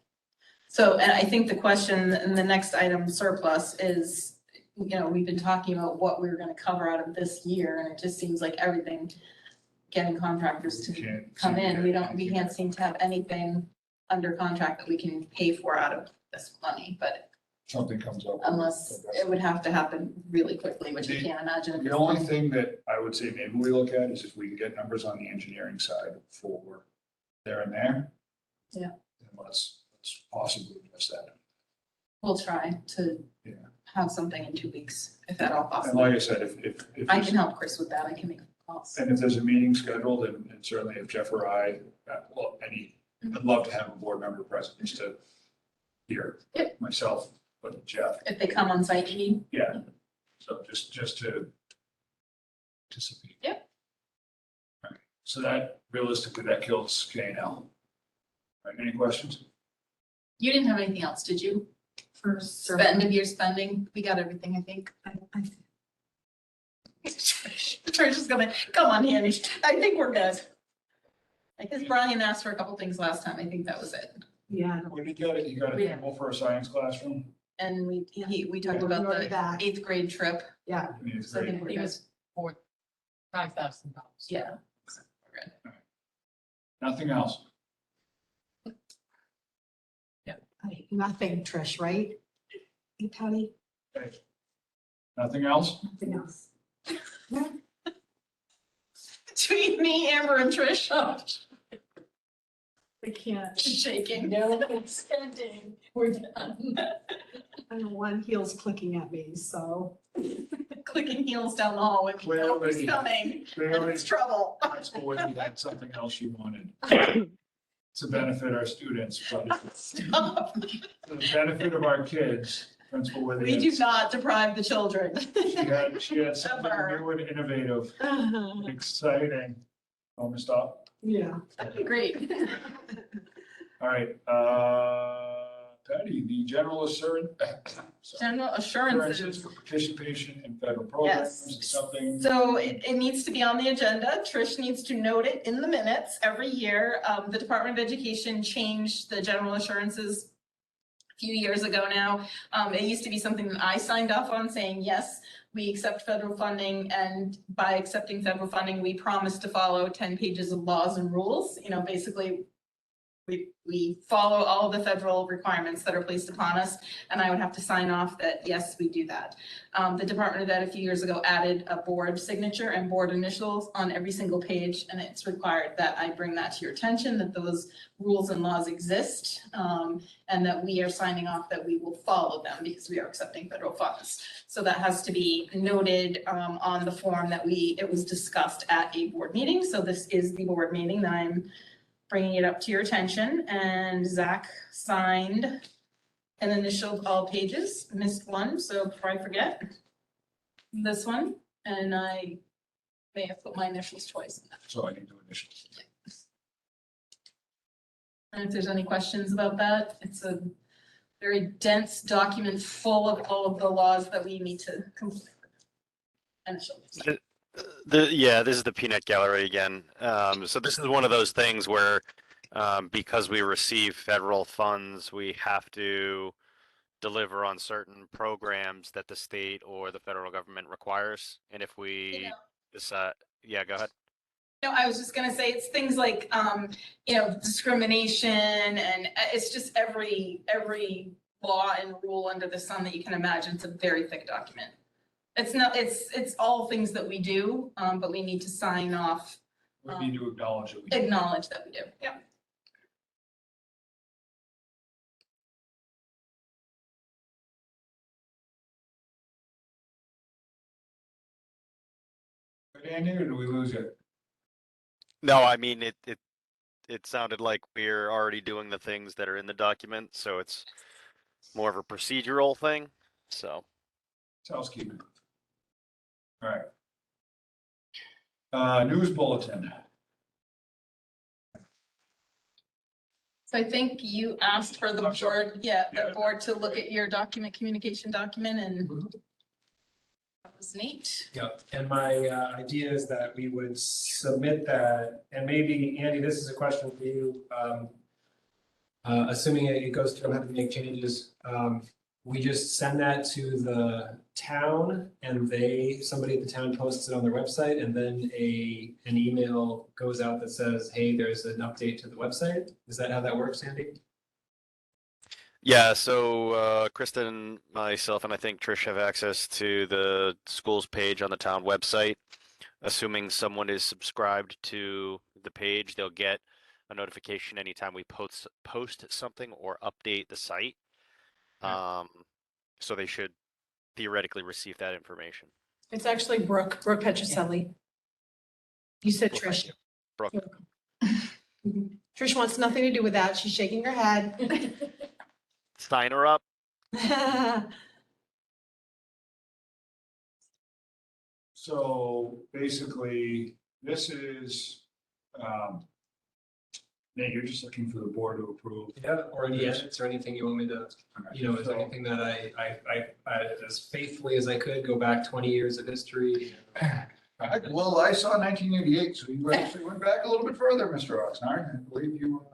So, and I think the question in the next item, surplus, is, we've been talking about what we were gonna cover out of this year, and it just seems like everything, getting contractors to come in, we can't seem to have anything under contract that we can pay for out of this money, but something comes up. unless it would have to happen really quickly, which I can't imagine. The only thing that I would say maybe we look at is if we can get numbers on the engineering side for there and there. Yeah. Then let's possibly address that. We'll try to Yeah. have something in 2 weeks, if at all And possible. like I said, if I there's- can help Chris with that. I can make calls. and if there's a meeting scheduled, and certainly if Jeff or I, well, I'd love to have a board member present just to hear Yep. myself, but Jeff, If they come on site, you mean? yeah. So just to participate. Yep. All right. So that realistically, that kills K and L. All right, any questions? You didn't have anything else, did you? For end of year spending? We got everything, I think. Trish is gonna, come on, Andy. I think we're good. I guess Brian asked for a couple things last time. I think that was it. Yeah. When you got it, you got a Yeah. table for a science classroom? And we talked Yeah, about we already the back. 8th grade trip. Yeah. I mean, it's So I great. think we're It good. was for $5,000. Yeah. Nothing else? Nothing, Trish, right? Hey, Patty, Okay. Nothing else? nothing else. Between me, Amber, and Trish, I can't. shaking. No spending, we're done. I know one heel's clicking at me, so. Clicking heels down the hall when people know who's Clearly. coming. And Clearly, it's trouble. Principal Whitney had something else she wanted to benefit our students, but Stop. for the benefit of our kids, Principal Whitney. We do not deprive the children. She had something Ever. new and innovative, and exciting. Want me to stop? Yeah. That'd be great. All right, Patty, the general assurance. General Assurances assurances. for participation in federal programs, Yes. something. So it needs to be on the agenda. Trish needs to note it in the minutes every year. The Department of Education changed the general assurances a few years ago now. It used to be something that I signed off on saying, yes, we accept federal funding, and by accepting federal funding, we promise to follow 10 pages of laws and rules. You know, basically, we follow all of the federal requirements that are placed upon us, and I would have to sign off that, yes, we do that. The Department of Ed a few years ago added a board signature and board initials on every single page, and it's required that I bring that to your attention, that those rules and laws exist, and that we are signing off that we will follow them because we are accepting federal funds. So that has to be noted on the form that it was discussed at a board meeting. So this is the board meeting that I'm bringing it up to your attention, and Zach signed and initialed all pages, missed one, so before I forget, this one, and I may have put my initials twice in that. So I need to initial. And if there's any questions about that, it's a very dense document full of all of the laws that we need to complete. Initial. Yeah, this is the peanut gallery again. So this is one of those things where, because we receive federal funds, we have to deliver on certain programs that the state or the federal government requires. And if we decide, yeah, go ahead. No, I was just gonna say, it's things like, discrimination, and it's just every law and rule under the sun that you can imagine. It's a very thick document. It's all things that we do, but we need to sign off, We need to acknowledge that we. acknowledge that we do. Yeah. Andy, or do we lose it? No, I mean, it sounded like we're already doing the things that are in the document, so it's more of a procedural thing, so. It's housekeeping. All right. News bulletin. So I think you asked for the board, the board to look at your communication document, and that was neat. Yeah, and my idea is that we would submit that, and maybe, Andy, this is a question for you. Assuming it goes through, I'm having to make changes. We just send that to the town, and somebody at the town posts it on their website, and then an email goes out that says, hey, there's an update to the website. Is that how that works, Andy? Yeah, so Kristen, myself, and I think Trish have access to the school's page on the town website. Assuming someone is subscribed to the page, they'll get a notification anytime we post something or update the site. So they should theoretically receive that information. It's actually Brooke Petroselli. You said Well, Trish. thank you. Brooke. Trish wants nothing to do with that. She's shaking her head. Sign her up. So basically, this is, Nate, you're just looking for the board to approve. Yeah, or any edits or anything you want me to, is there anything that I, as faithfully as I could, go back 20 years of history? Well, I saw 1988, so you actually went back a little bit further, Mr. Oxnard. I believe you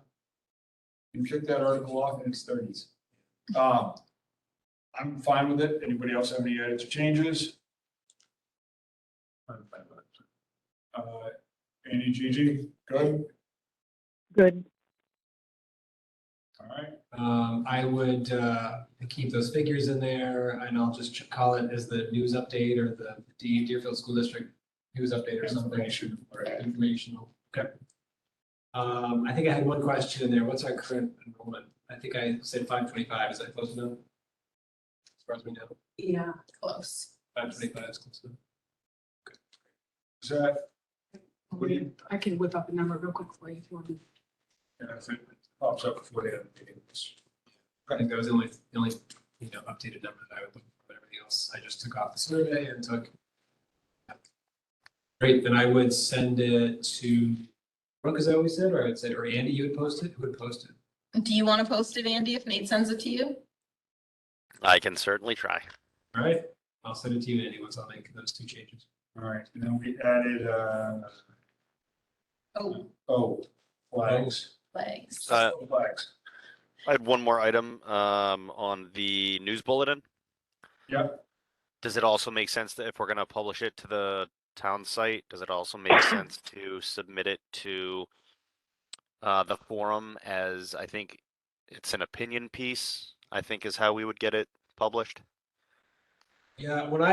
kicked that article off in its 30s. I'm fine with it. Anybody else have any edits or changes? Andy, Gigi, good? Good. All right. I would keep those figures in there, and I'll just call it as the news update or the Deerfield School District news update or something. Informational. Okay. I think I had one question in there. What's our current enrollment? I think I said 525. Is that close enough? As far as we know, Yeah, close. 525 is close enough. Is that, what do you, I can whip up a number real quick for you if you want me. if it pops up before the end meeting. I think that was the only updated number that I would look for. Everything else, I just took off the survey and took. Great, then I would send it to Brooke, as I always said, or I would say, or Andy, you would post it. Who would post it? Do you want to post it, Andy, if Nate sends it to you? I can certainly try. All right, I'll send it to you, Andy, once I'll make those two changes. All right, and then we added, flags. Flags. Flags. I had one more item on the news bulletin. Yep. Does it also make sense that if we're going to publish it to the town site, does it also make sense to submit it to the forum as, I think it's an opinion piece, I think is how we would get it published? Yeah, when they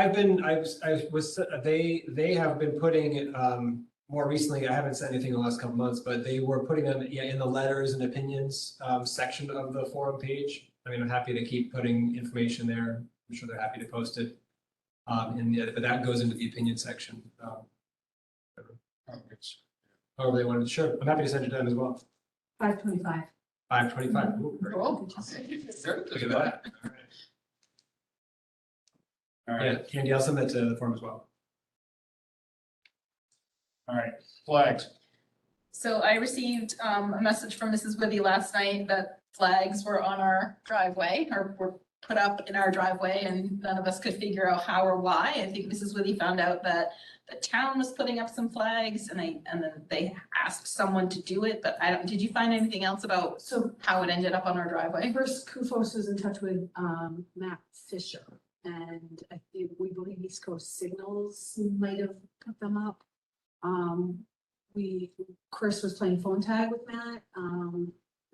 have been putting, more recently, I haven't said anything in the last couple months, but they were putting them in the letters and opinions section of the forum page. I mean, I'm happy to keep putting information there. I'm sure they're happy to post it. But that goes into the opinion section. However they wanted to, sure. I'm happy to send it to them as well. 525. 525. Ooh, very Cool. good. Look at that. All Yeah, right, Andy, I'll send that to the forum as well. all right, flags. So I received a message from Mrs. Withy last night that flags were on our driveway or were put up in our driveway and none of us could figure out how or why. I think Mrs. Withy found out that the town was putting up some flags and then they asked someone to do it, but did you find anything else about how it ended up on our driveway? First, Kufos was in touch with Matt Fisher, and I think we believe East Coast Signals might have put them up. Chris was playing phone tag with Matt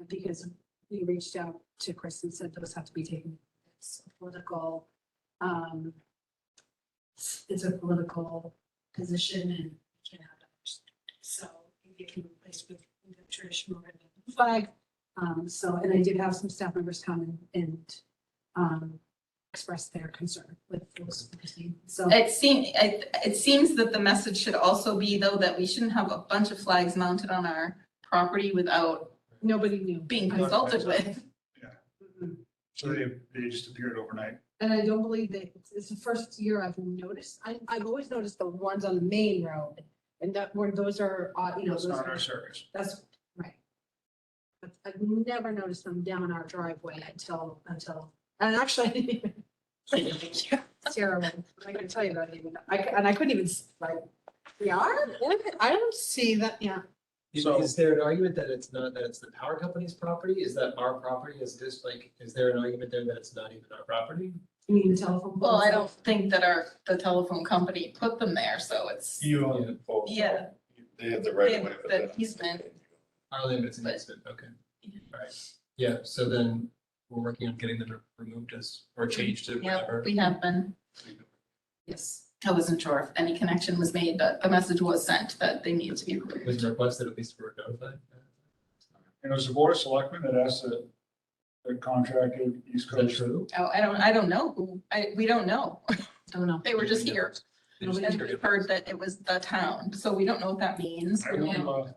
because we reached out to Chris and said those have to be taken. It's a political position and you can't have that. So it can be replaced with the traditional red flag. And I did have some staff members come and express their concern with those. So It seems that the message should also be though that we shouldn't have a bunch of flags mounted on our property without nobody knew. being consulted with. So they just appeared overnight. And I don't believe that it's the first year I've noticed. I've always noticed the ones on the main road and that where those are, It's those not are, our service. that's right. But I've never noticed them down our driveway until, and actually, I didn't even. It's terrible. I can tell you that even, I couldn't even, like, we are? I don't see that, yeah. Is there an argument that it's not, that it's the power company's property? Is that our property? Is there an argument there that it's not even our property? You mean the telephone? Well, I poles? don't think that the telephone company put them there, so it's, You own the poles. yeah. They have the They right have of way. but the then- easement. Our limits and But- easement, okay. All right, yeah, so then we're working on getting them removed as, or changed to Yeah, whatever. we have been. Yes, I wasn't sure if any connection was made, but a message was sent that they needed to be removed. Was requested at least for notified. And it was the board of selectmen that asked the contracted East Is that Coast. true? Oh, I don't know who, we don't know. Don't know. They were just here. They just And need to- we heard that it was the town, so we don't know what that means. I will,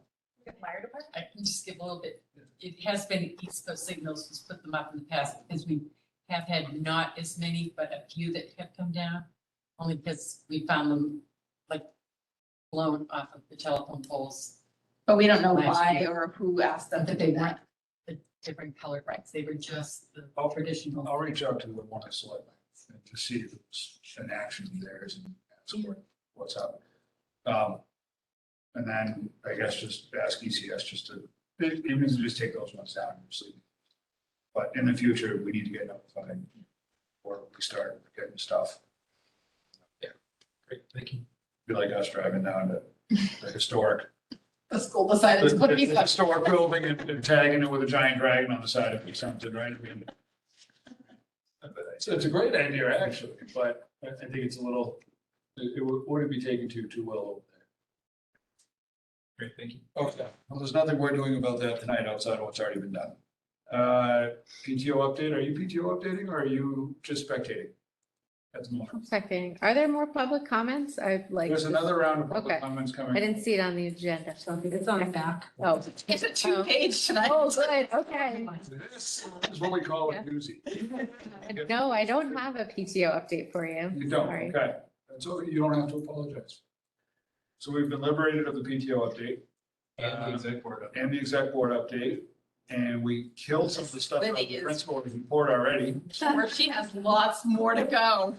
Fire department? I can just give a little bit, it has been East Coast Signals who's put them up in the past, because we have had not as many, but a few that have come down. Only because we found them like blown off of the telephone poles, But we don't know Last why year. or who asked them to but they do weren't that. the different colored lights, they were just the I'll traditional. I'll reach out to the one I selected to see if it's an action of theirs and ask what's up. And then I guess just ask ECS just to, even if you just take those ones down, obviously. But in the future, we need to get notified or we start getting stuff. Great, thank you. Be like us driving down to the historic. The school decided to put The these up. historic building and tagging it with a giant dragon on the side of it or something, right? I mean, it's a great idea, actually, but I think it's a little, it wouldn't be taken too well over there. Great, thank you. Okay, well, there's nothing we're doing about that tonight outside of what's already been done. PTO update, are you PTO updating or are you just spectating? At the moment, Checking. Are there more public comments? I'd like. there's another round of public Okay. comments I coming. didn't see it on the agenda. So It's on the back. Oh. It's a two-page tonight. Oh, good. Okay. This is what we call a doozy. No, I don't have a PTO update for you. You don't, Sorry. okay, that's okay, you don't have to apologize. So we've been liberated of the PTO update. And the exec board. And the exec board update, and we killed some of the stuff from Lydia the is- principal report already. Where she has lots more to go.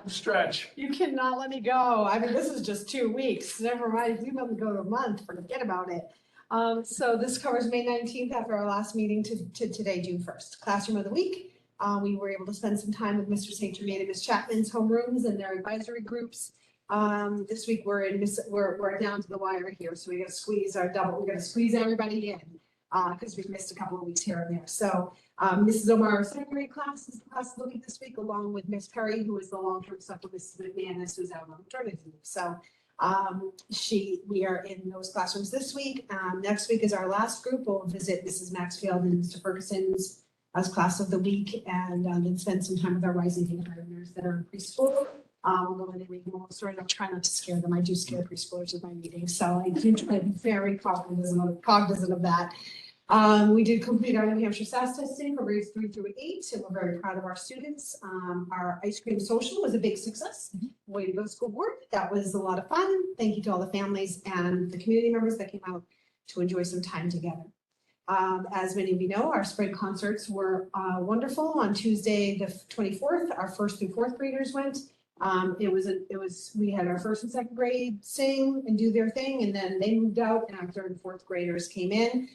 Stretch. You cannot let me go. I mean, this is just 2 weeks. Never mind, if you let me go to a month, forget about it. So this covers May 19th after our last meeting to today, June 1st. Classroom of the week. We were able to spend some time with Mr. St. Germain and Ms. Chapman's homerooms and their advisory groups. This week we're down to the wire here, so we gotta squeeze everybody in. Because we've missed a couple of weeks here and there. So Mrs. Omar's second grade class is the class of the week this week, along with Miss Perry, who is the long-term supplementist McManus, who's out on maternity leave. So we are in those classrooms this week. Next week is our last group. We'll visit Mrs. Maxfield and Mr. Ferguson's as class of the week, and then spend some time with our rising kindergartners that are in preschool. We'll go in and read more stories. I'll try not to scare them. I do scare preschoolers with my meetings, so I do try to be very cognizant of that. We did complete our New Hampshire SAS testing for grades 3 through 8, and we're very proud of our students. Our ice cream social was a big success. Way to go, school board. That was a lot of fun. Thank you to all the families and the community members that came out to enjoy some time together. As many of you know, our spring concerts were wonderful. On Tuesday, the 24th, our first through fourth graders went. We had our first and second grade sing and do their thing, and then they moved out and our third and fourth graders came in.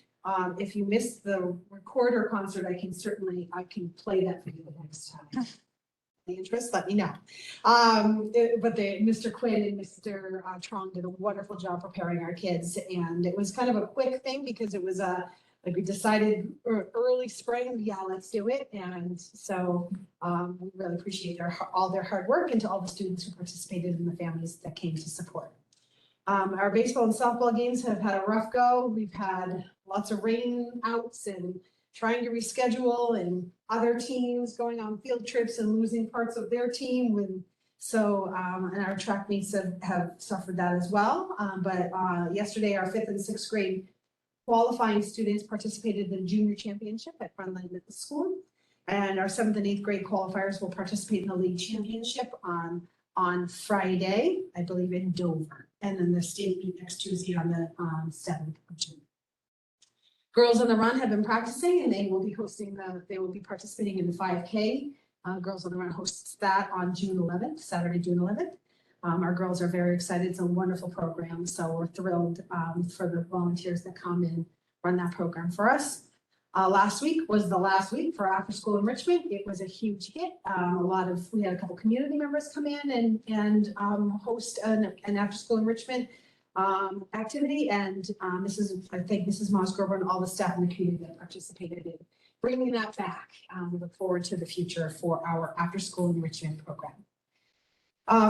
If you missed the recorder concert, I can play that for you the next time. The interest, let me know. But Mr. Quinn and Mr. Trong did a wonderful job preparing our kids, and it was kind of a quick thing because it was like we decided early spring, yeah, let's do it. And so we really appreciate all their hard work, and to all the students who participated and the families that came to support. Our baseball and softball games have had a rough go. We've had lots of rain outs and trying to reschedule, and other teams going on field trips and losing parts of their team. And our track meets have suffered that as well. But yesterday, our 5th and 6th grade qualifying students participated in the junior championship at Frontline Middle School. And our 7th and 8th grade qualifiers will participate in the league championship on Friday, I believe in Dover. And then the state meet next Tuesday on the 7th of June. Girls on the Run have been practicing, and they will be participating in the 5K. Girls on the Run hosts that on June 11th, Saturday, June 11th. Our girls are very excited. It's a wonderful program. So we're thrilled for the volunteers that come and run that program for us. Last week was the last week for after school enrichment. It was a huge hit. We had a couple community members come in and host an after school enrichment activity. And I thank Mrs. Mosgrove and all the staff in the community that participated bringing that back. We look forward to the future for our after-school enrichment program.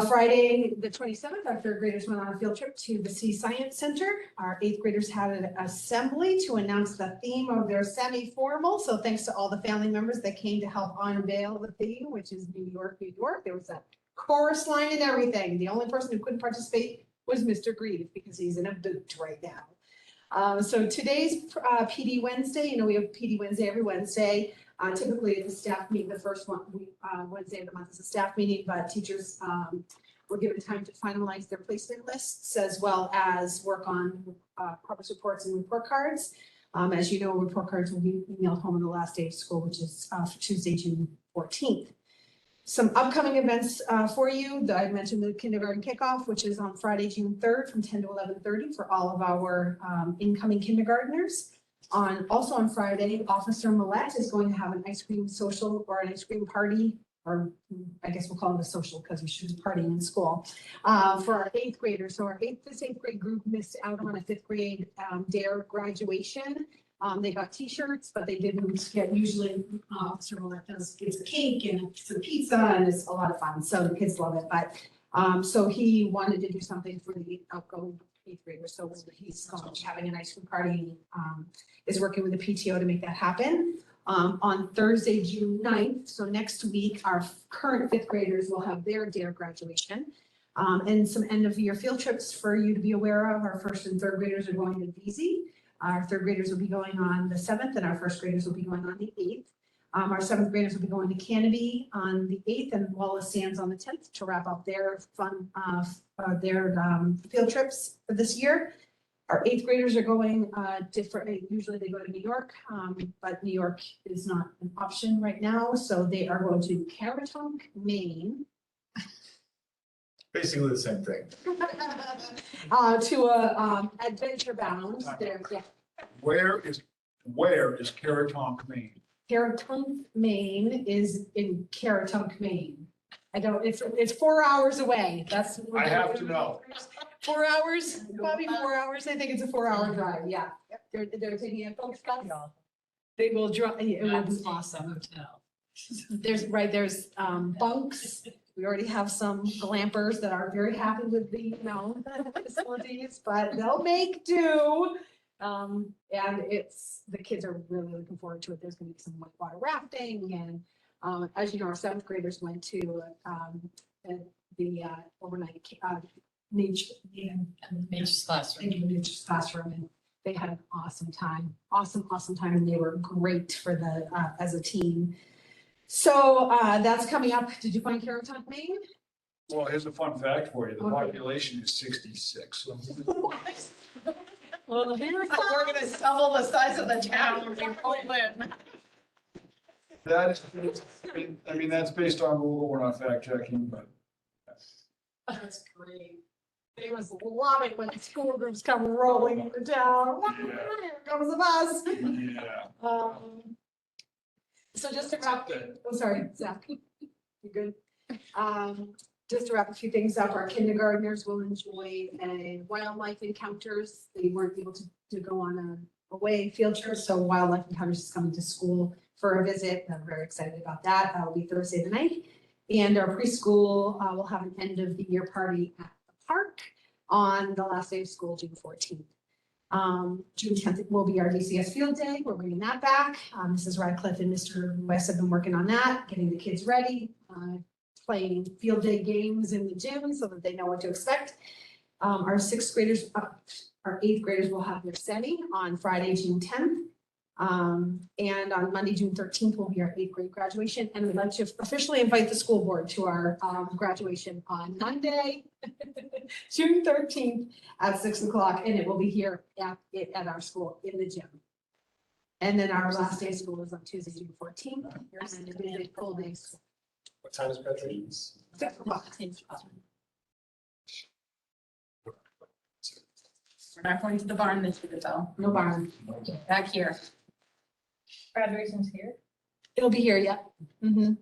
Friday, the 27th, our third graders went on a field trip to the City Science Center. Our eighth graders had an assembly to announce the theme of their semi-formal. So thanks to all the family members that came to help unveil the theme, which is New York, New York. There was a chorus line and everything. The only person who couldn't participate was Mr. Grieve because he's in a boot right now. So today's PD Wednesday, we have PD Wednesday every Wednesday. Typically it's a staff meeting, the first one, Wednesday of the month is a staff meeting, but teachers were given time to finalize their placement lists as well as work on progress reports and report cards. As you know, report cards will be emailed home on the last day of school, which is Tuesday, June 14th. Some upcoming events for you. I mentioned the kindergarten kickoff, which is on Friday, June 3rd from 10 to 11:30 for all of our incoming kindergartners. Also on Friday, Officer Millette is going to have an ice cream social or an ice cream party, or I guess we'll call it a social because we should be partying in school, for our eighth graders. So this eighth grade group missed out on a fifth grade DARE graduation. They got t-shirts, but they didn't get, usually Officer Millette gives a cake and some pizza and it's a lot of fun. So the kids love it. But so he wanted to do something for the outgoing eighth graders. So he's having an ice cream party, is working with the PTO to make that happen. On Thursday, June 9th, so next week, our current fifth graders will have their DARE graduation. And some end of year field trips for you to be aware of. Our first and third graders are going to VZ. Our third graders will be going on the 7th and our first graders will be going on the 8th. Our seventh graders will be going to Canopy on the 8th and Wallace Sands on the 10th to wrap up their fun, their field trips for this year. Our eighth graders are going different. Usually they go to New York, but New York is not an option right now. So they are going to Caratunk, Maine. Basically the same thing. To a Adventure Bound. There, yeah. Where is Caratunk, Maine? Caratunk, Maine is in Caratunk, Maine. It's 4 hours away. That's. I have to know. 4 hours, probably 4 hours. I think it's a 4-hour drive. Yeah. They're taking a folks bus. They will drive. It will be awesome. Hotel. There's bunks. We already have some glampers that are very happy with the, facilities, but they'll make do. And the kids are really looking forward to it. There's gonna be some whitewater rafting and, as you know, our seventh graders went to, the overnight, Nature's classroom. And they had an awesome time, awesome time. And they were great for the, as a team. So that's coming up. Did you find Caratunk, Maine? Well, here's a fun fact for you. The population is 66. Well, here's We're gonna double the size of the town when we roll in. That's based on Google. We're not fact checking, but. That's great. They must love it when school groups come rolling into town. Here comes the bus. Yeah. So just to wrap, sorry, Zach, you good? Just to wrap a few things up, our kindergartners will enjoy a wildlife encounters. They weren't able to go on a away field trip, so wildlife encounters is coming to school for a visit. I'm very excited about that. That will be Thursday the night. And our preschool will have an end of the year party at the park on the last day of school, June 14th. June 10th will be our DCS field day. We're bringing that back. Mrs. Radcliffe and Mr. West have been working on that, getting the kids ready, playing field day games in the gym so that they know what to expect. Our sixth graders, our eighth graders will have their semi on Friday, June 10th. And on Monday, June 13th will be our eighth grade graduation. And we'd like to officially invite the school board to our graduation on Monday, June 13th at 6 o'clock. And it will be here at our school in the gym. And then our last day of school is on Tuesday, June 14th. And it is a full day. What time is graduation? 6 o'clock. We're not going to the barn this year though. No barn. Back here. Graduation's here. It'll be here, yeah. Mm-hmm.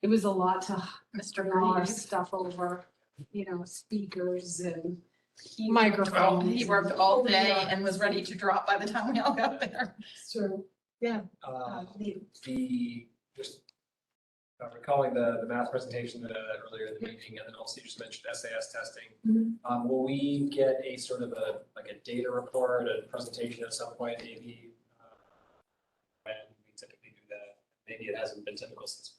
It was a lot to Mr. draw Green. stuff over, speakers and Oh, microphones. he worked all day and was ready to drop by the time we all got there. So Yeah. Just recalling the math presentation earlier in the meeting, and then also you just mentioned SAS testing. Mhm. Will we get a sort of like a data report, a presentation at some point, maybe? When we typically do that, maybe it hasn't been typical since.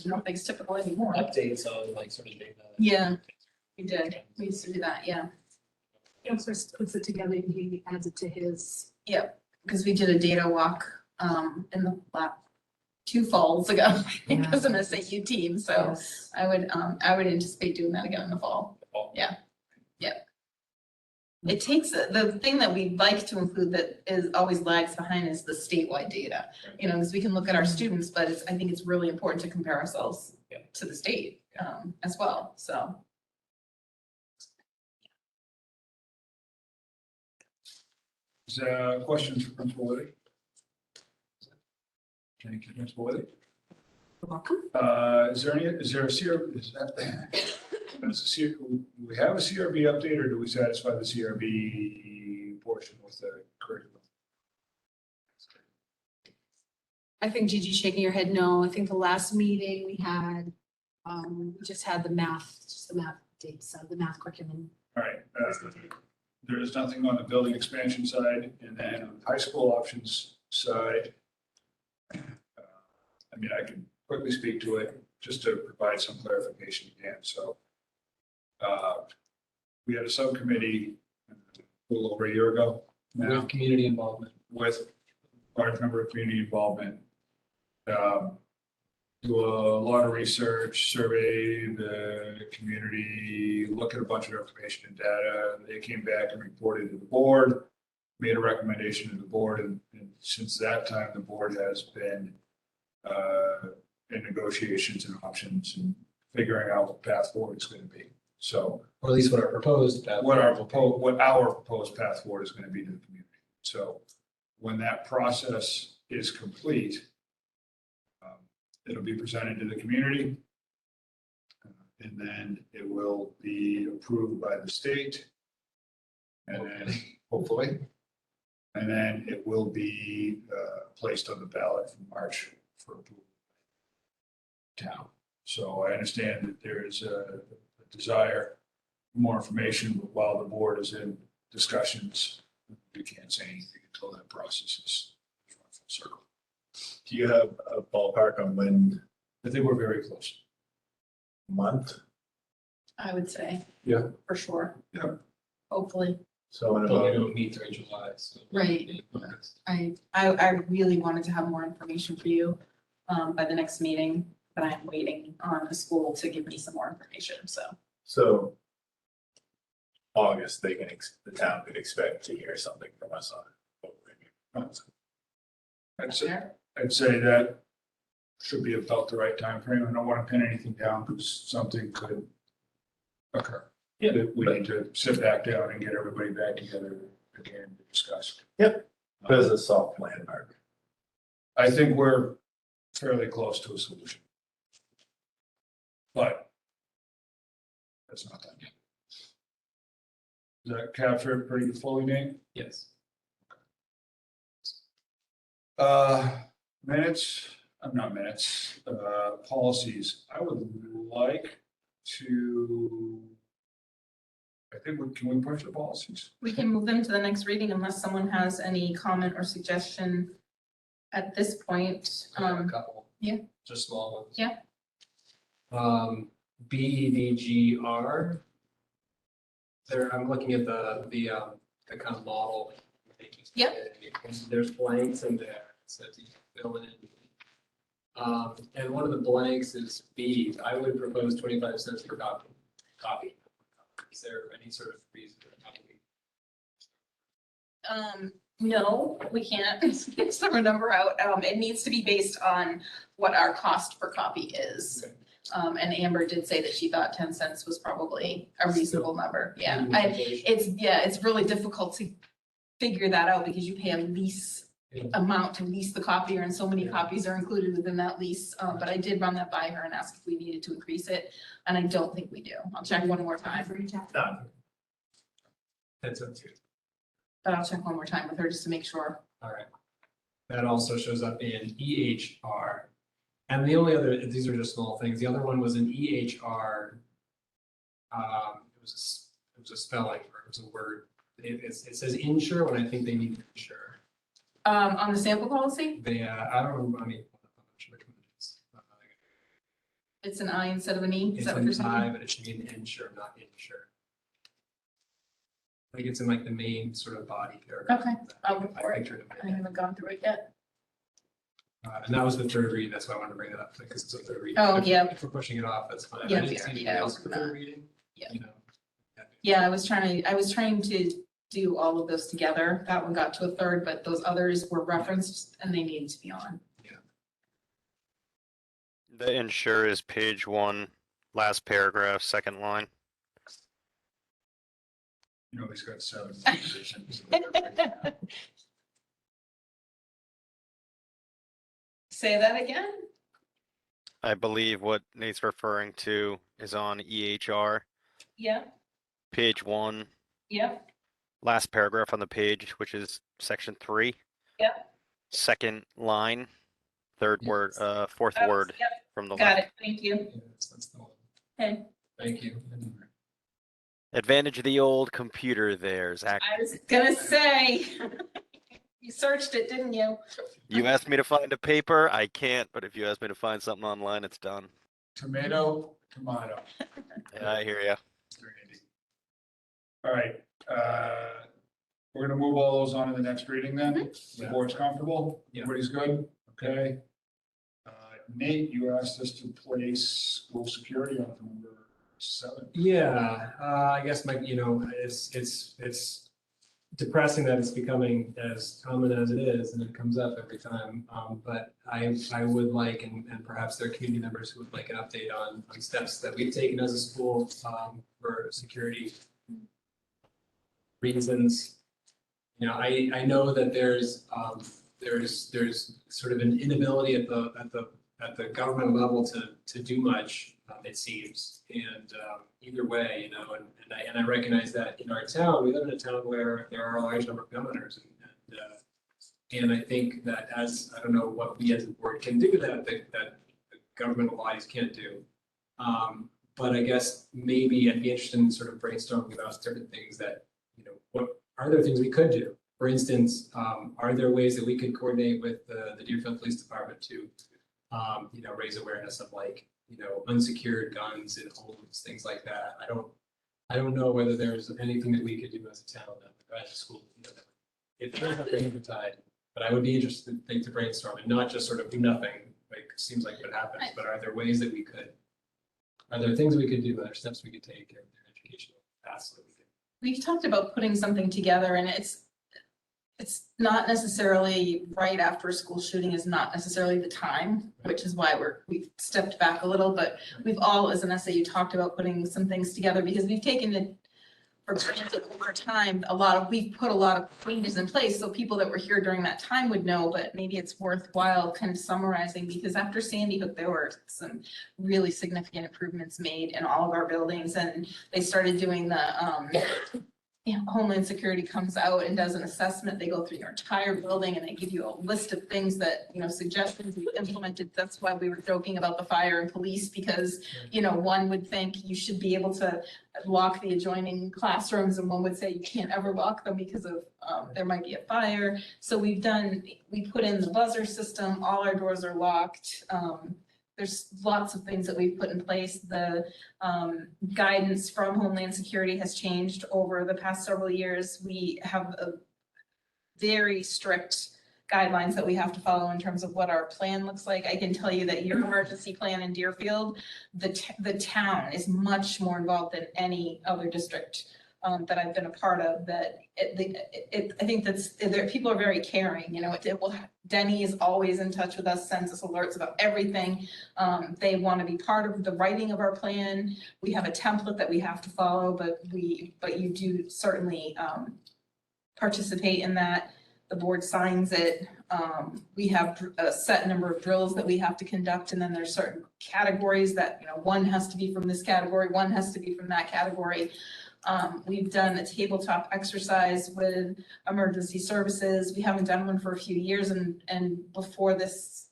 Nothing's typical anymore. Updates on like sort of data. Yeah, we did. We used to do that, yeah. Chris puts it together and he adds it to his. Yep, because we did a data walk in the last 2 falls ago, I think, as an SAU team, so Yes. I would anticipate doing that again in the fall. Yeah. It takes, the thing that we'd like to include that is always lags behind is the statewide data. You know, because we can look at our students, but I think it's really important to compare ourselves to the state as well, so. Is there questions for Principal Liddy? Thank you, Principal Liddy. You're welcome. Is there a CRB, do we have a CRB update or do we satisfy the CRB portion with the curriculum? I think Gigi's shaking her head no. I think the last meeting we had, we just had the math dates, the math curriculum. All right, there is nothing on the building expansion side, and then on the high school options side. I mean, I can quickly speak to it just to provide some clarification again, so. We had a subcommittee a little over a year ago now With community involvement. with a large number of community involvement. Do a lot of research, survey the community, look at a bunch of information and data. They came back and reported to the board, made a recommendation to the board, and since that time, the board has been in negotiations and options and figuring out what path forward is going to be. So, Or at least what our proposed. what our proposed path forward is going to be to the community. So, when that process is complete, it'll be presented to the community. And then it will be approved by the state. And then hopefully, and then it will be placed on the ballot for March for approval. Town. So I understand that there is a desire for more information, but while the board is in discussions, we can't say anything until that process is run full circle. Do you have a ballpark on when I think we're very close. month? I would say. Yeah. For sure. Yeah. Hopefully. So in But we about, don't meet during July, so. Right. I really wanted to have more information for you by the next meeting, but I am waiting on the school to give me some more information, so. so August, the town could expect to hear something from us on it. I'd say that should be about the right time frame. I don't want to pin anything down because something could occur. Yeah. That we need to sit back down and get everybody back together again to discuss. Yep. But as a soft landmark. I think we're fairly close to a solution. But that's not done yet. Does that capture it pretty fully, Nate? Yes. Policies. I would like to. Can we push the policies? We can move them to the next reading unless someone has any comment or suggestion at this point. I have a couple. yeah. Just small ones. Yeah. BEVGR. There, I'm looking at the kind of model. Yep. There's blanks in there, so you fill in. And one of the blanks is B. I would propose 25 cents per copy. Is there any sort of reason for copy? No, we can't throw a number out. It needs to be based on what our cost per copy is. Okay. And Amber did say that she thought 10 cents was probably a reasonable number. Yeah, Inflation. it's really difficult to figure that out because you pay a lease Yeah. amount to lease the copier and so many copies are included within that lease. But I did run that by her and ask if we needed to increase it. And I don't think we do. I'll check one more time. That sounds good. But I'll check one more time with her just to make sure. All right. That also shows up in EHR. And the only other, these are just small things. The other one was in EHR. It was a spelling, or it was a word. It says insure when I think they need to insure. On the sample policy, They, I don't remember, I mean, I'm not sure which one it is. it's an I instead of an E. Is It's that what you're an I, saying? but it should be an insure, not insure. I think it's in like the main sort of body paragraph. Okay, I'll look I for it. pictured I haven't gone through it yet. And that was the third read, that's why I wanted to bring that up, because it's a third read. Oh, If- yeah. If we're pushing it off, that's fine. Yeah, I didn't we see already anything know. else for third reading. Yeah. You know. Yeah, I was trying to do all of those together. That one got to a third, but those others were referenced and they needed to be on. The insure is page 1, last paragraph, second line. You know, he's got 7 positions. Say that again? I believe what Nate's referring to is on EHR, Yeah, page 1, yeah, last paragraph on the page, which is section 3. yeah. Second line, third word, fourth Oh, word yep, from the got left. it. Thank you. Yes, that's the one. Okay. Thank you. Advantage of the old computer there, Zach. I was gonna say, you searched it, didn't you? You asked me to find a paper, I can't, but if you ask me to find something online, it's done. Tomato. Yeah, I hear ya. All right, we're gonna move all those on to the next reading then. The board's comfortable? Yeah. Everybody's good? Okay. Nate, you asked us to place school security on number 7. Yeah, I guess it's depressing that it's becoming as common as it is, and it comes up every time. But I would like, and perhaps there are community members who would like an update on steps that we've taken as a school for security reasons. You know, I know that there's sort of an inability at the government level to do much, it seems. And either way, you know, and I recognize that in our town, we live in a town where there are a large number of gun owners. And I think that I don't know what we as a board can do that the governmental bodies can't do. But I guess maybe I'd be interested in sort of brainstorming about different things that, you know, what are there things we could do? For instance, are there ways that we could coordinate with the Deerfield Police Department to, you know, raise awareness of, like, you know, unsecured guns in homes, things like that. I don't know whether there's anything that we could do as a town, as a school. You know, it feels like they're tied, but I would be interested to brainstorm and not just sort of do nothing, like seems like what happens, but are there ways that we could, are there things we could do, are there steps we could take in educational paths that we could? We've talked about putting something together and it's not necessarily right after a school shooting is not necessarily the time, which is why we've stepped back a little, but we've all, as an SAU, talked about putting some things together because we've taken it for granted over time. We've put a lot of changes in place so people that were here during that time would know, but maybe it's worthwhile kind of summarizing because after Sandy Hook, there were some really significant improvements made in all of our buildings and they started doing the, Homeland Security comes out and does an assessment. They go through your entire building and they give you a list of things that, you know, suggestions we implemented. That's why we were joking about the fire and police because, you know, one would think you should be able to lock the adjoining classrooms and one would say you can't ever lock them because of there might be a fire. So we put in the buzzer system. All our doors are locked. There's lots of things that we've put in place. The guidance from Homeland Security has changed over the past several years. We have a very strict guidelines that we have to follow in terms of what our plan looks like. I can tell you that your emergency plan in Deerfield, the town is much more involved than any other district that I've been a part of. That I think people are very caring. You know, Denny is always in touch with us, sends us alerts about everything. They want to be part of the writing of our plan. We have a template that we have to follow, but you do certainly participate in that. The board signs it. We have a set number of drills that we have to conduct, and then there's certain categories that, you know, one has to be from this category, one has to be from that category. We've done a tabletop exercise with emergency services. We haven't done one for a few years, and before this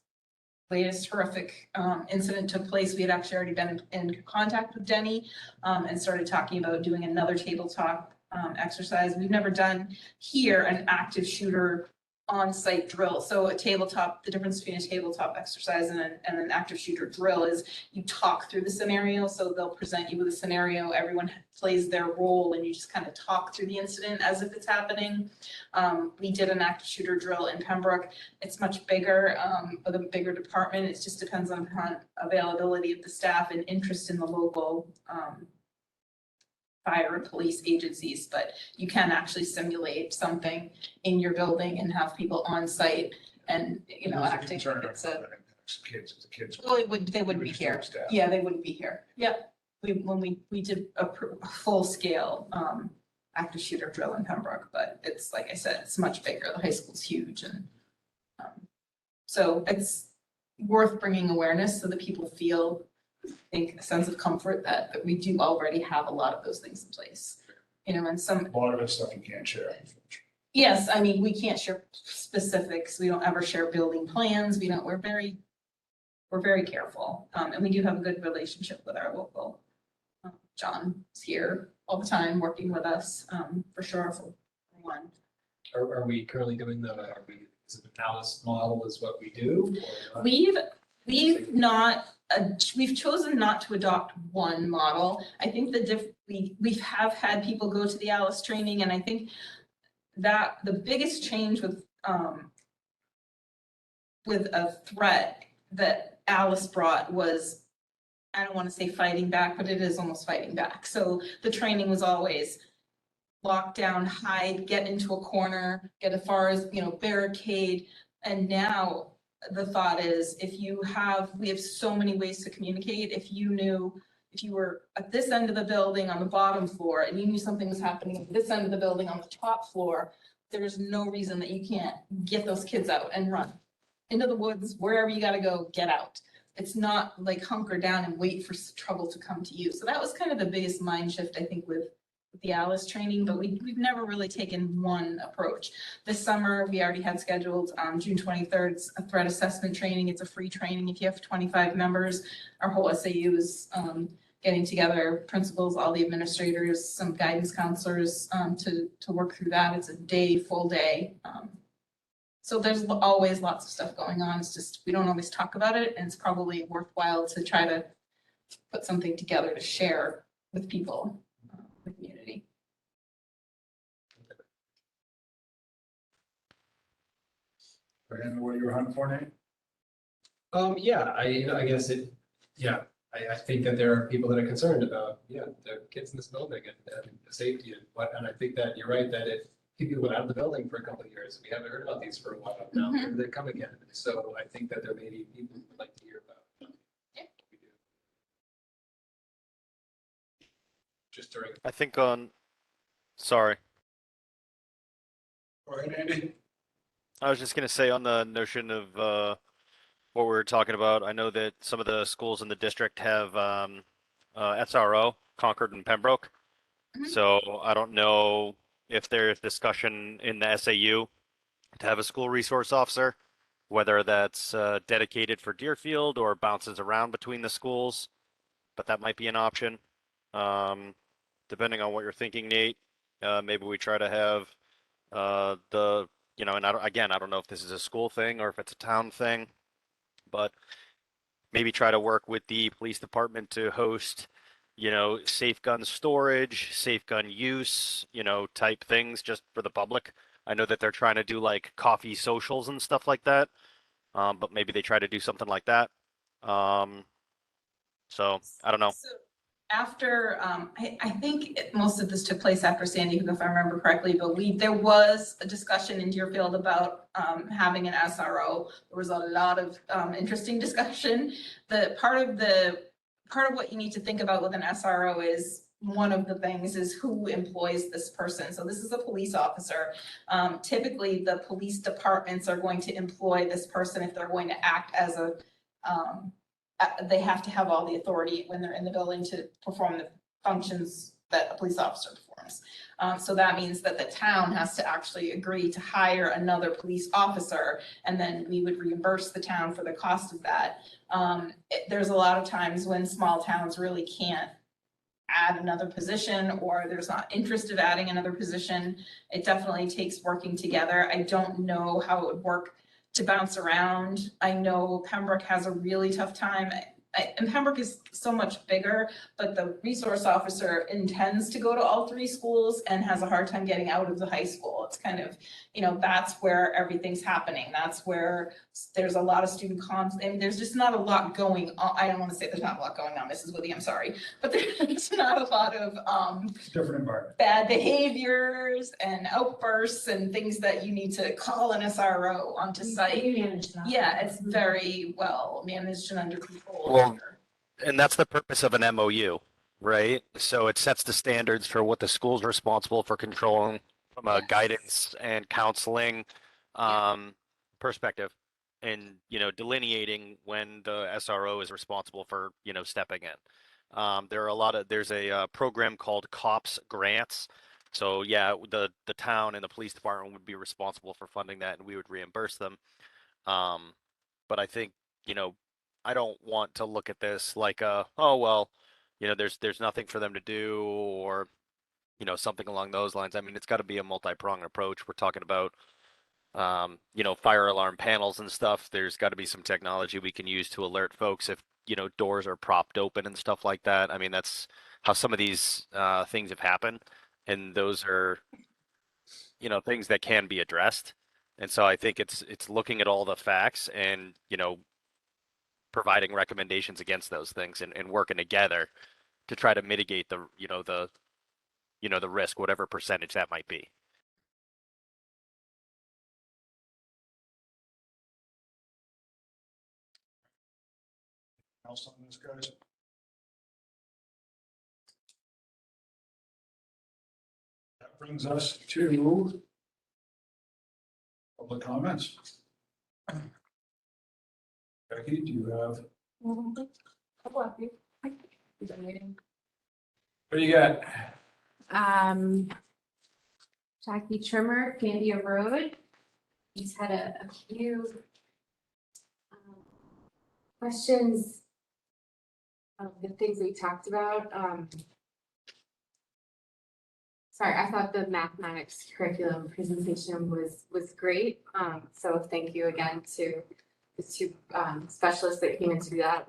latest horrific incident took place, we had actually already been in contact with Denny and started talking about doing another tabletop exercise. We've never done here an active shooter on-site drill. So a tabletop, the difference between a tabletop exercise and an active shooter drill is you talk through the scenario. So they'll present you with a scenario, everyone plays their role, and you just kind of talk through the incident as if it's happening. We did an active shooter drill in Pembroke. It's much bigger, with a bigger department. It just depends on availability of the staff and interest in the local fire and police agencies, but you can actually simulate something in your building and have people on site and, you know, acting. It's a, Kids, the kids. well, they wouldn't be here. Yeah, they wouldn't be here. Yep. When we did a full scale, active shooter drill in Pembroke, but it's, like I said, it's much bigger. The high school's huge, and so it's worth bringing awareness so that people feel, I think, a sense of comfort that we do already have a lot of those things in place. You know, and some. A lot of that stuff you can't share. Yes, I mean, we can't share specifics. We don't ever share building plans. We're very careful. And we do have a good relationship with our local. John's here all the time working with us, for sure, for one. Are we currently doing is it the Alice model is what we do? Or not? We've chosen not to adopt one model. I think we have had people go to the Alice training, and I think that the biggest change with a threat that Alice brought was, I don't want to say fighting back, but it is almost fighting back. So the training was always lock down, hide, get into a corner, get as far as, you know, barricade. And now the thought is, we have so many ways to communicate. If you were at this end of the building on the bottom floor and you knew something was happening at this end of the building on the top floor, there's no reason that you can't get those kids out and run into the woods, wherever you gotta go, get out. It's not like hunker down and wait for trouble to come to you. So that was kind of the biggest mind shift, I think, with the Alice training, but we've never really taken one approach. This summer, we already had scheduled June 23rd, a threat assessment training. It's a free training if you have 25 members. Our whole SAU is getting together, principals, all the administrators, some guidance counselors to work through that. It's a full day. So there's always lots of stuff going on. It's just, we don't always talk about it, and it's probably worthwhile to try to put something together to share with people, the community. Brandon, what you were hunting for, Nate? Yeah, I guess I think that there are people that are concerned about, the kids in this building and the safety and I think that you're right, that if people went out of the building for a couple of years, we haven't heard about these for a while now, they come again. So I think that there may be people who would like to hear about what we do. Just during. I think sorry. Go ahead, Andy. I was just gonna say on the notion of what we were talking about, I know that some of the schools in the district have SRO, Concord and Pembroke. So I don't know if there's discussion in the SAU to have a school resource officer, whether that's dedicated for Deerfield or bounces around between the schools, but that might be an option. Depending on what you're thinking, Nate, maybe we try to have and I don't know if this is a school thing or if it's a town thing, but maybe try to work with the police department to host, safe gun storage, safe gun use, type things just for the public. I know that they're trying to do like coffee socials and stuff like that, but maybe they try to do something like that. So I don't know. So after, I think most of this took place after Sandy Hook, if I remember correctly, but there was a discussion in Deerfield about having an SRO. There was a lot of interesting discussion. Part of what you need to think about with an SRO is, one of the things is who employs this person. So this is a police officer. Typically, the police departments are going to employ this person if they're going to act as they have to have all the authority when they're in the building to perform the functions that a police officer performs. So that means that the town has to actually agree to hire another police officer, and then we would reimburse the town for the cost of that. There's a lot of times when small towns really can't add another position, or there's not interest of adding another position. It definitely takes working together. I don't know how it would work to bounce around. I know Pembroke has a really tough time. And Pembroke is so much bigger, but the resource officer intends to go to all three schools and has a hard time getting out of the high school. It's kind of, that's where everything's happening. That's where there's a lot of student I mean, there's just not a lot going on. I don't want to say there's not a lot going on, Mrs. Woody, I'm sorry, but there's not a lot of It's a different environment. bad behaviors and outbursts and things that you need to call an SRO onto site. We manage that. Yeah, it's very well managed and under control. Well, and that's the purpose of an MOU, right? So it sets the standards for what the school's responsible for controlling from a guidance and counseling perspective, and delineating when the SRO is responsible for stepping in. There's a program called COPS grants. So yeah, the town and the police department would be responsible for funding that, and we would reimburse them. But I think I don't want to look at this like oh well, there's nothing for them to do, or something along those lines. I mean, it's got to be a multi-pronged approach. We're talking about fire alarm panels and stuff. There's got to be some technology we can use to alert folks if doors are propped open and stuff like that. I mean, that's how some of these things have happened, and those are things that can be addressed. And so I think it's looking at all the facts and providing recommendations against those things, and working together to try to mitigate the risk, whatever percentage that might be. Else on this, guys? That brings us to public comments. Becky, do you have, what do you got? Jackie Trimmer, Candia Road. He's had a few questions of the things we talked about. Sorry, I thought the mathematics curriculum presentation was great. So thank you again to the two specialists that came in to do that.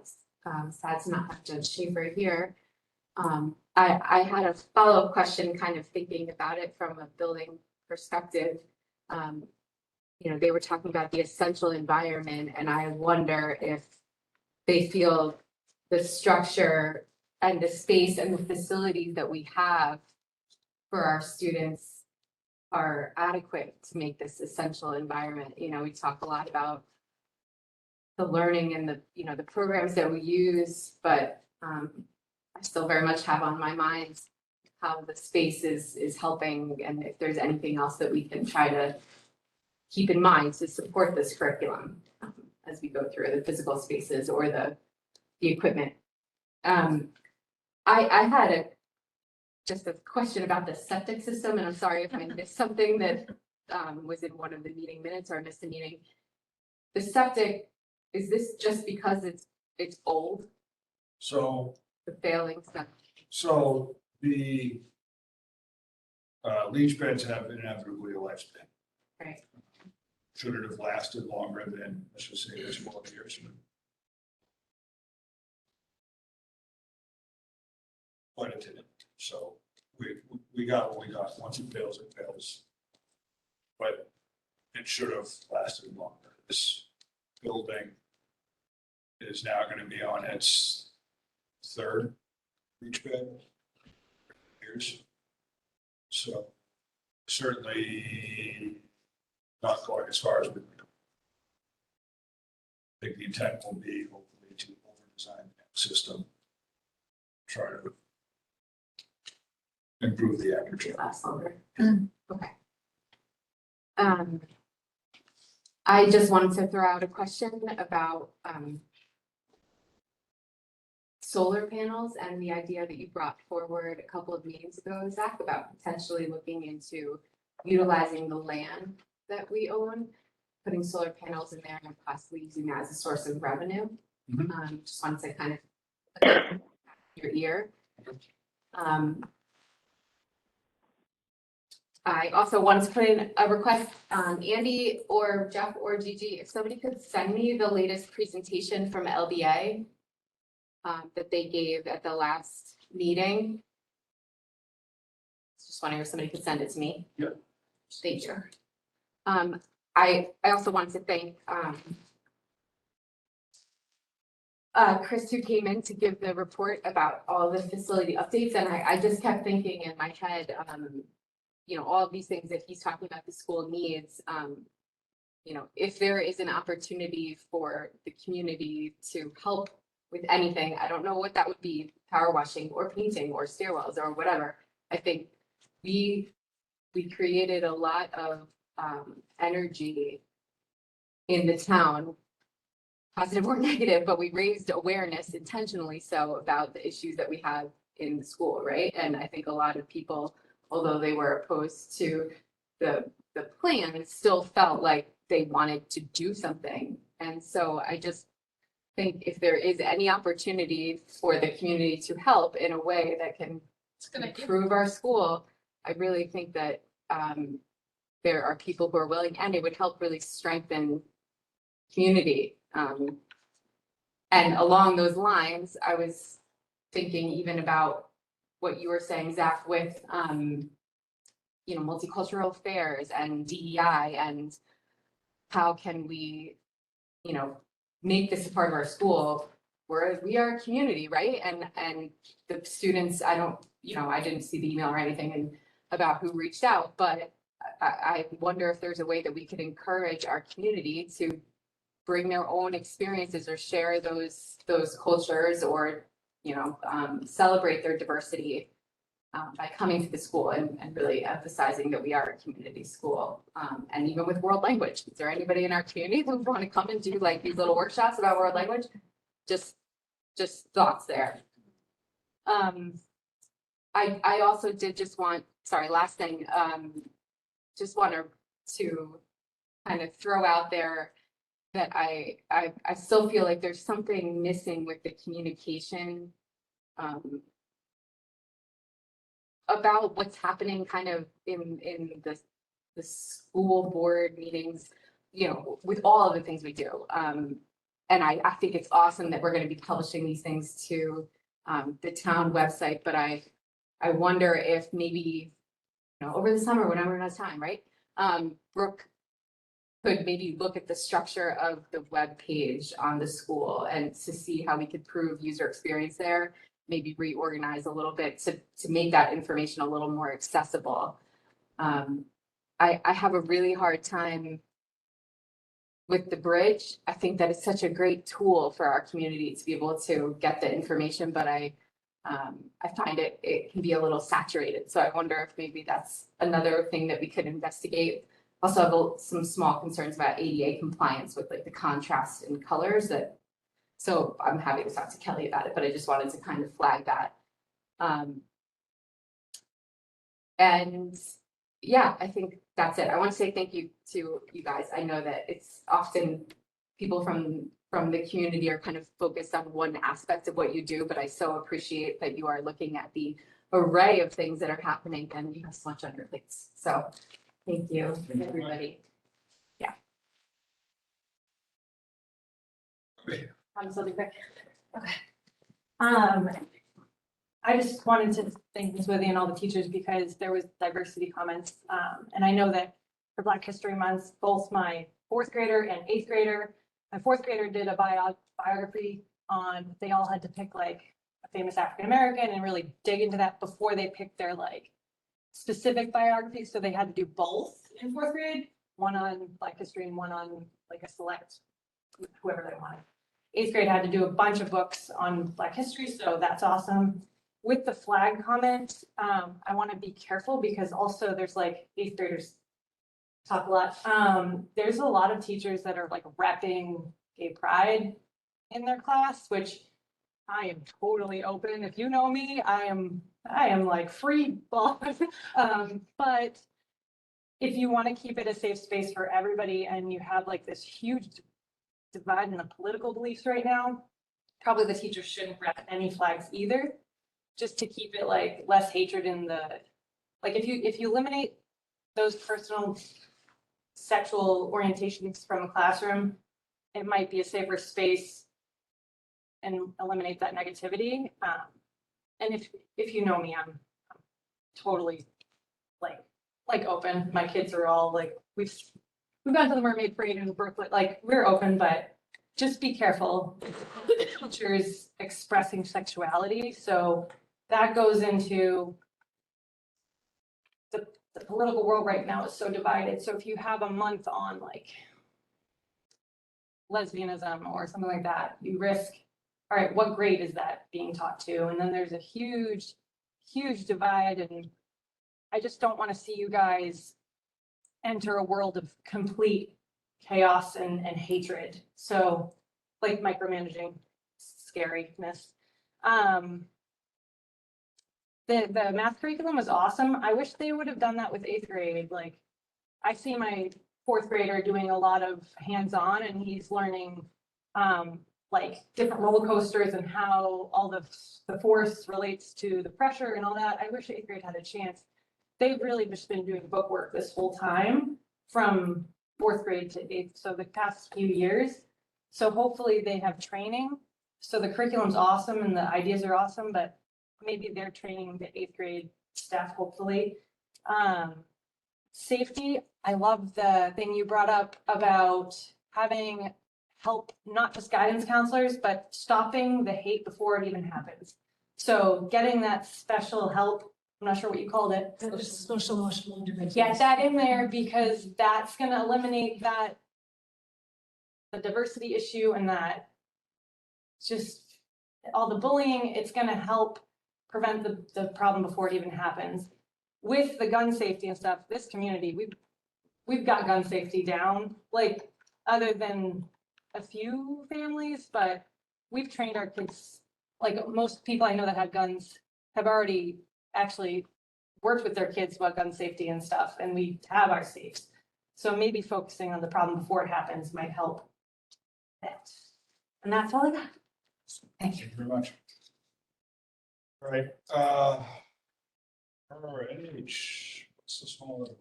Sad to not have Judge Schaefer here. I had a follow-up question, kind of thinking about it from a building perspective. They were talking about the essential environment, and I wonder if they feel the structure and the space and the facilities that we have for our students are adequate to make this essential environment. We talk a lot about the learning and the programs that we use, but I still very much have on my mind how the space is helping, and if there's anything else that we can try to keep in mind to support this curriculum as we go through the physical spaces or the equipment. I had just a question about the septic system, and I'm sorry if I missed something that was in one of the meeting minutes, or I missed a meeting. The septic, is this just because it's old, So, the failing stuff? so the leach beds have inevitably a lifespan. Right. Should it have lasted longer than, let's just say, this 12 years? But it didn't. So we got what we got. Once it fails, it fails. But it should have lasted longer. This building is now going to be on its third leach bed years. So certainly not going as far as we would. I think the intent will be hopefully to over-design the system, try to improve the average. Last longer. Okay. I just wanted to throw out a question about solar panels and the idea that you brought forward a couple of meetings ago, Zach, about potentially looking into utilizing the land that we own, putting solar panels in there and possibly using that as a source of revenue. Just wanted to kind of put that in your ear. I also wanted to put in a request, Andy or Jeff or Gigi, if somebody could send me the latest presentation from LBA that they gave at the last meeting. Just wondering if somebody could send it to me. Yep. Thank you. I also wanted to thank Chris, who came in to give the report about all the facility updates, and I just kept thinking in my head, you know, all of these things that he's talking about the school needs, you know, if there is an opportunity for the community to help with anything, I don't know what that would be, power washing or painting or stairwells or whatever. I think we created a lot of energy in the town, positive or negative, but we raised awareness intentionally so about the issues that we have in the school, right? And I think a lot of people, although they were opposed to the plan, still felt like they wanted to do something. And so I just think if there is any opportunity for the community to help in a way that can improve our school, I really think that there are people who are willing, and it would help really strengthen community. And along those lines, I was thinking even about what you were saying, Zach, with you know, multicultural affairs and DEI, and how can we, you know, make this a part of our school, whereas we are a community, right? And the students, I don't, you know, I didn't see the email or anything and about who reached out, but I wonder if there's a way that we could encourage our community to bring their own experiences or share those cultures, or, you know, celebrate their diversity by coming to the school and really emphasizing that we are a community school. And even with world language, is there anybody in our community who want to come and do like these little workshops about world language? Just thoughts there. I also did just want, sorry, last thing, just want to kind of throw out there that I still feel like there's something missing with the communication about what's happening kind of in the school board meetings, you know, with all of the things we do. And I think it's awesome that we're going to be publishing these things to the town website, but I wonder if maybe, you know, over the summer, whenever it has time, right? Brooke could maybe look at the structure of the web page on the school and to see how we could prove user experience there, maybe reorganize a little bit to make that information a little more accessible. I have a really hard time with the bridge. I think that it's such a great tool for our community to be able to get the information, but I find it can be a little saturated. So I wonder if maybe that's another thing that we could investigate. Also have some small concerns about ADA compliance with like the contrast in colors that, so I'm happy to talk to Kelly about it, but I just wanted to kind of flag that. And yeah, I think that's it. I want to say thank you to you guys. I know that it's often people from the community are kind of focused on one aspect of what you do, but I so appreciate that you are looking at the array of things that are happening and you have so much on your plates. So thank you, everybody. Yeah. Something quick. Okay. I just wanted to thank Ms. Withy and all the teachers because there was diversity comments. And I know that for Black History Month, both my 4th grader and 8th grader, my 4th grader did a biography on, they all had to pick like a famous African-American and really dig into that before they picked their like specific biography. So they had to do both in 4th grade, one on Black history and one on like a select, whoever they wanted. 8th grade had to do a bunch of books on Black history, so that's awesome. With the flag comment, I want to be careful because also there's like 8th graders talk a lot. There's a lot of teachers that are like repping gay pride in their class, which I am totally open. If you know me, I am like free ball. But if you want to keep it a safe space for everybody and you have like this huge divide in the political beliefs right now, probably the teachers shouldn't rep any flags either, just to keep it like less hatred in the, like if you eliminate those personal sexual orientations from a classroom, it might be a safer space and eliminate that negativity. And if you know me, I'm totally like open. My kids are all like, we've gone to the Mermaid Parade in Brooklyn, like we're open, but just be careful. Teachers expressing sexuality, so that goes into the political world right now is so divided. So if you have a month on like lesbianism or something like that, you risk, all right, what grade is that being taught to? And then there's a huge divide, and I just don't want to see you guys enter a world of complete chaos and hatred. So like micromanaging scariness. The math curriculum was awesome. I wish they would have done that with 8th grade. Like I see my 4th grader doing a lot of hands-on, and he's learning like different roller coasters and how all the force relates to the pressure and all that. I wish 8th grade had a chance. They've really just been doing book work this whole time from 4th grade to 8th, so the past few years. So hopefully they have training. So the curriculum's awesome and the ideas are awesome, but maybe they're training the 8th grade staff, hopefully. Safety, I love the thing you brought up about having help, not just guidance counselors, but stopping the hate before it even happens. So getting that special help, I'm not sure what you called it. Social emotional intervention. Get that in there, because that's gonna eliminate the diversity issue and that just all the bullying. It's gonna help prevent the problem before it even happens. With the gun safety and stuff, this community, we've got gun safety down, like other than a few families, but we've trained our kids. Like most people I know that have guns have already actually worked with their kids about gun safety and stuff, and we have our safes. So maybe focusing on the problem before it happens might help that. And that's all I got. Thank you. Thank you very much. All right, RH, what's the smaller?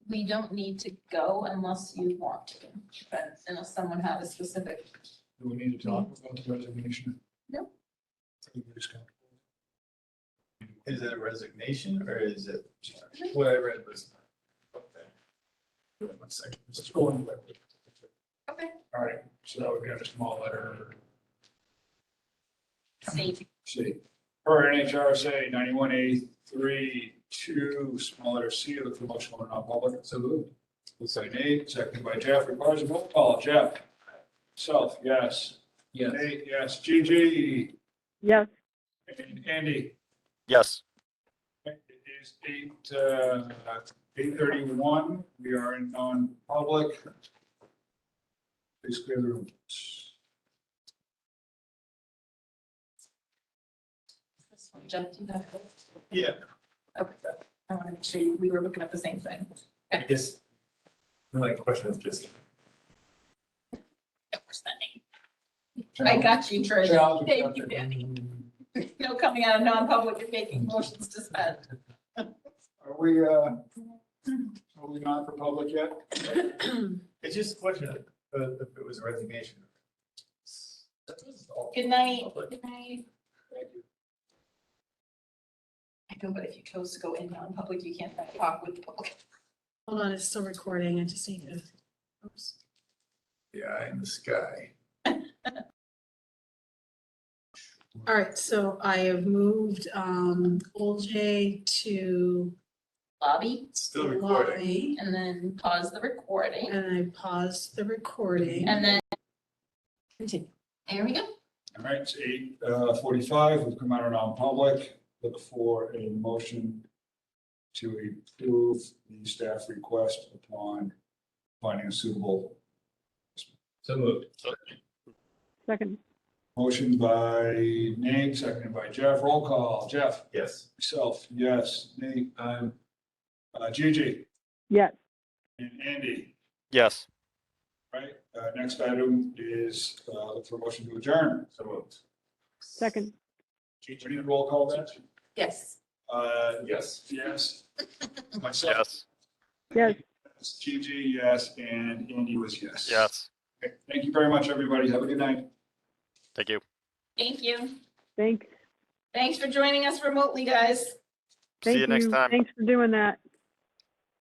We don't need to go unless you want to, but unless someone had a specific. Do we need to talk about the resignation? No. Everybody's comfortable. Is it a resignation or is it, what I read was? Okay. 1 second, let's go on. Okay. All right, so that would be a small letter. Safe. C. Per NHRSA 91A3(2), small letter C, look for motion on non-public. So moved. Moved by Nate, seconded by Jeff. Requires a roll call. Jeff. Self, yes. Yes. Nate, yes. Gigi. Yes. And Andy. Yes. It is 8:31. We are in non-public. Please clear the room. Jeff, do you have? Yeah. Okay, I want to make sure we were looking at the same thing. I guess, my question is just, That we're spending. I got you, Trish. Charles, Thank you, Danny. No, coming out of non-public and making motions to spend. Are we not for public yet? It's just a question of if it was a resignation. Good night. Good night. Thank you. I know, but if you chose to go in non-public, you can't talk with the public. Hold on, it's still recording. I just need to. Oops. The eye in the sky. All right, so I have moved Old J to Lobby, Still recording. lobby, and then pause the recording, and I paused the recording. and then Continue. there we go. All right, it's 8:45. We've come out of non-public. Look for a motion to approve the staff request upon finding a suitable. so moved. Second. Motion by Nate, seconded by Jeff. Roll call. Jeff? Yes. Myself, yes. Nate? Gigi? Yes. And Andy? Yes. Right, next item is, look for a motion to adjourn. So moved. Second. Gigi, need a roll call that? Yes. Yes. Yes. Myself? Yes. Yes. Yes. Gigi, yes, and Andy was yes. Yes. Okay, thank you very much, everybody. Have a good night. Thank you. Thank you. Thanks. Thanks for joining us remotely, guys. See you Thank next you. time. Thanks for doing that.